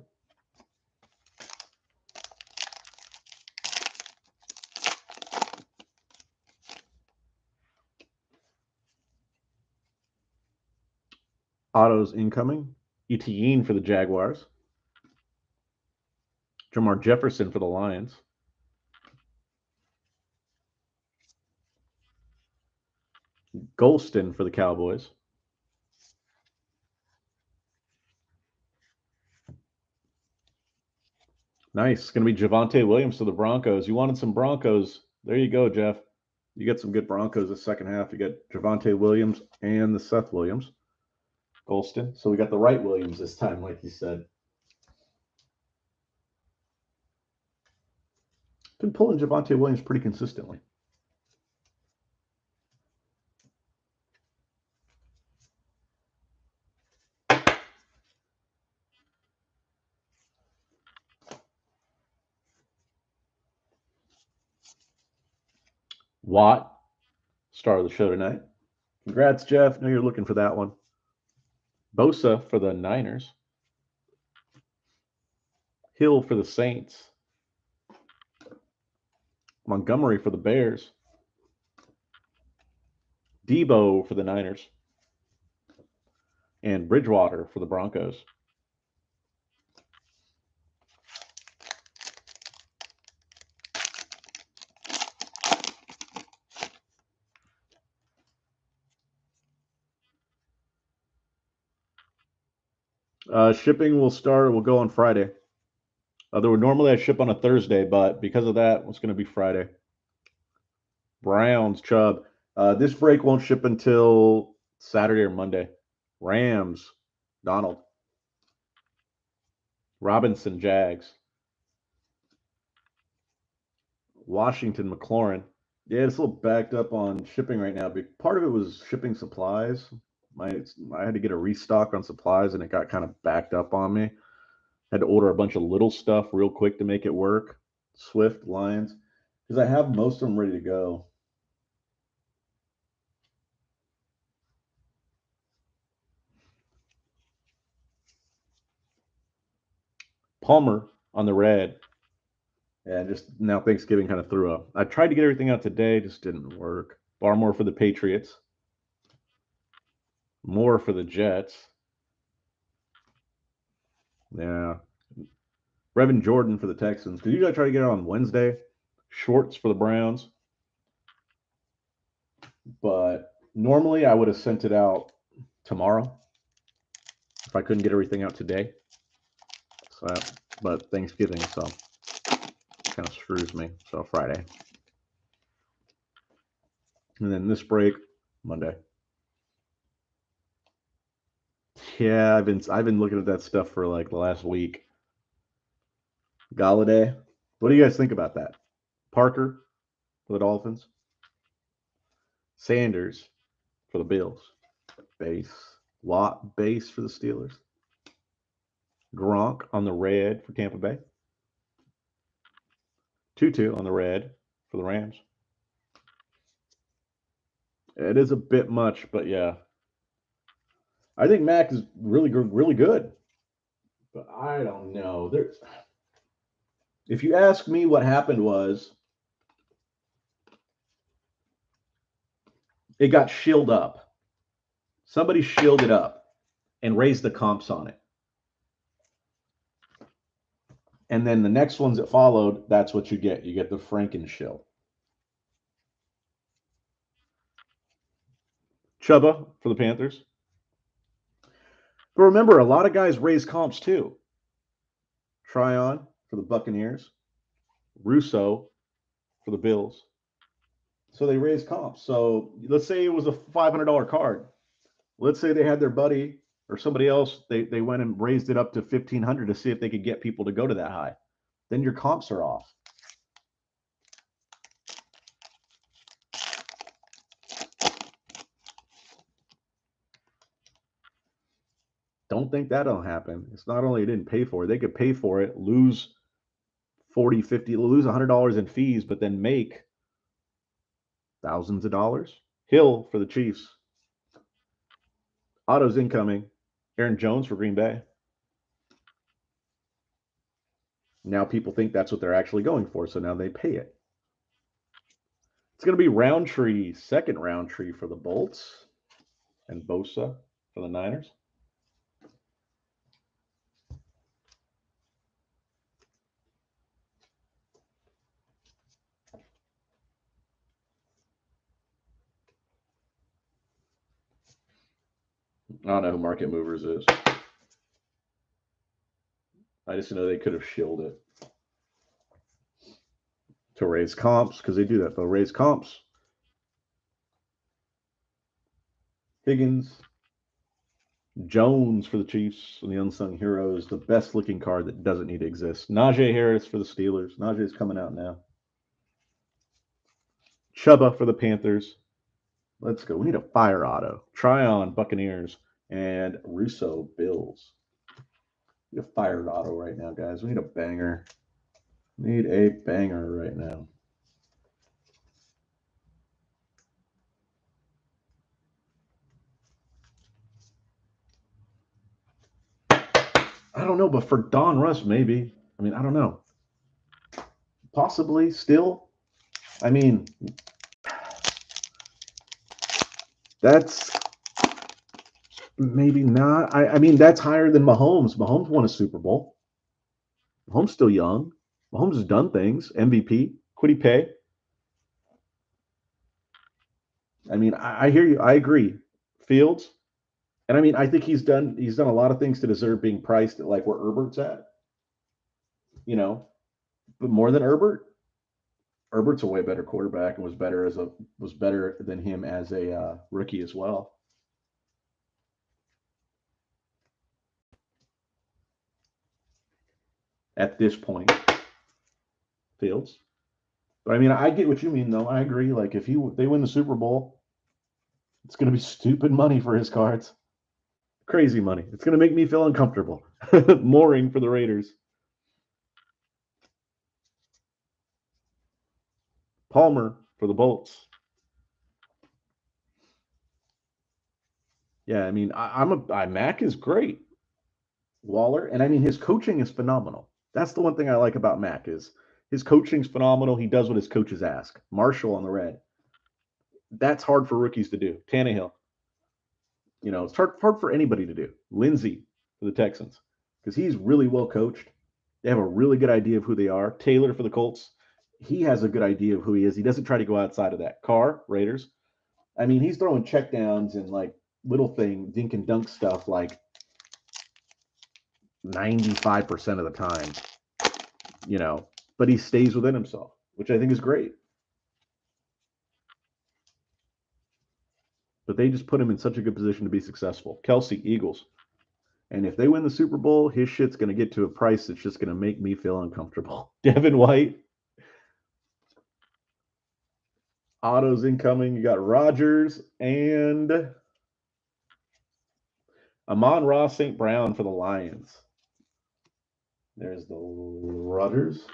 Autos incoming. Etienne for the Jaguars. Jamar Jefferson for the Lions. Golston for the Cowboys. Nice. It's going to be Javonte Williams for the Broncos. You wanted some Broncos. There you go, Jeff. You get some good Broncos the second half. You get Javonte Williams and the Seth Williams. Golston. So we got the right Williams this time, like you said. Been pulling Javonte Williams pretty consistently. Watt, star of the show tonight. Congrats, Jeff. Know you're looking for that one. Bosa for the Niners. Hill for the Saints. Montgomery for the Bears. Debo for the Niners. And Bridgewater for the Broncos. Shipping will go on Friday. Normally I ship on a Thursday, but because of that, it's going to be Friday. Browns, Chubb. This break won't ship until Saturday or Monday. Rams, Donald. Robinson, Jags. Washington, McLaurin. Yeah, it's a little backed up on shipping right now. But part of it was shipping supplies. I had to get a restock on supplies, and it got kind of backed up on me. Had to order a bunch of little stuff real quick to make it work. Swift, Lions, because I have most of them ready to go. Palmer on the red. Yeah, just now Thanksgiving kind of threw up. I tried to get everything out today, just didn't work. Barmore for the Patriots. Moore for the Jets. Yeah. Brevin Jordan for the Texans. Because usually I try to get it on Wednesday. Shorts for the Browns. But normally I would have sent it out tomorrow if I couldn't get everything out today. So, but Thanksgiving, so kind of screws me. So Friday. And then this break, Monday. Yeah, I've been looking at that stuff for like the last week. Galladay. What do you guys think about that? Parker for the Dolphins. Sanders for the Bills. Base. Watt base for the Steelers. Gronk on the red for Tampa Bay. Tutu on the red for the Rams. It is a bit much, but yeah. I think Mac is really good. But I don't know. If you ask me, what happened was it got shielded up. Somebody shielded up and raised the comps on it. And then the next ones that followed, that's what you get. You get the Frankenshill. Chuba for the Panthers. But remember, a lot of guys raise comps too. Tryon for the Buccaneers. Russo for the Bills. So they raise comps. So let's say it was a $500 card. Let's say they had their buddy or somebody else. They went and raised it up to $1,500 to see if they could get people to go to that high. Then your comps are off. Don't think that'll happen. It's not only didn't pay for it, they could pay for it, lose 40, 50, lose $100 in fees, but then make thousands of dollars. Hill for the Chiefs. Otto's incoming. Aaron Jones for Green Bay. Now people think that's what they're actually going for, so now they pay it. It's going to be Roundtree, second Roundtree for the Bolts, and Bosa for the Niners. I don't know who Market Movers is. I just know they could have shielded it to raise comps, because they do that. They'll raise comps. Higgins. Jones for the Chiefs and the Unsung Heroes, the best looking card that doesn't need to exist. Najee Harris for the Steelers. Najee's coming out now. Chuba for the Panthers. Let's go. We need a fire auto. Tryon Buccaneers and Russo Bills. We need a fire auto right now, guys. We need a banger. We need a banger right now. I don't know, but for Don Russ, maybe. I mean, I don't know. Possibly still. I mean, that's maybe not. I mean, that's higher than Mahomes. Mahomes won a Super Bowl. Mahomes still young. Mahomes has done things. MVP. Could he pay? I mean, I hear you. I agree. Fields. And I mean, I think he's done a lot of things to deserve being priced at like where Herbert's at. You know, but more than Herbert. Herbert's a way better quarterback and was better than him as a rookie as well. At this point, Fields. But I mean, I get what you mean, though. I agree. Like if they win the Super Bowl, it's going to be stupid money for his cards. Crazy money. It's going to make me feel uncomfortable. Mooring for the Raiders. Palmer for the Bolts. Yeah, I mean, Mac is great. Waller, and I mean, his coaching is phenomenal. That's the one thing I like about Mac is his coaching's phenomenal. He does what his coaches ask. Marshall on the red. That's hard for rookies to do. Tannehill. You know, it's hard for anybody to do. Lindsey for the Texans because he's really well coached. They have a really good idea of who they are. Taylor for the Colts, he has a good idea of who he is. He doesn't try to go outside of that. Carr, Raiders. I mean, he's throwing checkdowns and like little thing, dink and dunk stuff like 95% of the time, but he stays within himself, which I think is great. But they just put him in such a good position to be successful. Kelsey, Eagles. And if they win the Super Bowl, his shit's going to get to a price that's just going to make me feel uncomfortable. Devin White. Autos incoming. You got Rodgers and Amon-Ra St. Brown for the Lions. There's the Rodgers.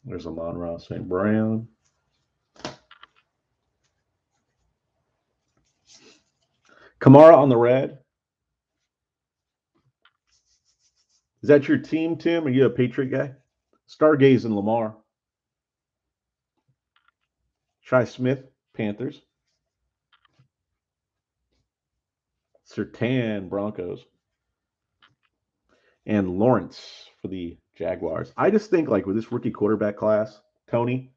There's Amon-Ra St. Brown. Kamara on the red. Is that your team, Tim? Are you a Patriot guy? Stargaze and Lamar. Shi Smith, Panthers. Surtain, Broncos. And Lawrence for the Jaguars. I just think, like, with this rookie quarterback class, Tony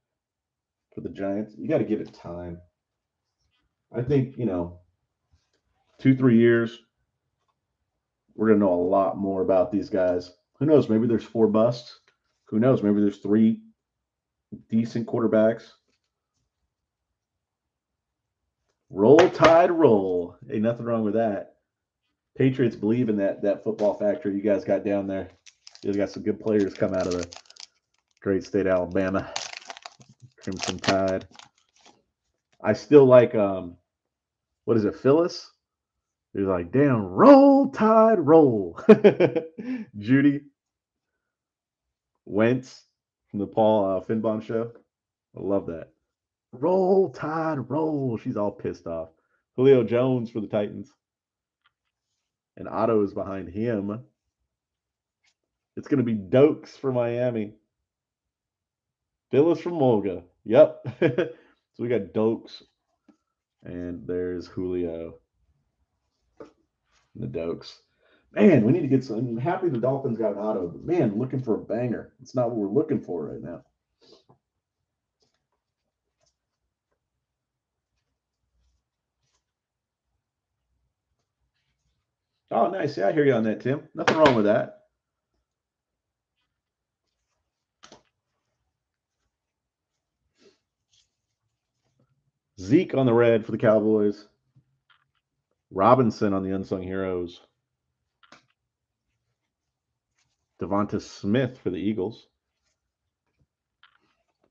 for the Giants, you got to give it time. I think, 2-3 years, we're going to know a lot more about these guys. Who knows? Maybe there's 4 busts. Who knows? Maybe there's 3 decent quarterbacks. Roll Tide roll. Ain't nothing wrong with that. Patriots believe in that football factory you guys got down there. You got some good players come out of the great state of Alabama. Crimson Tide. I still like what is it, Phyllis? He's like, damn, roll Tide roll. Judy Wentz from the Paul Finbaum show. I love that. Roll Tide roll. She's all pissed off. Julio Jones for the Titans. And Otto is behind him. It's going to be Dokes for Miami. Phyllis from Mulga. Yep. So we got Dokes. And there's Julio. And the Dokes. Man, we need to get some. I'm happy the Dolphins got an auto, but man, looking for a banger. It's not what we're looking for right now. Oh, nice. Yeah, I hear you on that, Tim. Nothing wrong with that. Zeke on the red for the Cowboys. Robinson on the Unsung Heroes. Devonta Smith for the Eagles.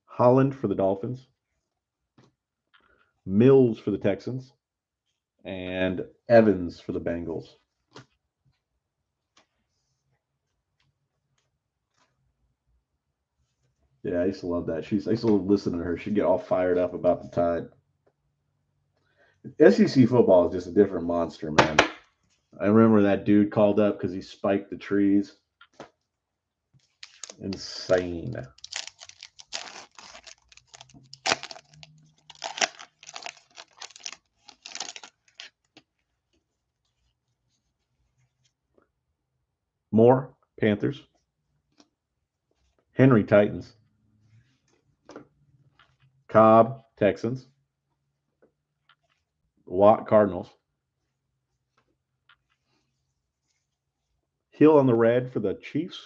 Holland for the Dolphins. Mills for the Texans. And Evans for the Bengals. Yeah, I used to love that. I used to listen to her. She'd get all fired up about the Tide. SEC football is just a different monster, man. I remember that dude called up because he spiked the trees. Insane. Moore, Panthers. Henry, Titans. Cobb, Texans. Watt, Cardinals. Hill on the red for the Chiefs.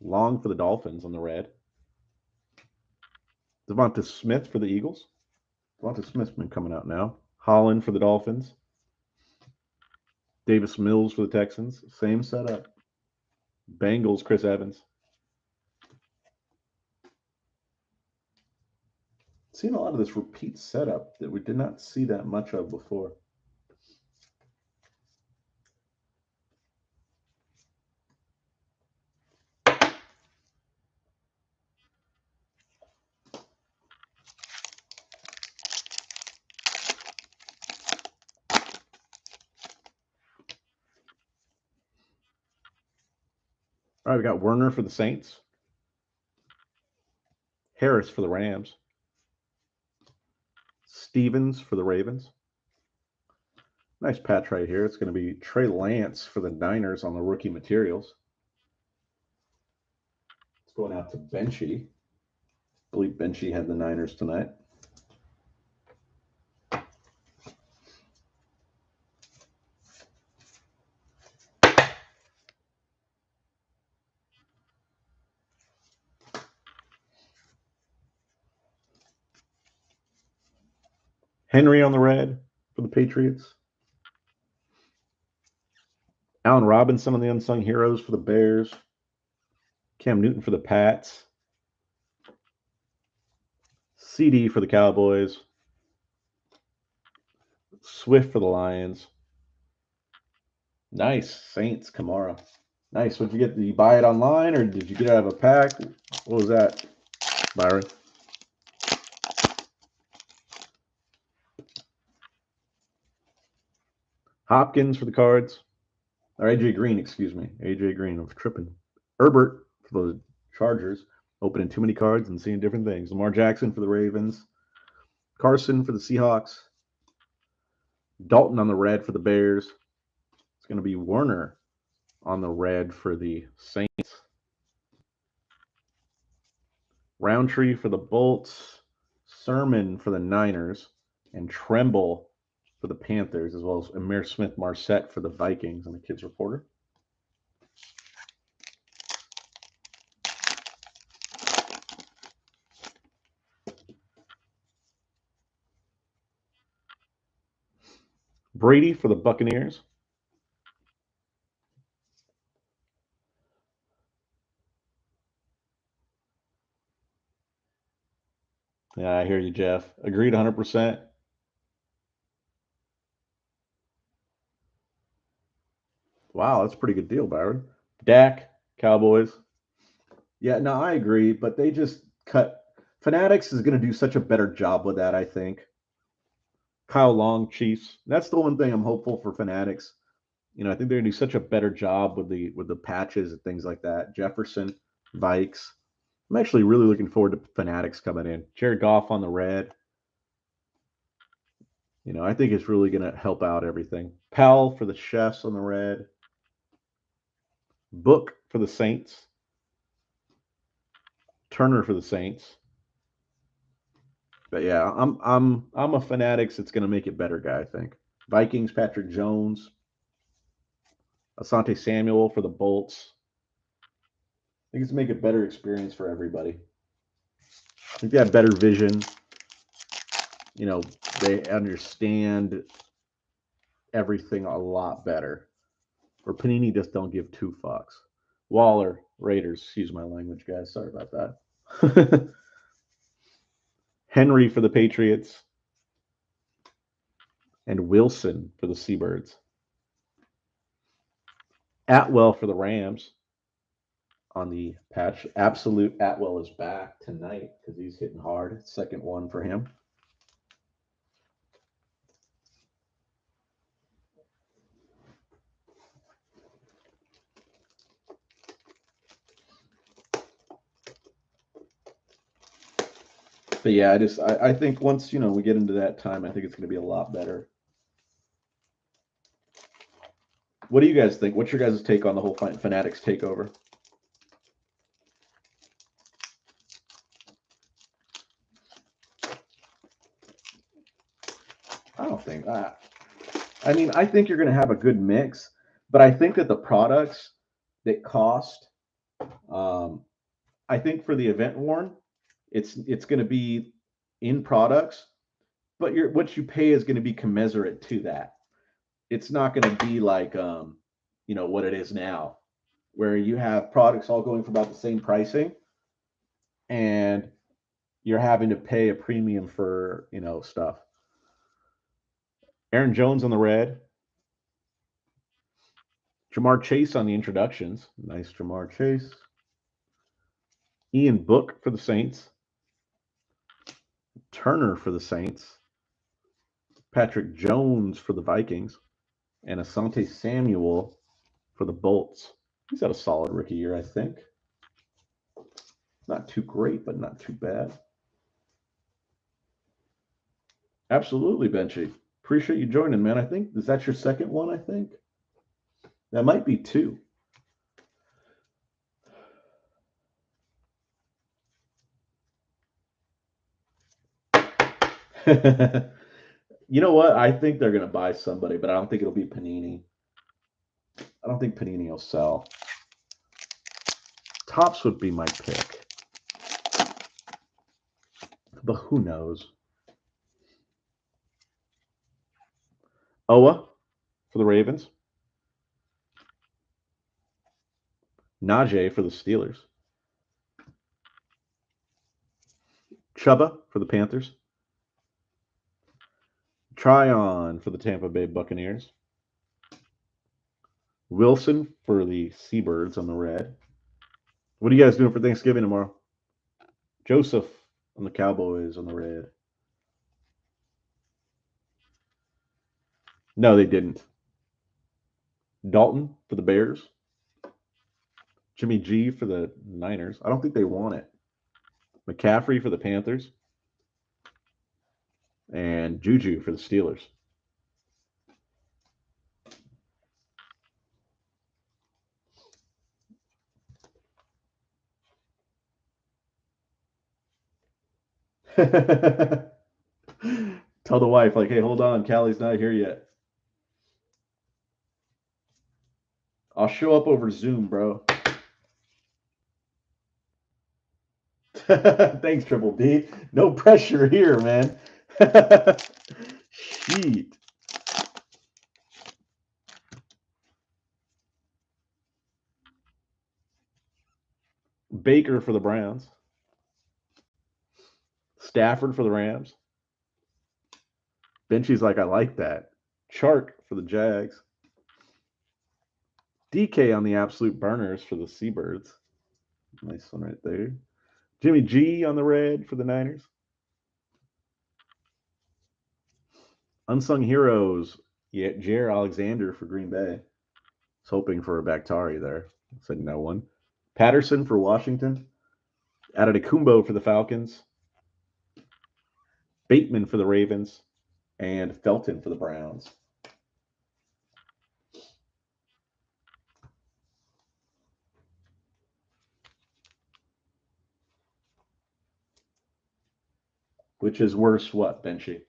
Long for the Dolphins on the red. Devonta Smith for the Eagles. Devonta Smith's been coming out now. Holland for the Dolphins. Davis Mills for the Texans. Same setup. Bengals, Chris Evans. Seen a lot of this repeat setup that we did not see that much of before. All right, we got Werner for the Saints. Harris for the Rams. Stevens for the Ravens. Nice patch right here. It's going to be Trey Lance for the Niners on the rookie materials. It's going out to Benchy. I believe Benchy had the Niners tonight. Henry on the red for the Patriots. Allen Robinson on the Unsung Heroes for the Bears. Cam Newton for the Pats. CD for the Cowboys. Swift for the Lions. Nice. Saints, Kamara. Nice. What did you get? Did you buy it online or did you get it out of a pack? What was that, Byron? Hopkins for the Cards. Or AJ Green, excuse me. AJ Green. I'm tripping. Herbert for the Chargers. Opening too many cards and seeing different things. Lamar Jackson for the Ravens. Carson for the Seahawks. Dalton on the red for the Bears. It's going to be Werner on the red for the Saints. Roundtree for the Bolts. Sermon for the Niners. And Tremble for the Panthers, as well as Amir Smith-Marset for the Vikings on the Kids Reporter. Brady for the Buccaneers. Yeah, I hear you, Jeff. Agreed 100%. Wow, that's a pretty good deal, Byron. Dak, Cowboys. Yeah, no, I agree, but they just cut. Fanatics is going to do such a better job with that, I think. Kyle Long, Chiefs. That's the one thing I'm hopeful for Fanatics. You know, I think they're going to do such a better job with the patches and things like that. Jefferson, Vikes. I'm actually really looking forward to Fanatics coming in. Jared Goff on the red. You know, I think it's really going to help out everything. Powell for the Chefs on the red. Book for the Saints. Turner for the Saints. But yeah, I'm a Fanatics. It's going to make it better guy, I think. Vikings, Patrick Jones. Asante Samuel for the Bolts. I think it's to make a better experience for everybody. I think they have better vision. You know, they understand everything a lot better. Or Panini just don't give two fucks. Waller, Raiders. Excuse my language, guys. Sorry about that. Henry for the Patriots. And Wilson for the Seabirds. Atwell for the Rams on the patch. Absolute Atwell is back tonight because he's hitting hard. Second one for him. But yeah, I think once we get into that time, I think it's going to be a lot better. What do you guys think? What's your guys' take on the whole Fanatics takeover? I don't think that. I mean, I think you're going to have a good mix, but I think that the products that cost, I think for the event worn, it's going to be in products, but what you pay is going to be commensurate to that. It's not going to be like what it is now, where you have products all going for about the same pricing, and you're having to pay a premium for stuff. Aaron Jones on the red. Jamar Chase on the introductions. Nice Jamar Chase. Ian Book for the Saints. Turner for the Saints. Patrick Jones for the Vikings. And Asante Samuel for the Bolts. He's had a solid rookie year, I think. not too great, but not too bad. Absolutely, Benchy. Appreciate you joining, man. I think, is that your second one, I think? That might be two. You know what? I think they're going to buy somebody, but I don't think it'll be Panini. I don't think Panini will sell. Topps would be my pick. But who knows? Owa for the Ravens. Najee for the Steelers. Chuba for the Panthers. Tryon for the Tampa Bay Buccaneers. Wilson for the Seabirds on the red. What are you guys doing for Thanksgiving tomorrow? Joseph on the Cowboys on the red. No, they didn't. Dalton for the Bears. Jimmy G for the Niners. I don't think they want it. McCaffrey for the Panthers. And Juju for the Steelers. Tell the wife, like, hey, hold on, Callie's not here yet. I'll show up over Zoom, bro. Thanks, Triple D. No pressure here, man. Sheet. Baker for the Browns. Stafford for the Rams. Benchy's like, I like that. Chark for the Jags. DK on the absolute burners for the Seabirds. Nice one right there. Jimmy G on the red for the Niners. Unsung heroes. Yeah, Jair Alexander for Green Bay. Was hoping for a Bakhtiari there. Said no one. Patterson for Washington. Adetokumbo for the Falcons. Bateman for the Ravens. And Felton for the Browns. Which is worse what, Benchy?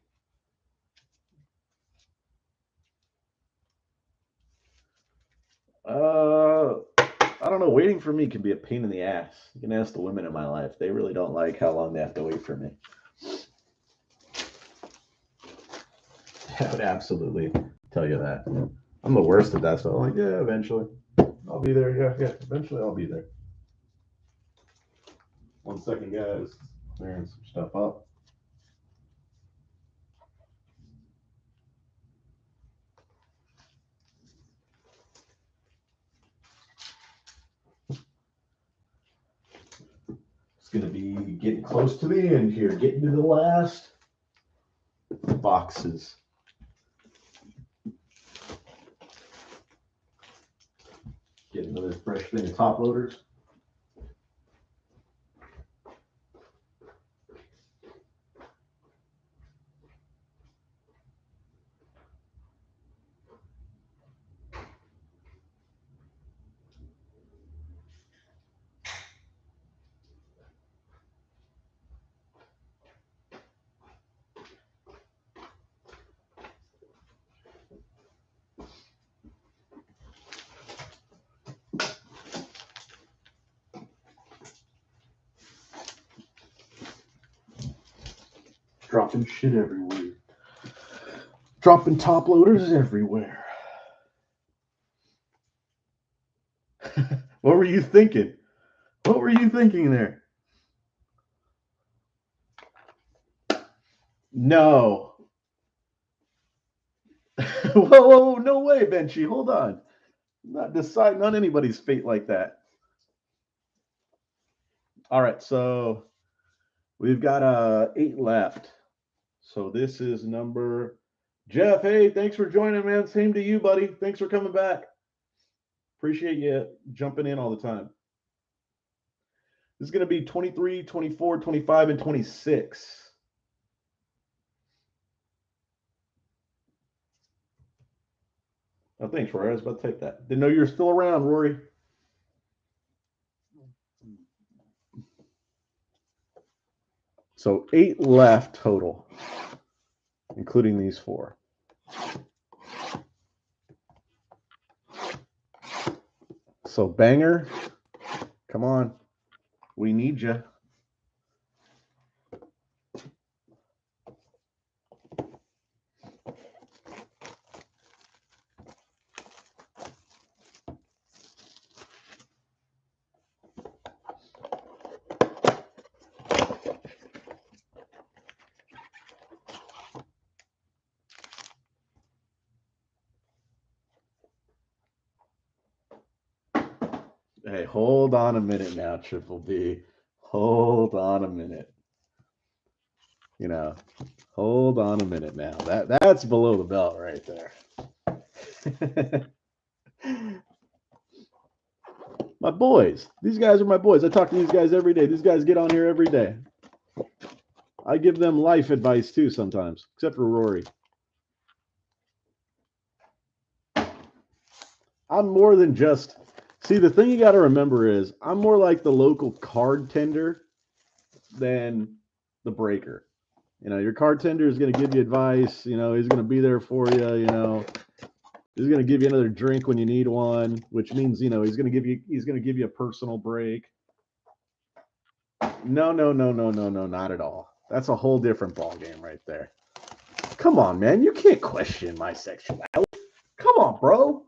I don't know. Waiting for me can be a pain in the ass. You can ask the women in my life. They really don't like how long they have to wait for me. I would absolutely tell you that. I'm the worst at that stuff. I'm like, yeah, eventually. I'll be there. Yeah. Eventually I'll be there. 1 second, guys. Clearing some stuff up. It's going to be getting close to the end here. Getting to the last boxes. Get another fresh thing of top loaders. Dropping shit everywhere. Dropping top loaders everywhere. What were you thinking? What were you thinking there? No. Whoa, no way, Benchy. Hold on. I'm not deciding on anybody's fate like that. All right, so we've got 8 left. So this is number Jeff. Hey, thanks for joining, man. Same to you, buddy. Thanks for coming back. Appreciate you jumping in all the time. This is going to be 23, 24, 25, and 26. Oh, thanks, Rory. I was about to take that. Didn't know you were still around, Rory. So 8 left total, including these 4. So Banger, come on. We need you. Hey, hold on a minute now, Triple B. Hold on a minute. You know, hold on a minute now. That's below the belt right there. My boys. These guys are my boys. I talk to these guys every day. These guys get on here every day. I give them life advice too sometimes, except for Rory. I'm more than just... See, the thing you got to remember is I'm more like the local card tender than the breaker. You know, your card tender is going to give you advice. You know, he's going to be there for you. You know, he's going to give you another drink when you need one, which means, you know, he's going to give you a personal break. No, not at all. That's a whole different ball game right there. Come on, man. You can't question my sexuality. Come on, bro.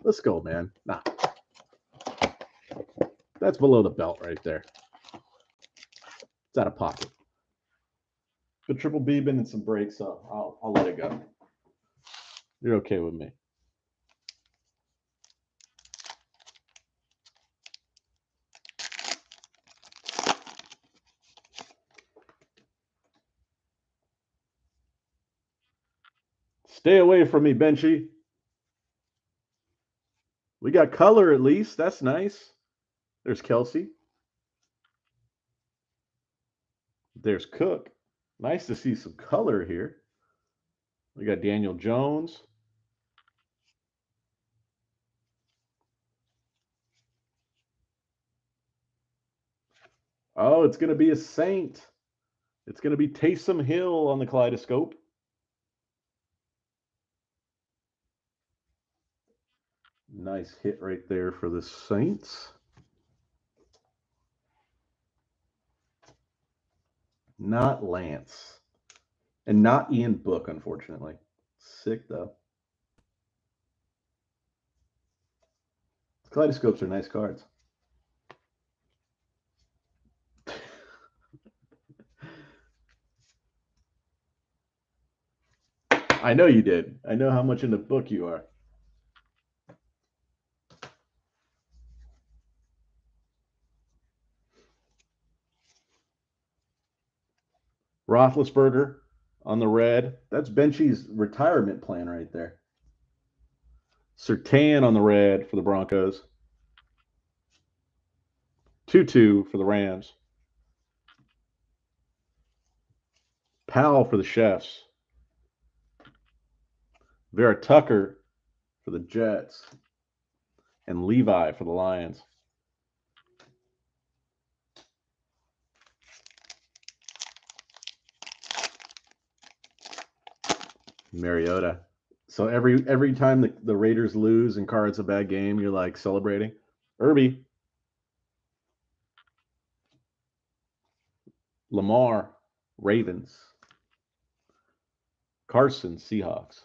Let's go, man. Nah. That's below the belt right there. It's out of pocket. But Triple B been in some breaks, so I'll let it go. You're okay with me. Stay away from me, Benchy. We got color at least. That's nice. There's Kelsey. There's Cook. Nice to see some color here. We got Daniel Jones. Oh, it's going to be a Saint. It's going to be Taysom Hill on the Kaleidoscope. Nice hit right there for the Saints. Not Lance. And not Ian Book, unfortunately. Sick, though. Kaleidoscopes are nice cards. I know you did. I know how much in the book you are. Roethlisberger on the red. That's Benchy's retirement plan right there. Surtain on the red for the Broncos. 2-2 for the Rams. Powell for the Chefs. Vera Tucker for the Jets. And Levi for the Lions. Mariota. So every time the Raiders lose and Carr's a bad game, you're like celebrating. Irby. Lamar, Ravens. Carson, Seahawks.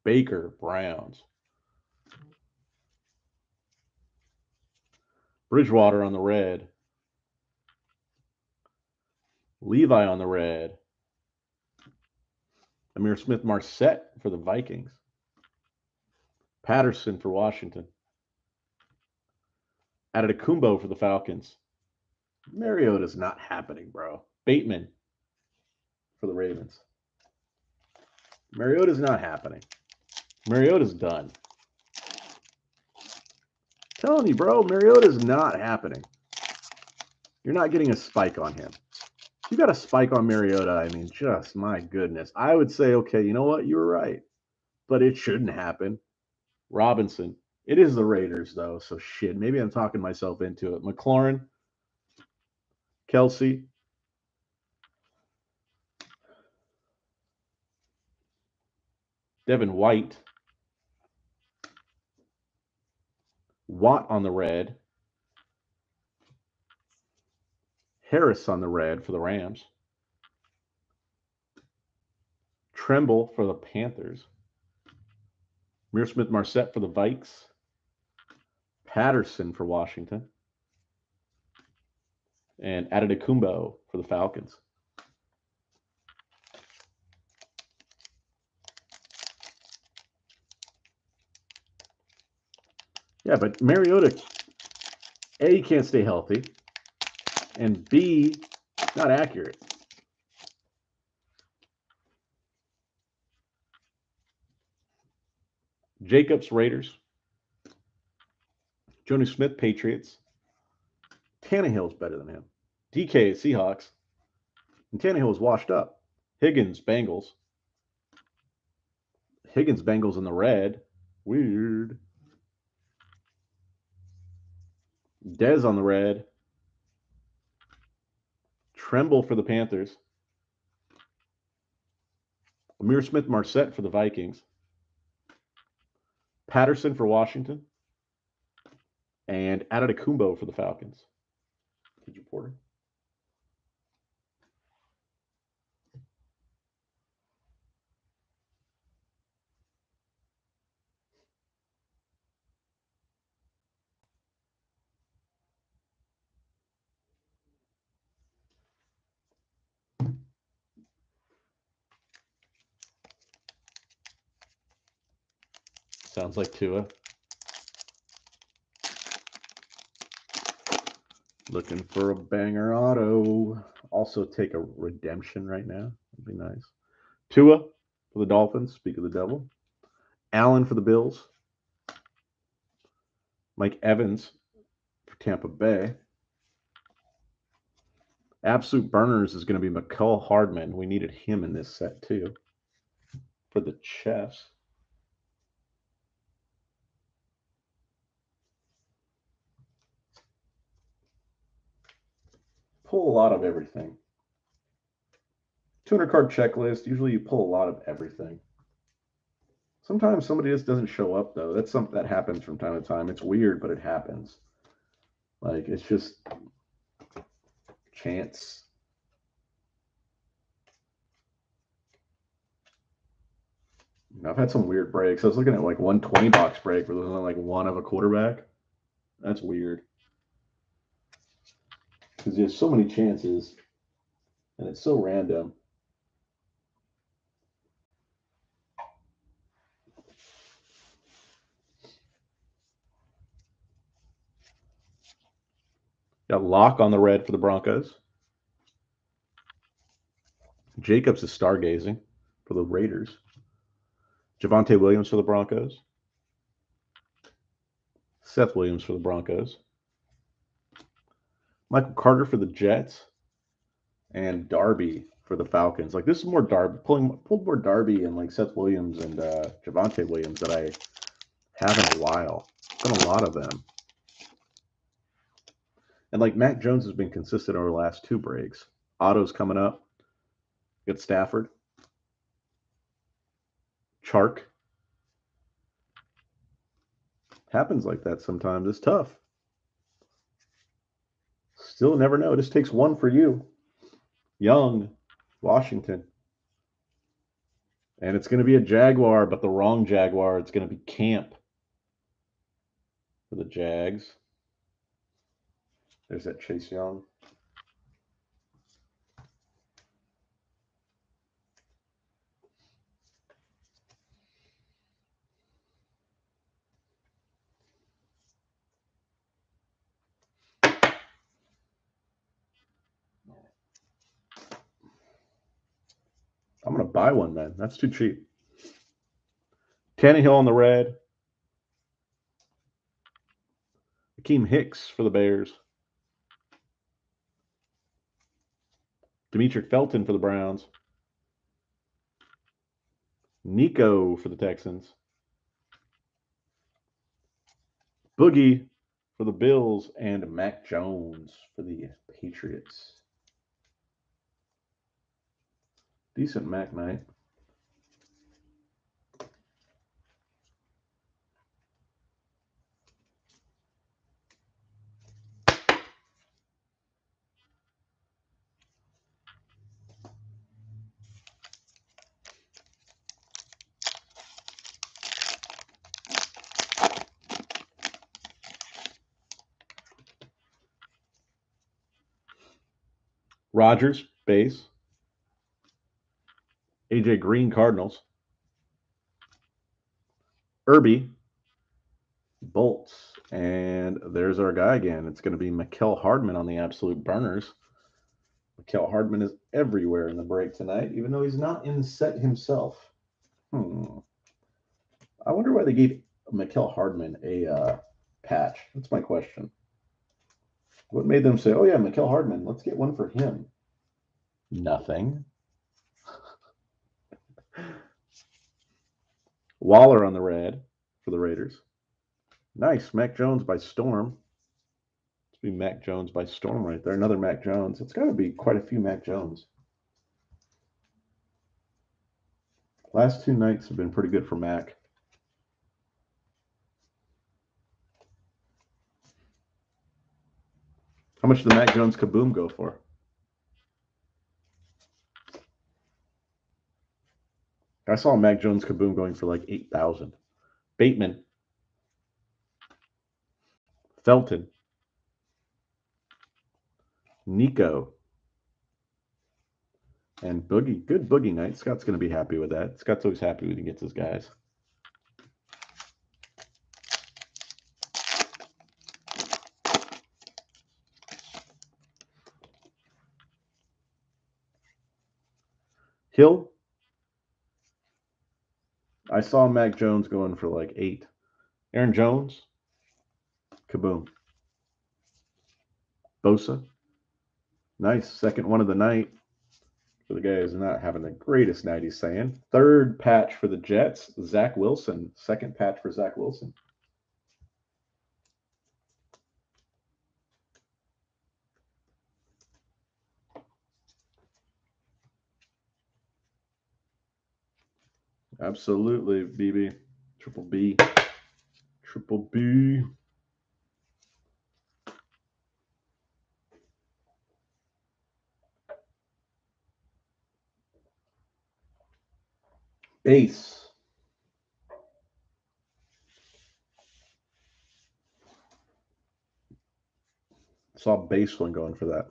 Baker, Browns. Bridgewater on the red. Levi on the red. Amir Smith-Marset for the Vikings. Patterson for Washington. Adetokumbo for the Falcons. Mariota's not happening, bro. Bateman for the Ravens. Mariota's not happening. Mariota's done. telling you, bro, Mariota's not happening. You're not getting a spike on him. If you got a spike on Mariota, I mean, just my goodness. I would say, okay, you know what? You were right. But it shouldn't happen. Robinson. It is the Raiders, though, so shit. Maybe I'm talking myself into it. McLaurin, Kelsey, Devin White, Watt on the red, Harris on the red for the Rams, Tremble for the Panthers, Mir Smith-Marset for the Vikes, Patterson for Washington, and Adetokumbo for the Falcons. Yeah, but Mariota, A, can't stay healthy, and B, not accurate. Jacobs, Raiders. Jonnu Smith, Patriots. Tannehill's better than him. DK, Seahawks. And Tannehill was washed up. Higgins, Bengals. Higgins, Bengals in the red. Weird. Dez on the red. Tremble for the Panthers. Amir Smith-Marset for the Vikings. Patterson for Washington. And Adetokumbo for the Falcons. Did you, Porter? Sounds like Tua. Looking for a banger auto. Also take a redemption right now. That'd be nice. Tua for the Dolphins. Speak of the devil. Allen for the Bills. Mike Evans for Tampa Bay. Absolute burners is going to be McCall Hardman. We needed him in this set too. For the Chiefs. Pull a lot of everything. 200 card checklist. Usually you pull a lot of everything. Sometimes somebody just doesn't show up though. That's something that happens from time to time. It's weird, but it happens. Like it's just chance. I've had some weird breaks. I was looking at like 120 box break where there's only like one of a quarterback. That's weird. Because there's so many chances and it's so random. Got Locke on the red for the Broncos. Jacobs is stargazing for the Raiders. Javonte Williams for the Broncos. Seth Williams for the Broncos. Michael Carter for the Jets. And Darby for the Falcons. Like this is more Darby, pulled more Darby and like Seth Williams and Javonte Williams that I have in a while. Done a lot of them. And like Mac Jones has been consistent over the last two breaks. Otto's coming up. Got Stafford. Chark. Happens like that sometimes. It's tough. Still never know. It just takes one for you. Young, Washington. And it's going to be a Jaguar, but the wrong Jaguar. It's going to be Camp for the Jags. There's that Chase Young. I'm going to buy one, man. That's too cheap. Tannehill on the red. Akeem Hicks for the Bears. Demetric Felton for the Browns. Nico for the Texans. Boogie for the Bills. And Mac Jones for the Patriots. Decent Mac night. Rodgers, base. AJ Green, Cardinals. Irby, Bolts. And there's our guy again. It's going to be Mecole Hardman on the absolute burners. Mecole Hardman is everywhere in the break tonight, even though he's not in the set himself. I wonder why they gave Mecole Hardman a patch. That's my question. What made them say, oh, yeah, Mecole Hardman, let's get one for him? Nothing. Waller on the red for the Raiders. Nice. Mac Jones by storm. It's be Mac Jones by storm right there. Another Mac Jones. It's got to be quite a few Mac Jones. Last two nights have been pretty good for Mac. How much did the Mac Jones Kaboom go for? I saw Mac Jones Kaboom going for like 8,000. Bateman. Felton. Nico. And Boogie. Good Boogie night. Scott's going to be happy with that. Scott's always happy when he gets his guys. Hill. I saw Mac Jones going for like 8. Aaron Jones. Kaboom. Bosa. Nice. Second one of the night. For the guy who's not having the greatest night, he's saying. Third patch for the Jets. Zach Wilson. Second patch for Zach Wilson. Absolutely, BB. Triple B. Triple B. Base. Saw base one going for that.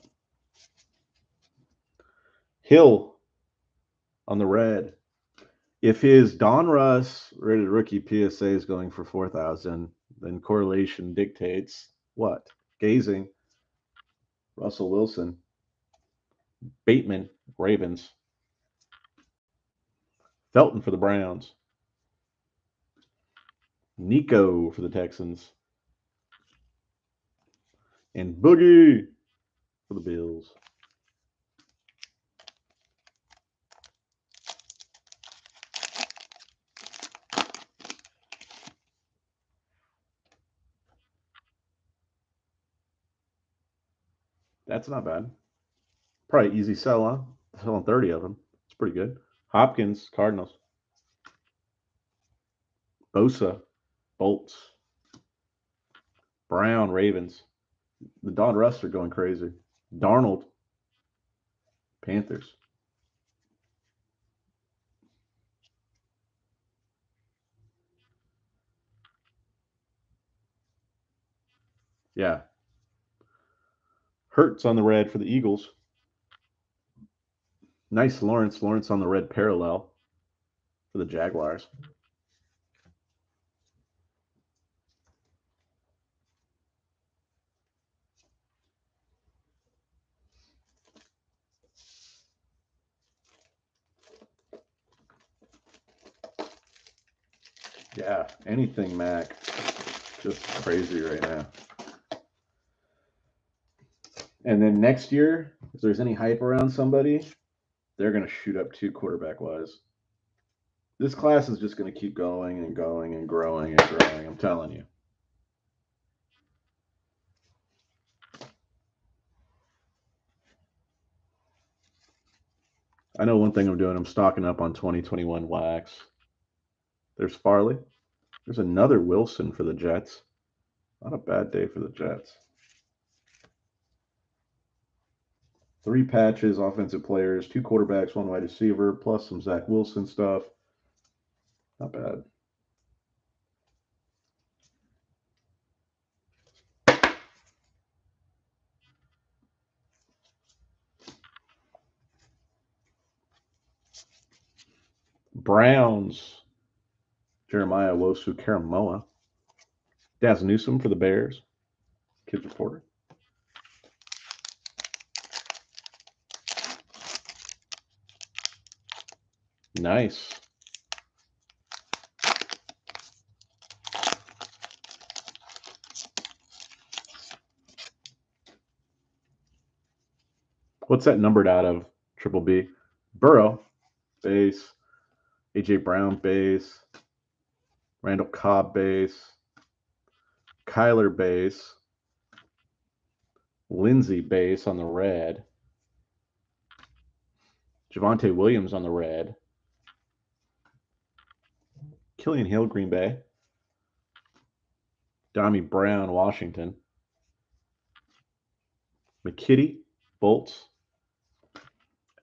Hill on the red. If his Donruss rated rookie PSA is going for 4,000, then correlation dictates what? Gazing. Russell Wilson. Bateman, Ravens. Felton for the Browns. Nico for the Texans. And Boogie for the Bills. That's not bad. Probably easy sell, huh? Selling 30 of them. It's pretty good. Hopkins, Cardinals. Bosa, Bolts. Brown, Ravens. The Don Russ are going crazy. Darnold, Panthers. Yeah. Hurts on the red for the Eagles. Nice Lawrence. Lawrence on the red parallel for the Jaguars. Yeah, anything Mac. Just crazy right now. And then next year, if there's any hype around somebody, they're going to shoot up too, quarterback wise. This class is just going to keep going and going and growing and growing. I'm telling you. I know one thing I'm doing. I'm stocking up on 2021 wax. There's Farley. There's another Wilson for the Jets. Not a bad day for the Jets. 3 patches, offensive players, 2 quarterbacks, 1 wide receiver, plus some Zach Wilson stuff. Not bad. Browns. Jeremiah Wosu-Karamoa. Daz Newsome for the Bears. Kids Reporter. Nice. What's that numbered out of? Triple B. Burrow, base. AJ Brown, base. Randall Cobb, base. Kyler, base. Lindsey, base on the red. Javonte Williams on the red. Killian Hill, Green Bay. Dami Brown, Washington. McKitty, Bolts.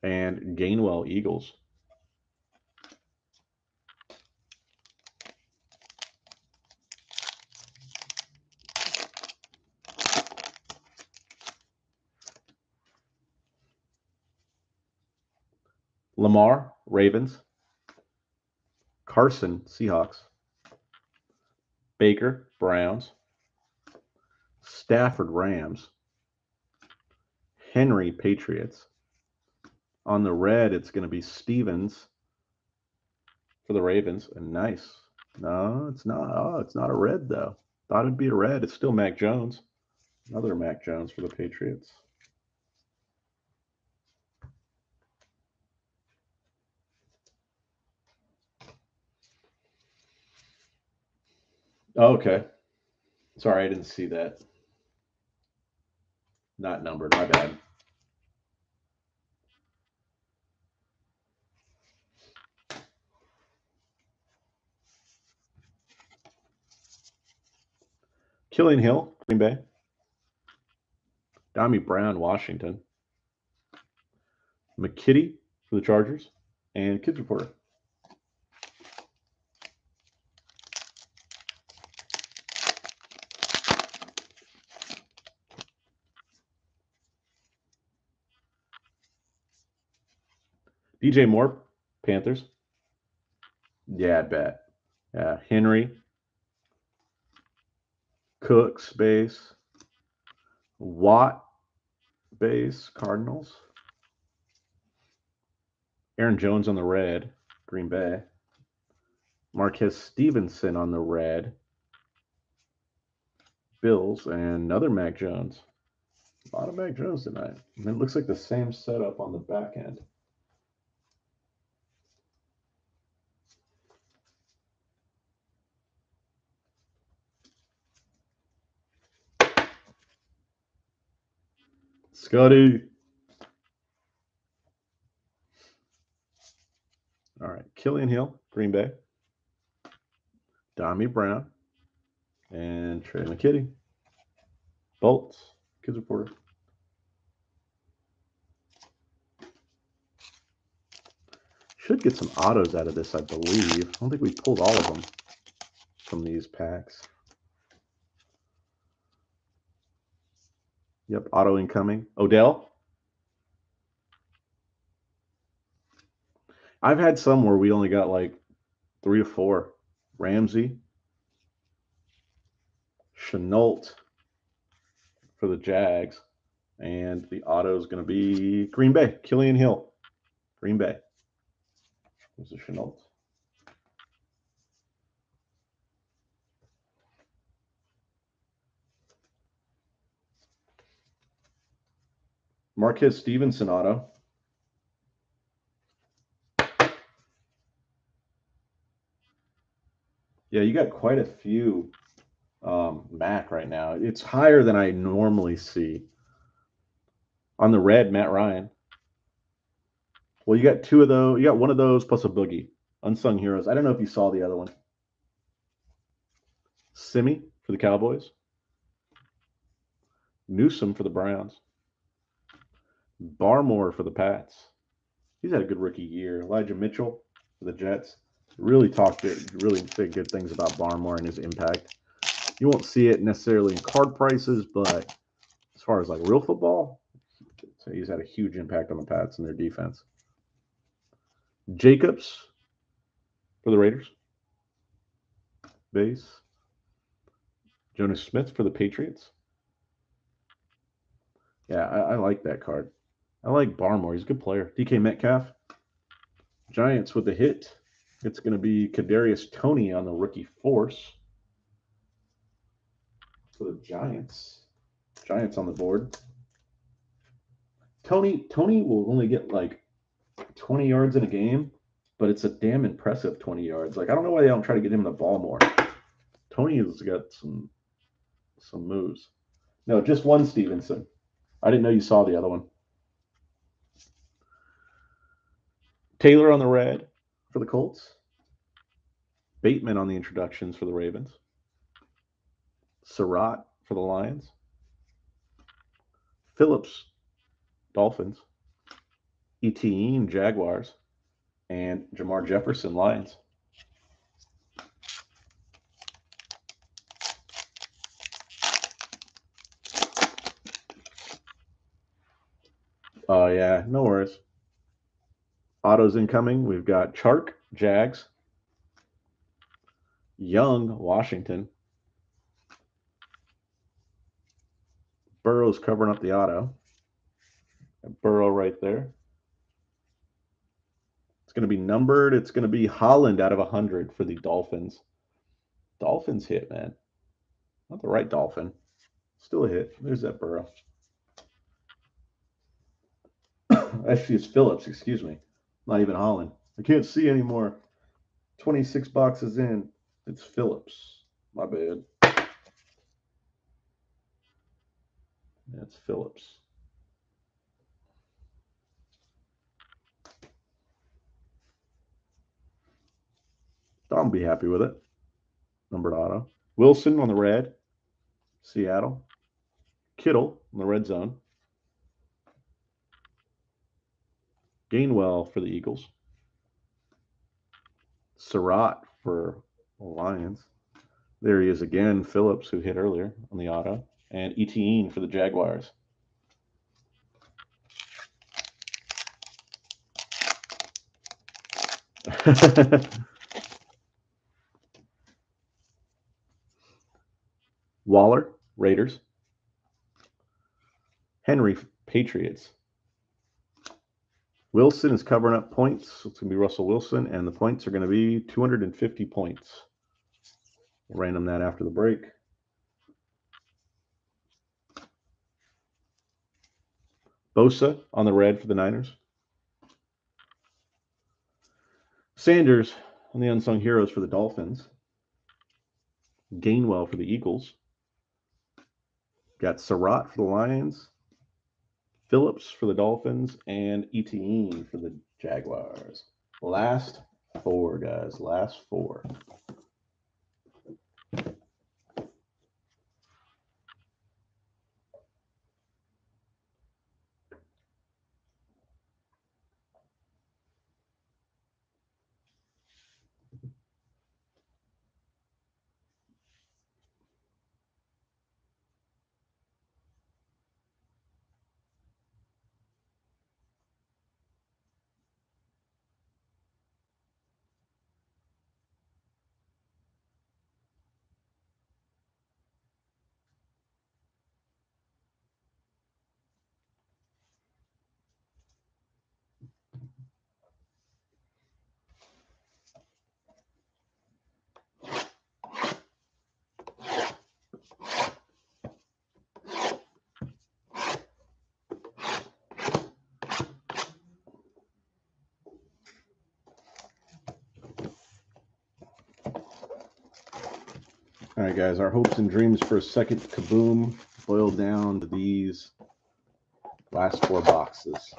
And Gainwell, Eagles. Lamar, Ravens. Carson, Seahawks. Baker, Browns. Stafford, Rams. Henry, Patriots. On the red, it's going to be Stevens for the Ravens. And nice. No, it's not. Oh, it's not a red, though. Thought it'd be a red. It's still Mac Jones. Another Mac Jones for the Patriots. Oh, okay. Sorry, I didn't see that. Not numbered. My bad. Killian Hill, Green Bay. Dami Brown, Washington. McKitty for the Chargers. And Kids Reporter. DJ Moore, Panthers. Yeah, I bet. Yeah, Henry. Cooks, base. Watt, base, Cardinals. Aaron Jones on the red, Green Bay. Marquez Stevenson on the red, Bills. And another Mac Jones. A lot of Mac Jones tonight. And it looks like the same setup on the back end. Scotty. All right. Killian Hill, Green Bay. Dami Brown. And Trey McKitty. Bolts. Kids Reporter. Should get some autos out of this, I believe. I don't think we pulled all of them from these packs. Yep, auto incoming. Odell. I've had some where we only got like 3 to 4. Ramsey. Chenault for the Jags. And the auto is going to be Green Bay. Killian Hill. Green Bay. There's a Chenault. Marquez Stevenson auto. Yeah, you got quite a few Mac right now. It's higher than I normally see. On the red, Matt Ryan. Well, you got two of those. You got one of those plus a boogie. Unsung Heroes. I don't know if you saw the other one. Simi for the Cowboys. Newsome for the Browns. Barmore for the Pats. He's had a good rookie year. Elijah Mitchell for the Jets. Really say good things about Barmore and his impact. You won't see it necessarily in card prices, but as far as like real football, so he's had a huge impact on the Pats and their defense. Jacobs for the Raiders. Base. Jonas Smith for the Patriots. Yeah, I like that card. I like Barmore. He's a good player. DK Metcalf. Giants with the hit. It's going to be Kadarius Toney on the rookie force for the Giants. Giants on the board. Toney will only get like 20 yards in a game, but it's a damn impressive 20 yards. Like, I don't know why they don't try to get him the ball more. Toney has got some moves. No, just one Stevenson. I didn't know you saw the other one. Taylor on the red for the Colts. Bateman on the introductions for the Ravens. Surratt for the Lions. Phillips, Dolphins. Etienne, Jaguars. And Jamar Jefferson, Lions. Oh, yeah, no worries. Autos incoming. We've got Chark, Jags. Young, Washington. Burrow's covering up the auto. Burrow right there. It's going to be numbered. It's going to be Holland out of 100 for the Dolphins. Dolphins hit, man. Not the right Dolphin. Still a hit. There's that Burrow. Actually, it's Phillips, excuse me. Not even Holland. I can't see anymore. 26 boxes in. It's Phillips. My bad. That's Phillips. I'll be happy with it. Numbered auto. Wilson on the red. Seattle. Kittle in the red zone. Gainwell for the Eagles. Surratt for the Lions. There he is again, Phillips, who hit earlier on the auto. And Etienne for the Jaguars. Waller, Raiders. Henry, Patriots. Wilson is covering up points. It's going to be Russell Wilson, and the points are going to be 250 points. Random that after the break. Bosa on the red for the Niners. Sanders on the unsung heroes for the Dolphins. Gainwell for the Eagles. Got Surratt for the Lions. Phillips for the Dolphins, and Etienne for the Jaguars. Last four, guys. Last four. All right, guys, our hopes and dreams for a second kaboom boil down to these last 4 boxes.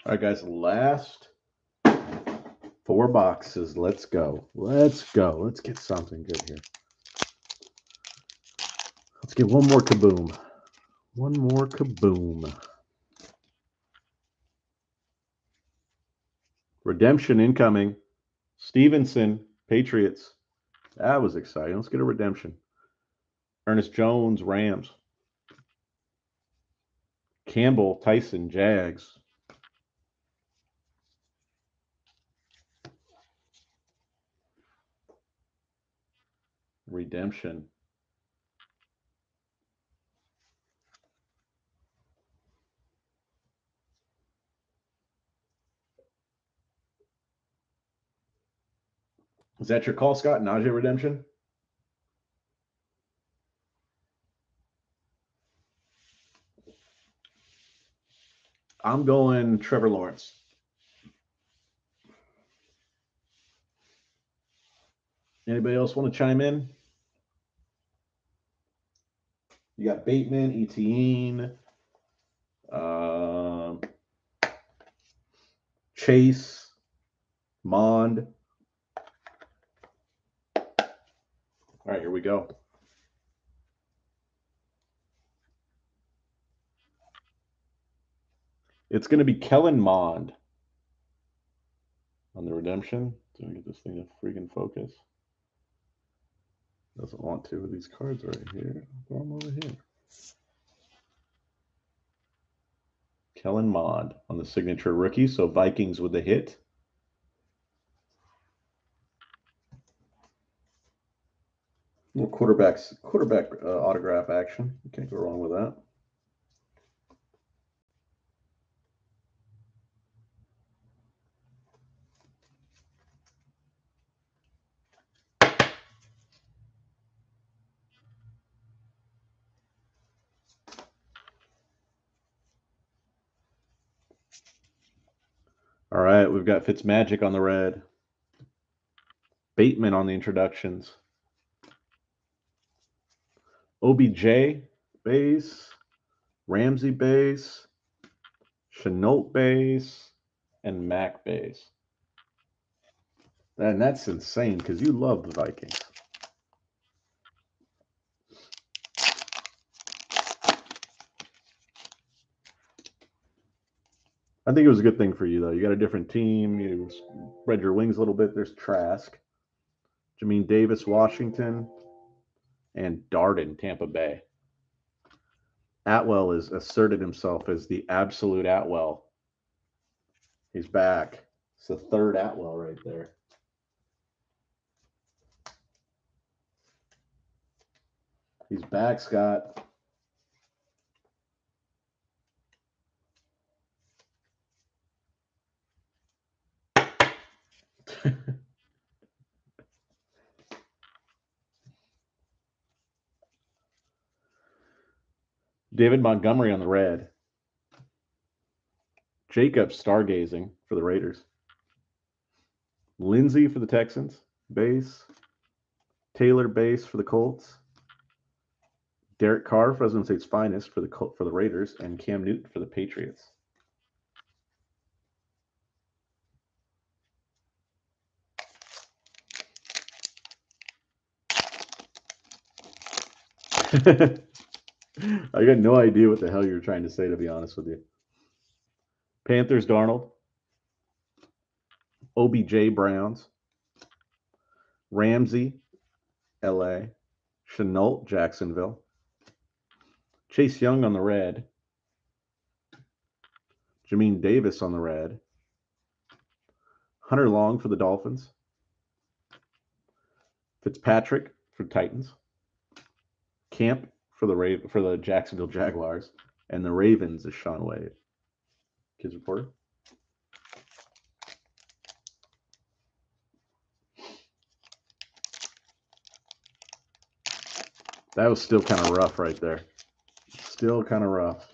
All right, guys, last 4 boxes. Let's go. Let's go. Let's get something good here. Let's get one more kaboom. One more kaboom. Redemption incoming. Stevenson, Patriots. That was exciting. Let's get a redemption. Ernest Jones, Rams. Campbell, Tyson, Jags. Redemption. Is that your call, Scott? Najee redemption? I'm going Trevor Lawrence. Anybody else want to chime in? You got Bateman, Etienne, Chase, Mond. All right, here we go. It's going to be Kellen Mond on the redemption. Let me get this thing to freaking focus. Doesn't want to with these cards right here. Throw them over here. Kellen Mond on the signature rookie. So Vikings with the hit. Little quarterback autograph action. You can't go wrong with that. All right, we've got Fitzmagic on the red. Bateman on the introductions. OBJ base. Ramsey base. Chenault base. And Mac base. And that's insane because you love the Vikings. I think it was a good thing for you, though. You got a different team. You spread your wings a little bit. There's Trask, Jamin Davis, Washington, and Darden, Tampa Bay. Atwell has asserted himself as the absolute Atwell. He's back. It's the third Atwell right there. He's back, Scott. David Montgomery on the red. Jacobs stargazing for the Raiders. Lindsey for the Texans, base. Taylor base for the Colts. Derek Carr, Fresno State's finest for the Raiders, and Cam Newton for the Patriots. I got no idea what the hell you're trying to say, to be honest with you. Panthers, Darnold. OBJ, Browns. Ramsey, LA. Chenault, Jacksonville. Chase Young on the red. Jamin Davis on the red. Hunter Long for the Dolphins. Fitzpatrick for Titans. Camp for the Jacksonville Jaguars. And the Ravens is Sean Wade. Kids Reporter. That was still kind of rough right there. Still kind of rough.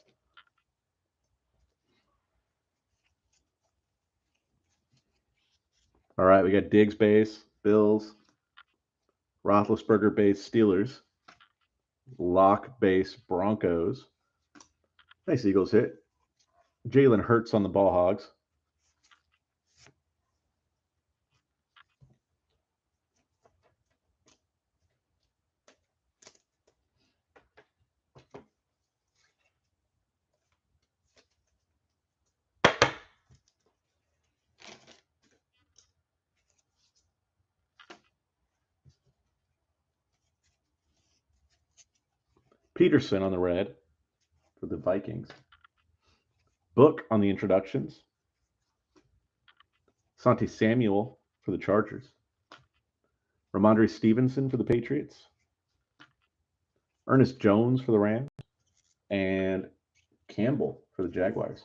All right, we got Diggs base, Bills. Roethlisberger base, Steelers. Lock base, Broncos. Nice Eagles hit. Jalen Hurts on the Ball Hogs. Peterson on the red for the Vikings. Book on the introductions. Asante Samuel for the Chargers. Ramondre Stevenson for the Patriots. Ernest Jones for the Rams. And Campbell for the Jaguars.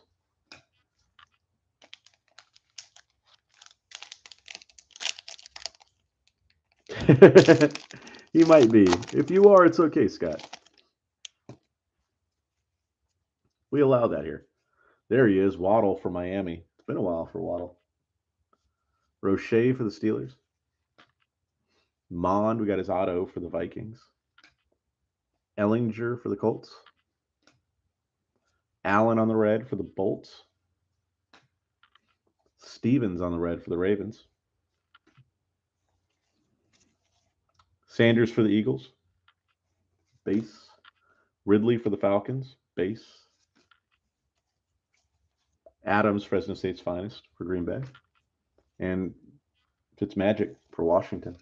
He might be. If you are, it's okay, Scott. We allow that here. There he is, Waddle for Miami. It's been a while for Waddle. Roche for the Steelers. Mond, we got his auto for the Vikings. Ellinger for the Colts. Allen on the red for the Bolts. Stevens on the red for the Ravens. Sanders for the Eagles. Base. Ridley for the Falcons. Base. Adams, Fresno State's finest for Green Bay. And Fitzmagic for Washington.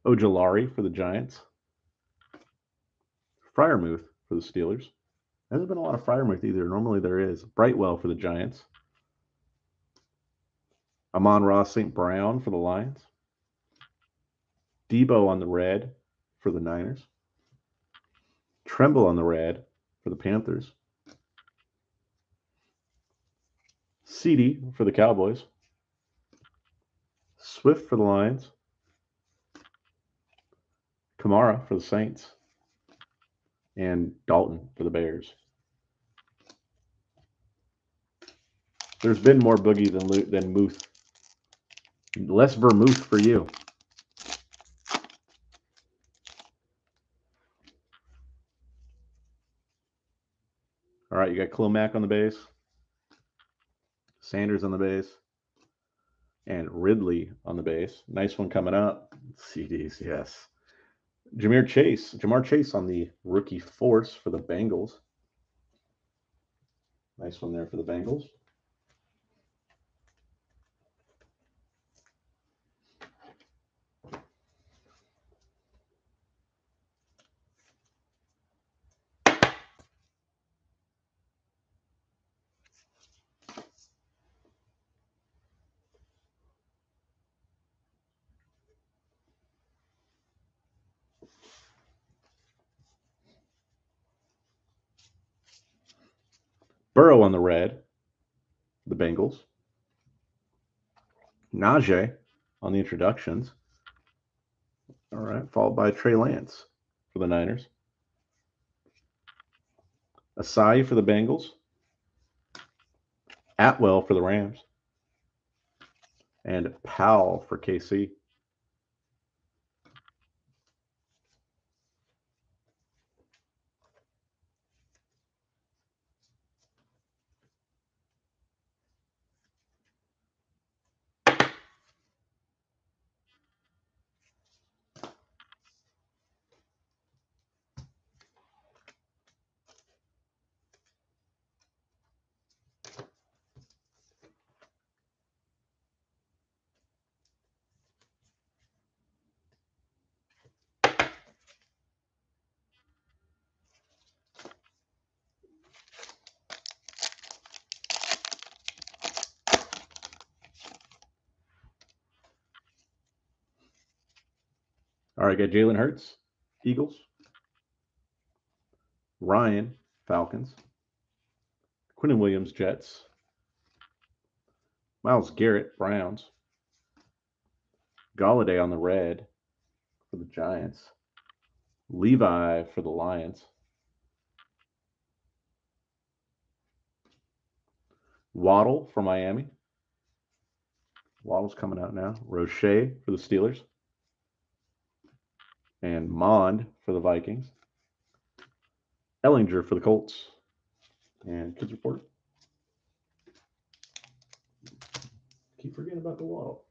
Ojulari for the Giants. Freiermuth for the Steelers. There hasn't been a lot of Freiermuth either. Normally there is. Brightwell for the Giants. Amon-Ra St. Brown for the Lions. Debo on the red for the Niners. Tremble on the red for the Panthers. CD for the Cowboys. Swift for the Lions. Kamara for the Saints. And Dalton for the Bears. There's been more Boogie than Muth. Less vermouth for you. All right, you got Clomac on the base. Sanders on the base. And Ridley on the base. Nice one coming up. CDs, yes. Jamar Chase on the rookie force for the Bengals. Nice one there for the Bengals. Burrow on the red, the Bengals. Najee on the introductions. All right, followed by Trey Lance for the Niners. Asai for the Bengals. Atwell for the Rams. And Powell for KC. All right, got Jalen Hurts, Eagles. Ryan, Falcons. Quinnen Williams, Jets. Myles Garrett, Browns. Galladay on the red for the Giants. Levi for the Lions. Waddle for Miami. Waddle's coming out now. Roche for the Steelers. And Mond for the Vikings. Ellinger for the Colts. And Kids Report. Keep forgetting about the Waddle.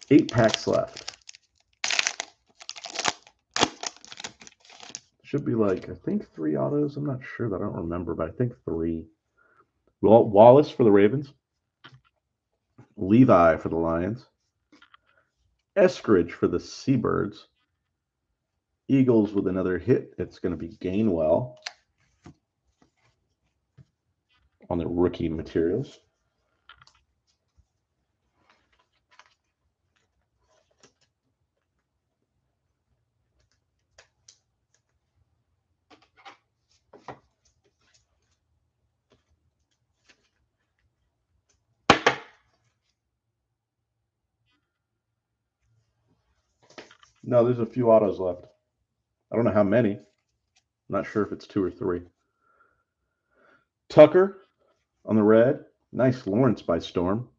Eight packs left. Should be like, I think 3 autos. I'm not sure that I don't remember, but I think 3. Wallace for the Ravens. Levi for the Lions. Eskridge for the Seabirds. Eagles with another hit. It's going to be Gainwell on the rookie materials. No, there's a few autos left. I don't know how many. I'm not sure if it's 2 or 3. Tucker on the red. Nice Lawrence by storm.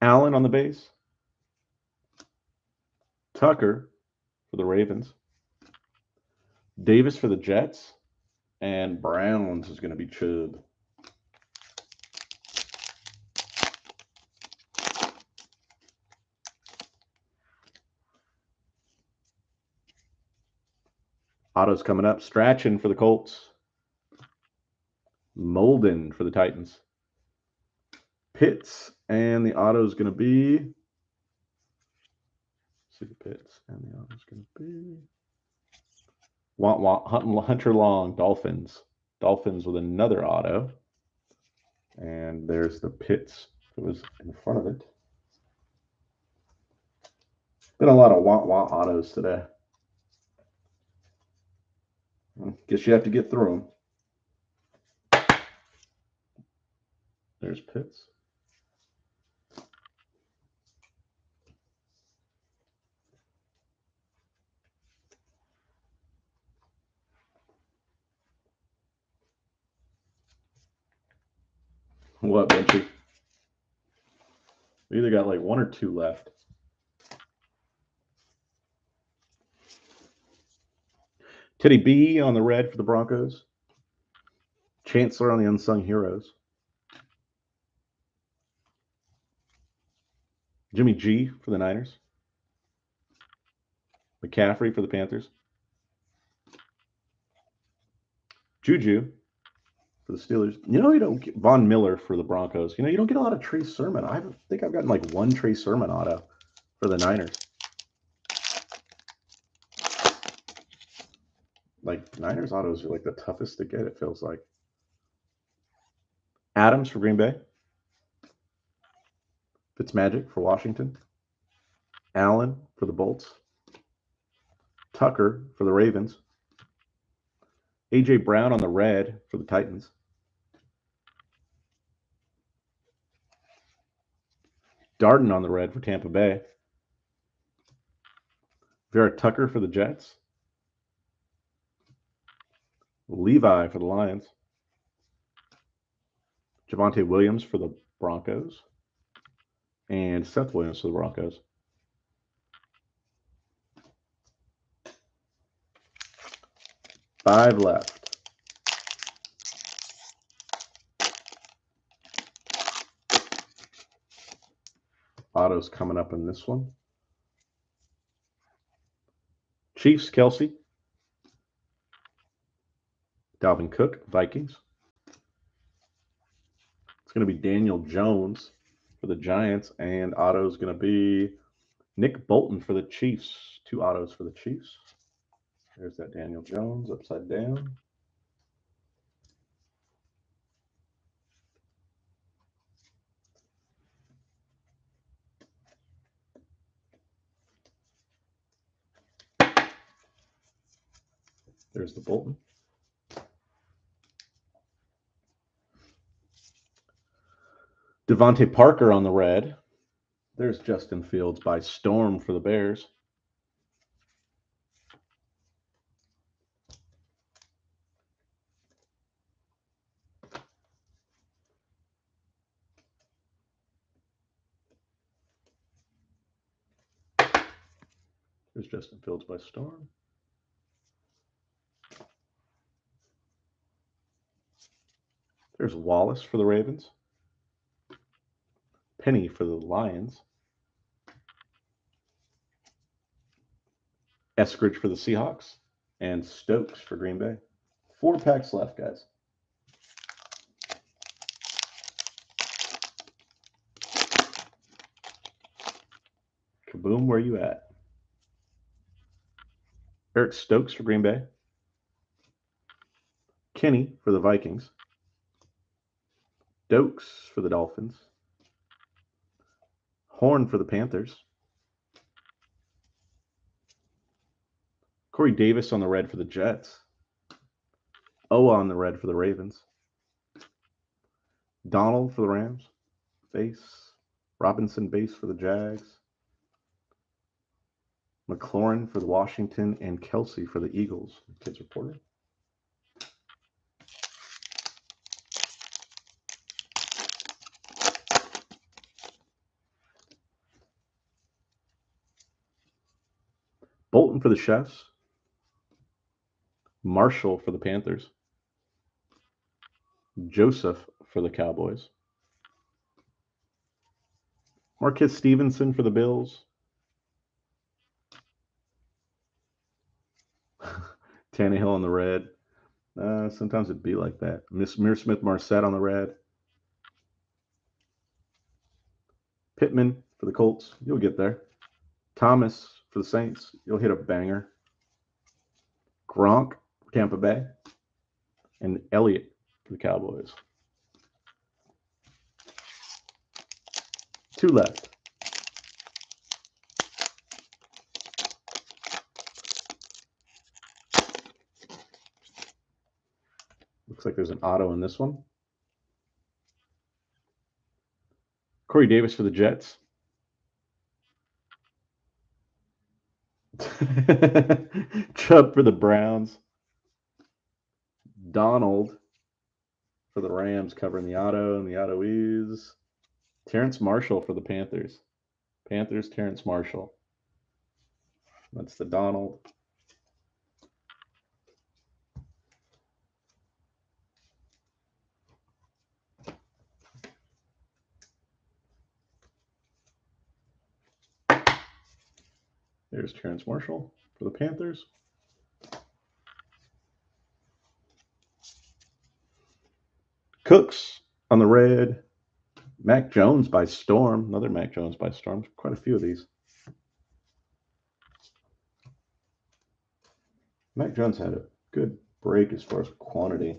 Allen on the base. Tucker for the Ravens. Davis for the Jets. And Browns is going to be Chubb. Autos coming up. Strachan for the Colts. Molden for the Titans. Pitts, and the auto is going to be. Let's see the Pitts, and the auto is going to be. Hunter Long, Dolphins. Dolphins with another auto. And there's the Pitts. It was in front of it. Been a lot of autos today. Guess you have to get through them. There's Pitts. What, Benchy? We either got like 1 or 2 left. Teddy B on the red for the Broncos. Chancellor on the Unsung Heroes. Jimmy G for the Niners. McCaffrey for the Panthers. Juju. for the Steelers. You know, you don't get Von Miller for the Broncos. You know, you don't get a lot of Trey Sermon. I think I've gotten like one Trey Sermon auto for the Niners. Like, Niners autos are like the toughest to get, it feels like. Adams for Green Bay. Fitzmagic for Washington. Allen for the Bolts. Tucker for the Ravens. A.J. Brown on the red for the Titans. Darden on the red for Tampa Bay. Vera Tucker for the Jets. Levi for the Lions. Javonte Williams for the Broncos. And Seth Williams for the Broncos. Five left. Autos coming up in this one. Chiefs, Kelsey. Dalvin Cook, Vikings. It's going to be Daniel Jones for the Giants, and auto is going to be Nick Bolton for the Chiefs. 2 autos for the Chiefs. There's that Daniel Jones upside down. There's the Bolton. Devontae Parker on the red. There's Justin Fields by storm for the Bears. There's Justin Fields by storm. There's Wallace for the Ravens. Penny for the Lions. Eskridge for the Seahawks. And Stokes for Green Bay. 4 packs left, guys. Kaboom, where you at? Eric Stokes for Green Bay. Kenny for the Vikings. Dokes for the Dolphins. Horn for the Panthers. Corey Davis on the red for the Jets. Owa on the red for the Ravens. Donald for the Rams. Base. Robinson base for the Jags. McLaurin for the Washington, and Kelsey for the Eagles. Kids reporter. Bolton for the Chefs. Marshall for the Panthers. Joseph for the Cowboys. Marquez Stevenson for the Bills. Tannehill on the red. Sometimes it'd be like that. Mir Smith Marset on the red. Pittman for the Colts. You'll get there. Thomas for the Saints. You'll hit a banger. Gronk for Tampa Bay. And Elliott for the Cowboys. 2 left. Looks like there's an auto in this one. Corey Davis for the Jets. Chubb for the Browns. Donald for the Rams covering the auto, and the auto is Terrence Marshall for the Panthers. Panthers, Terrence Marshall. That's the Donald. There's Terrence Marshall for the Panthers. Cooks on the red. Mac Jones by storm. Another Mac Jones by storm. Quite a few of these. Mac Jones had a good break as far as quantity.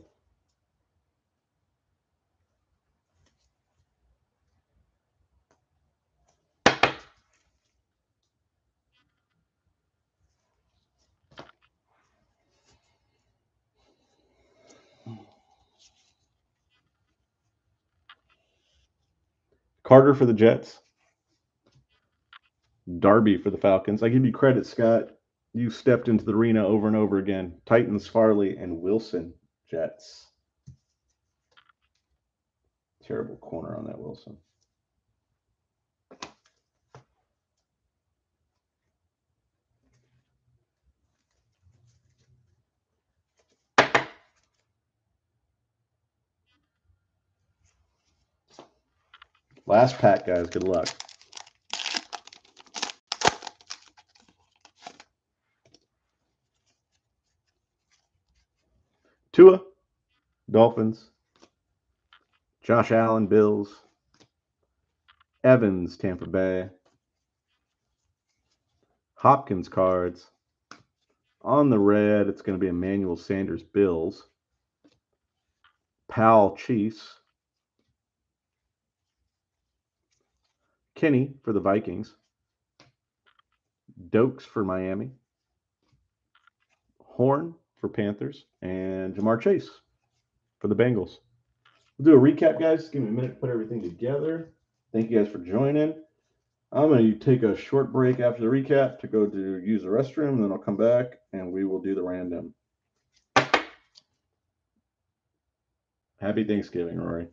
Carter for the Jets. Darby for the Falcons. I give you credit, Scott. You stepped into the arena over and over again. Titans, Farley, and Wilson, Jets. Terrible corner on that Wilson. Last pack, guys. Good luck. Tua, Dolphins. Josh Allen, Bills. Evans, Tampa Bay. Hopkins cards. On the red, it's going to be Emmanuel Sanders, Bills. Powell, Chiefs. Kenny for the Vikings. Dokes for Miami. Horn for Panthers. And Jamar Chase for the Bengals. We'll do a recap, guys. Give me a minute to put everything together. Thank you guys for joining. I'm going to take a short break after the recap to go to use the restroom, and then I'll come back and we will do the random. Happy Thanksgiving, Rory.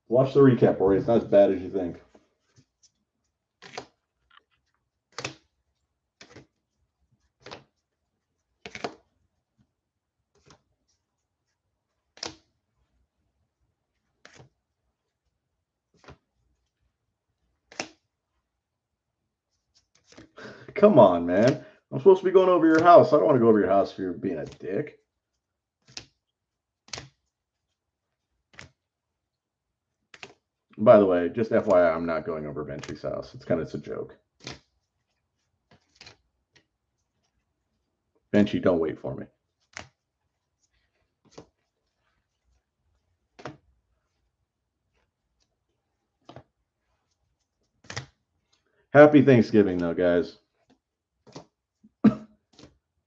Watch the recap, Rory. It's not as bad as you think. Come on, man. I'm supposed to be going over your house. I don't want to go over your house if you're being a dick. By the way, just FYI, I'm not going over Benchy's house. It's a joke. Benchy, don't wait for me. Happy Thanksgiving, though, guys.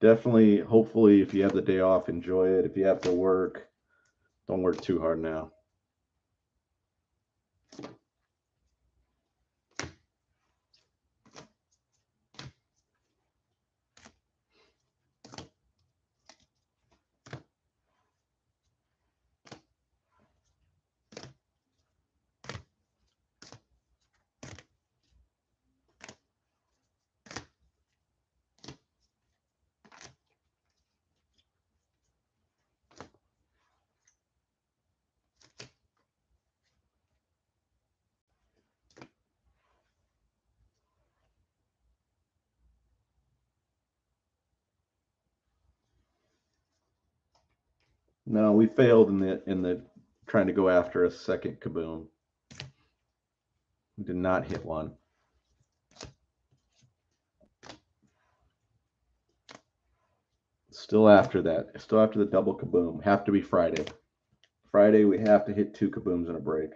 Definitely, hopefully, if you have the day off, enjoy it. If you have to work, don't work too hard now. No, we failed in the trying to go after a second kaboom. We did not hit one. Still after that. Still after the double kaboom. Have to be Friday. Friday, we have to hit 2 kabooms in a break.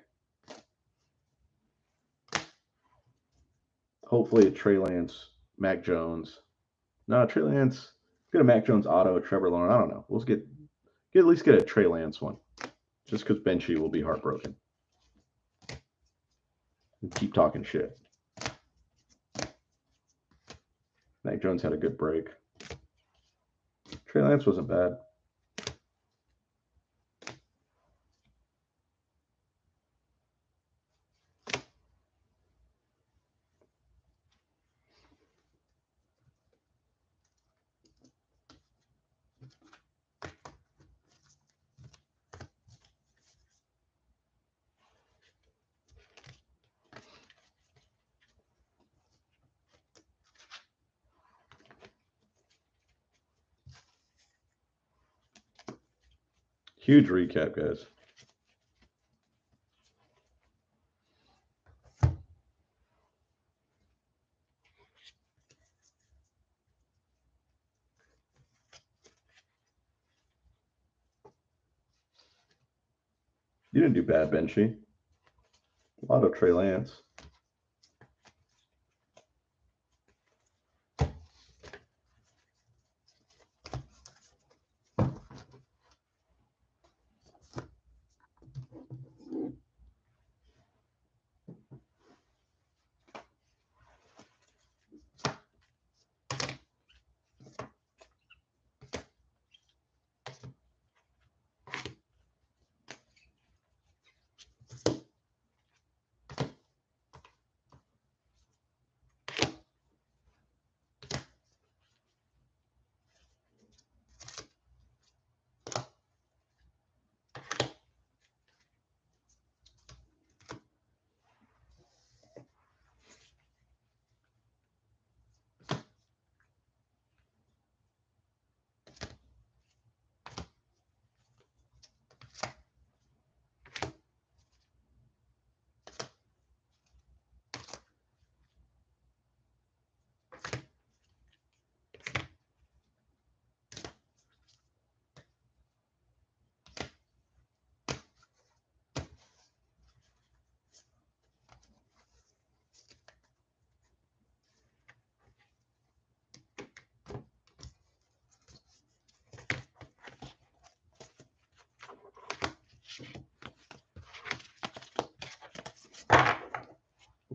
Hopefully a Trey Lance, Mac Jones. No, Trey Lance. Get a Mac Jones auto, Trevor Lawrence. I don't know. We'll at least get a Trey Lance one. Just because Benchy will be heartbroken. And keep talking shit. Mac Jones had a good break. Trey Lance wasn't bad. Huge recap, guys. You didn't do bad, Benchy. A lot of Trey Lance.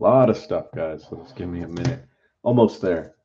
A lot of stuff, guys. So just give me a minute. Almost there.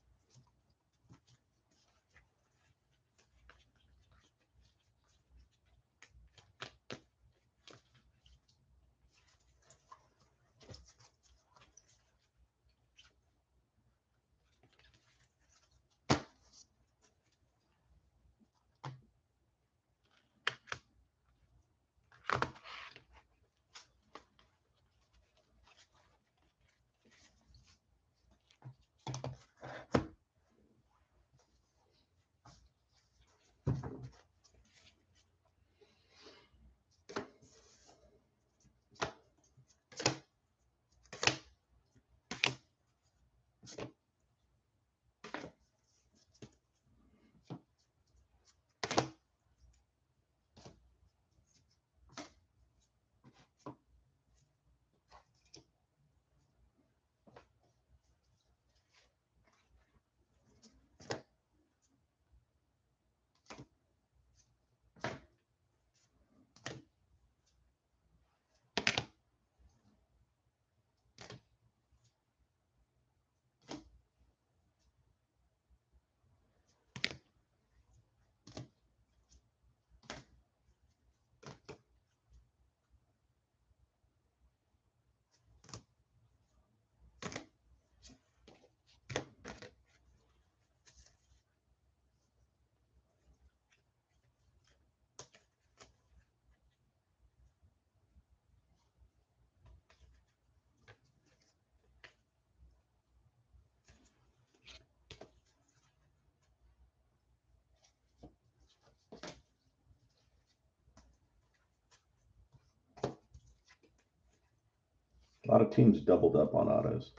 A lot of teams doubled up on autos.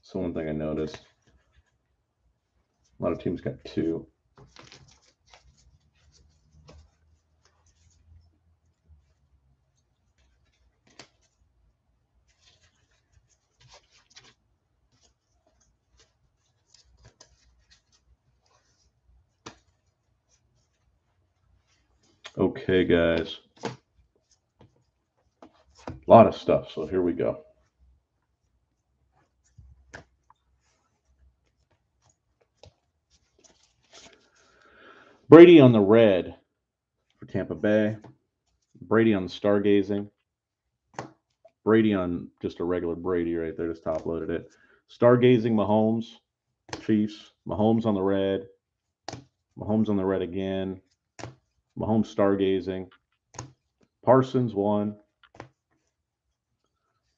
So one thing I noticed. A lot of teams got two. Okay, guys. A lot of stuff. So here we go. Brady on the red for Tampa Bay. Brady on the stargazing. Brady on just a regular Brady right there. Just top loaded it. Stargazing Mahomes, Chiefs. Mahomes on the red. Mahomes on the red again. Mahomes stargazing. Parsons 1,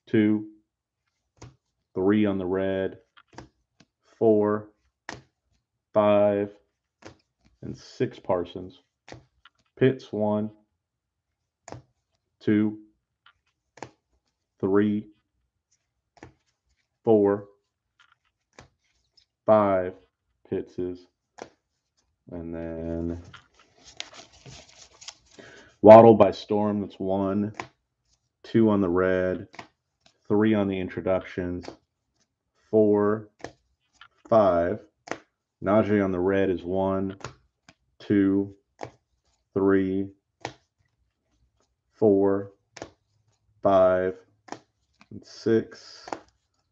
2, 3 on the red. 4, 5, and 6 Parsons. Pitts 1, 2, 3, 4, 5 Pittses. And then Waddle by Storm, that's 1, 2 on the red, 3 on the introductions, 4, 5. Najee on the red is 1, 2, 3, 4, 5, and 6,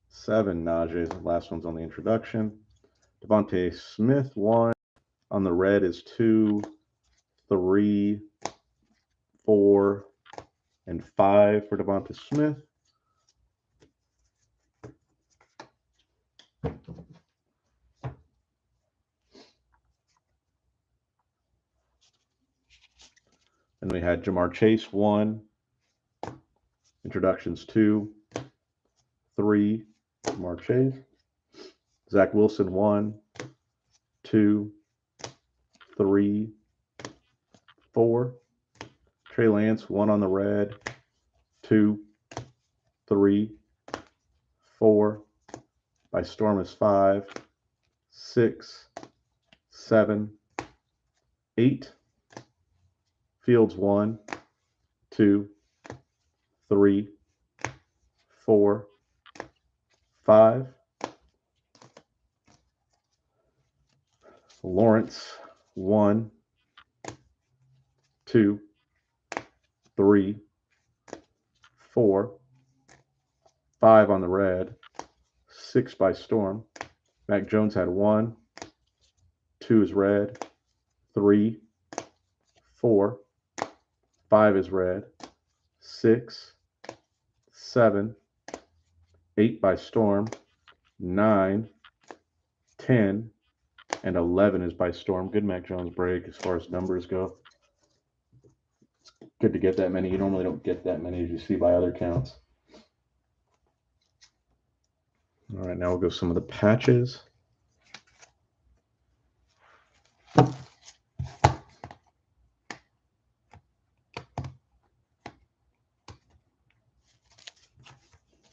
7 Najee. The last one's on the introduction. Devontae Smith 1 on the red is 2, 3, 4, and 5 for Devontae Smith. And we had Jamar Chase 1, introductions 2, 3, Jamar Chase. Zach Wilson 1, 2, 3, 4. Trey Lance 1 on the red, 2, 3, 4. By Storm is 5, 6, 7, 8. Fields 1, 2, 3, 4, 5. Lawrence 1, 2, 3, 4, 5 on the red, 6 by Storm. Mac Jones had 1, 2 is red, 3, 4, 5 is red, 6, 7, 8 by Storm, 9, 10, and 11 is by Storm. Good Mac Jones break as far as numbers go. It's good to get that many. You normally don't get that many as you see by other counts. All right, now we'll go some of the patches.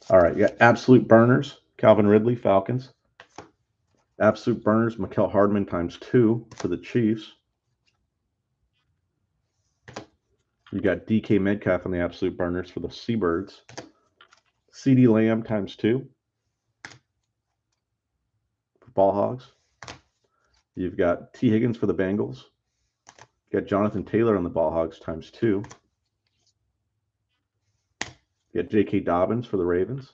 All right, you got Absolute Burners, Calvin Ridley, Falcons. Absolute Burners, Mecole Hardman ×2 for the Chiefs. You got DK Metcalf on the Absolute Burners for the Seabirds. CeeDee Lamb ×2 for Ball Hogs. You've got T. Higgins for the Bengals. You got Jonathan Taylor on the Ball Hogs ×2. You got J.K. Dobbins for the Ravens.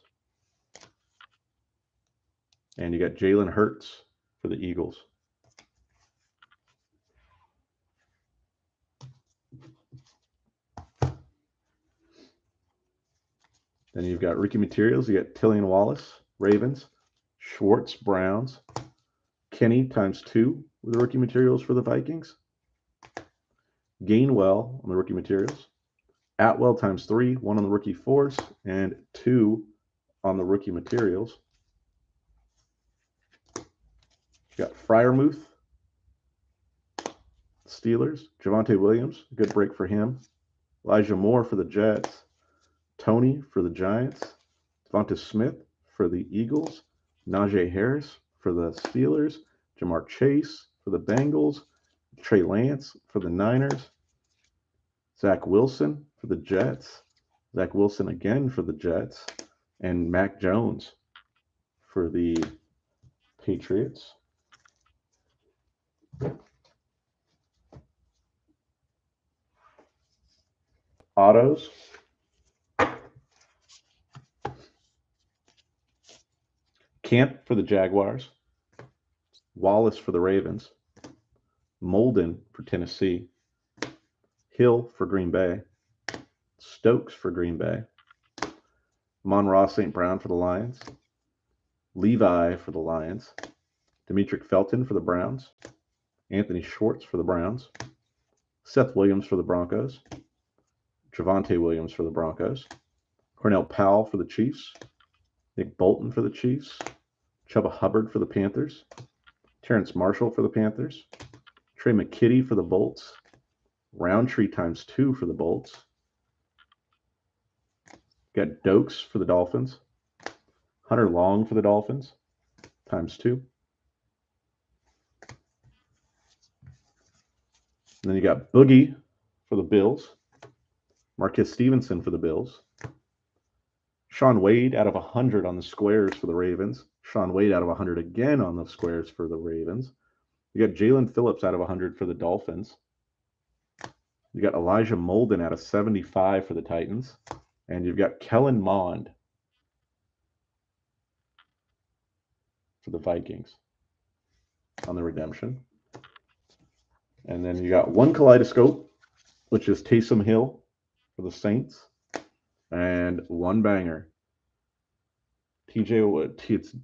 And you got Jalen Hurts for the Eagles. Then you've got rookie materials. You got Tillian Wallace, Ravens. Schwartz, Browns. Kenny ×2 with the rookie materials for the Vikings. Gainwell on the rookie materials. Atwell ×3, 1 on the rookie force, and 2 on the rookie materials. You got Freiermuth, Steelers. Javonte Williams, good break for him. Elijah Moore for the Jets. Tony for the Giants. Devonta Smith for the Eagles. Najee Harris for the Steelers. Jamar Chase for the Bengals. Trey Lance for the Niners. Zach Wilson for the Jets. Zach Wilson again for the Jets. And Mac Jones for the Patriots. Autos. Camp for the Jaguars. Wallace for the Ravens. Molden for Tennessee. Hill for Green Bay. Stokes for Green Bay. Amon-Ra St. Brown for the Lions. Levi for the Lions. Demetric Felton for the Browns. Anthony Schwartz for the Browns. Seth Williams for the Broncos. Javonte Williams for the Broncos. Cornell Powell for the Chiefs. Nick Bolton for the Chiefs. Chuba Hubbard for the Panthers. Terrence Marshall for the Panthers. Trey McKitty for the Bolts. Roundtree ×2 for the Bolts. Got Dokes for the Dolphins. Hunter Long for the Dolphins ×2. And then you got Boogie for the Bills. Marquez Stevenson for the Bills. Shaun Wade out of 100 on the squares for the Ravens. Shaun Wade out of 100 again on the squares for the Ravens. You got Jalen Phillips out of 100 for the Dolphins. You got Elijah Molden out of 75 for the Titans. And you've got Kellen Mond for the Vikings on the redemption. And then you got one kaleidoscope, which is Taysom Hill for the Saints. And one banger. It's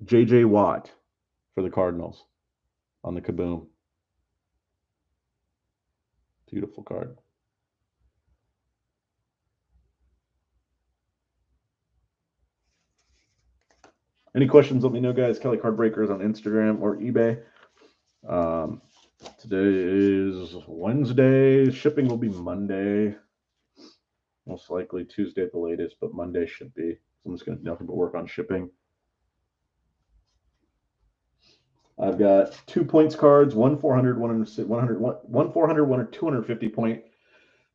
J.J. Watt for the Cardinals on the Kaboom. Beautiful card. Any questions, let me know, guys. Kelly Card Breakers on Instagram or eBay. Today is Wednesday. Shipping will be Monday. Most likely Tuesday at the latest, but Monday should be. So I'm just going to do nothing but work on shipping. I've got 2 points cards, one 400, one 400, one 250 point.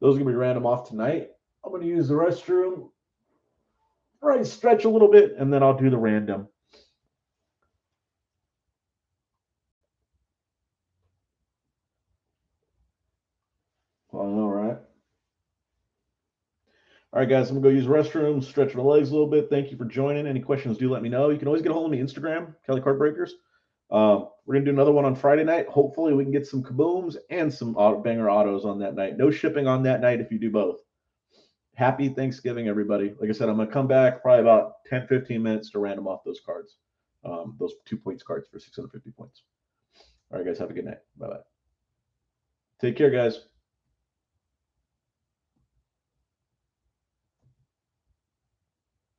Those are going to be random off tonight. I'm going to use the restroom, right, stretch a little bit, and then I'll do the random. Well, I know, right? All right, guys, I'm going to go use the restroom, stretch my legs a little bit. Thank you for joining. Any questions, do let me know. You can always get a hold of me Instagram, Kelly Card Breakers. We're going to do another one on Friday night. Hopefully, we can get some kabooms and some banger autos on that night. No shipping on that night if you do both. Happy Thanksgiving, everybody. Like I said, I'm going to come back probably about 10, 15 minutes to random off those cards, those 2 points cards for 650 points. All right, guys, have a good night. Bye-bye. Take care, guys.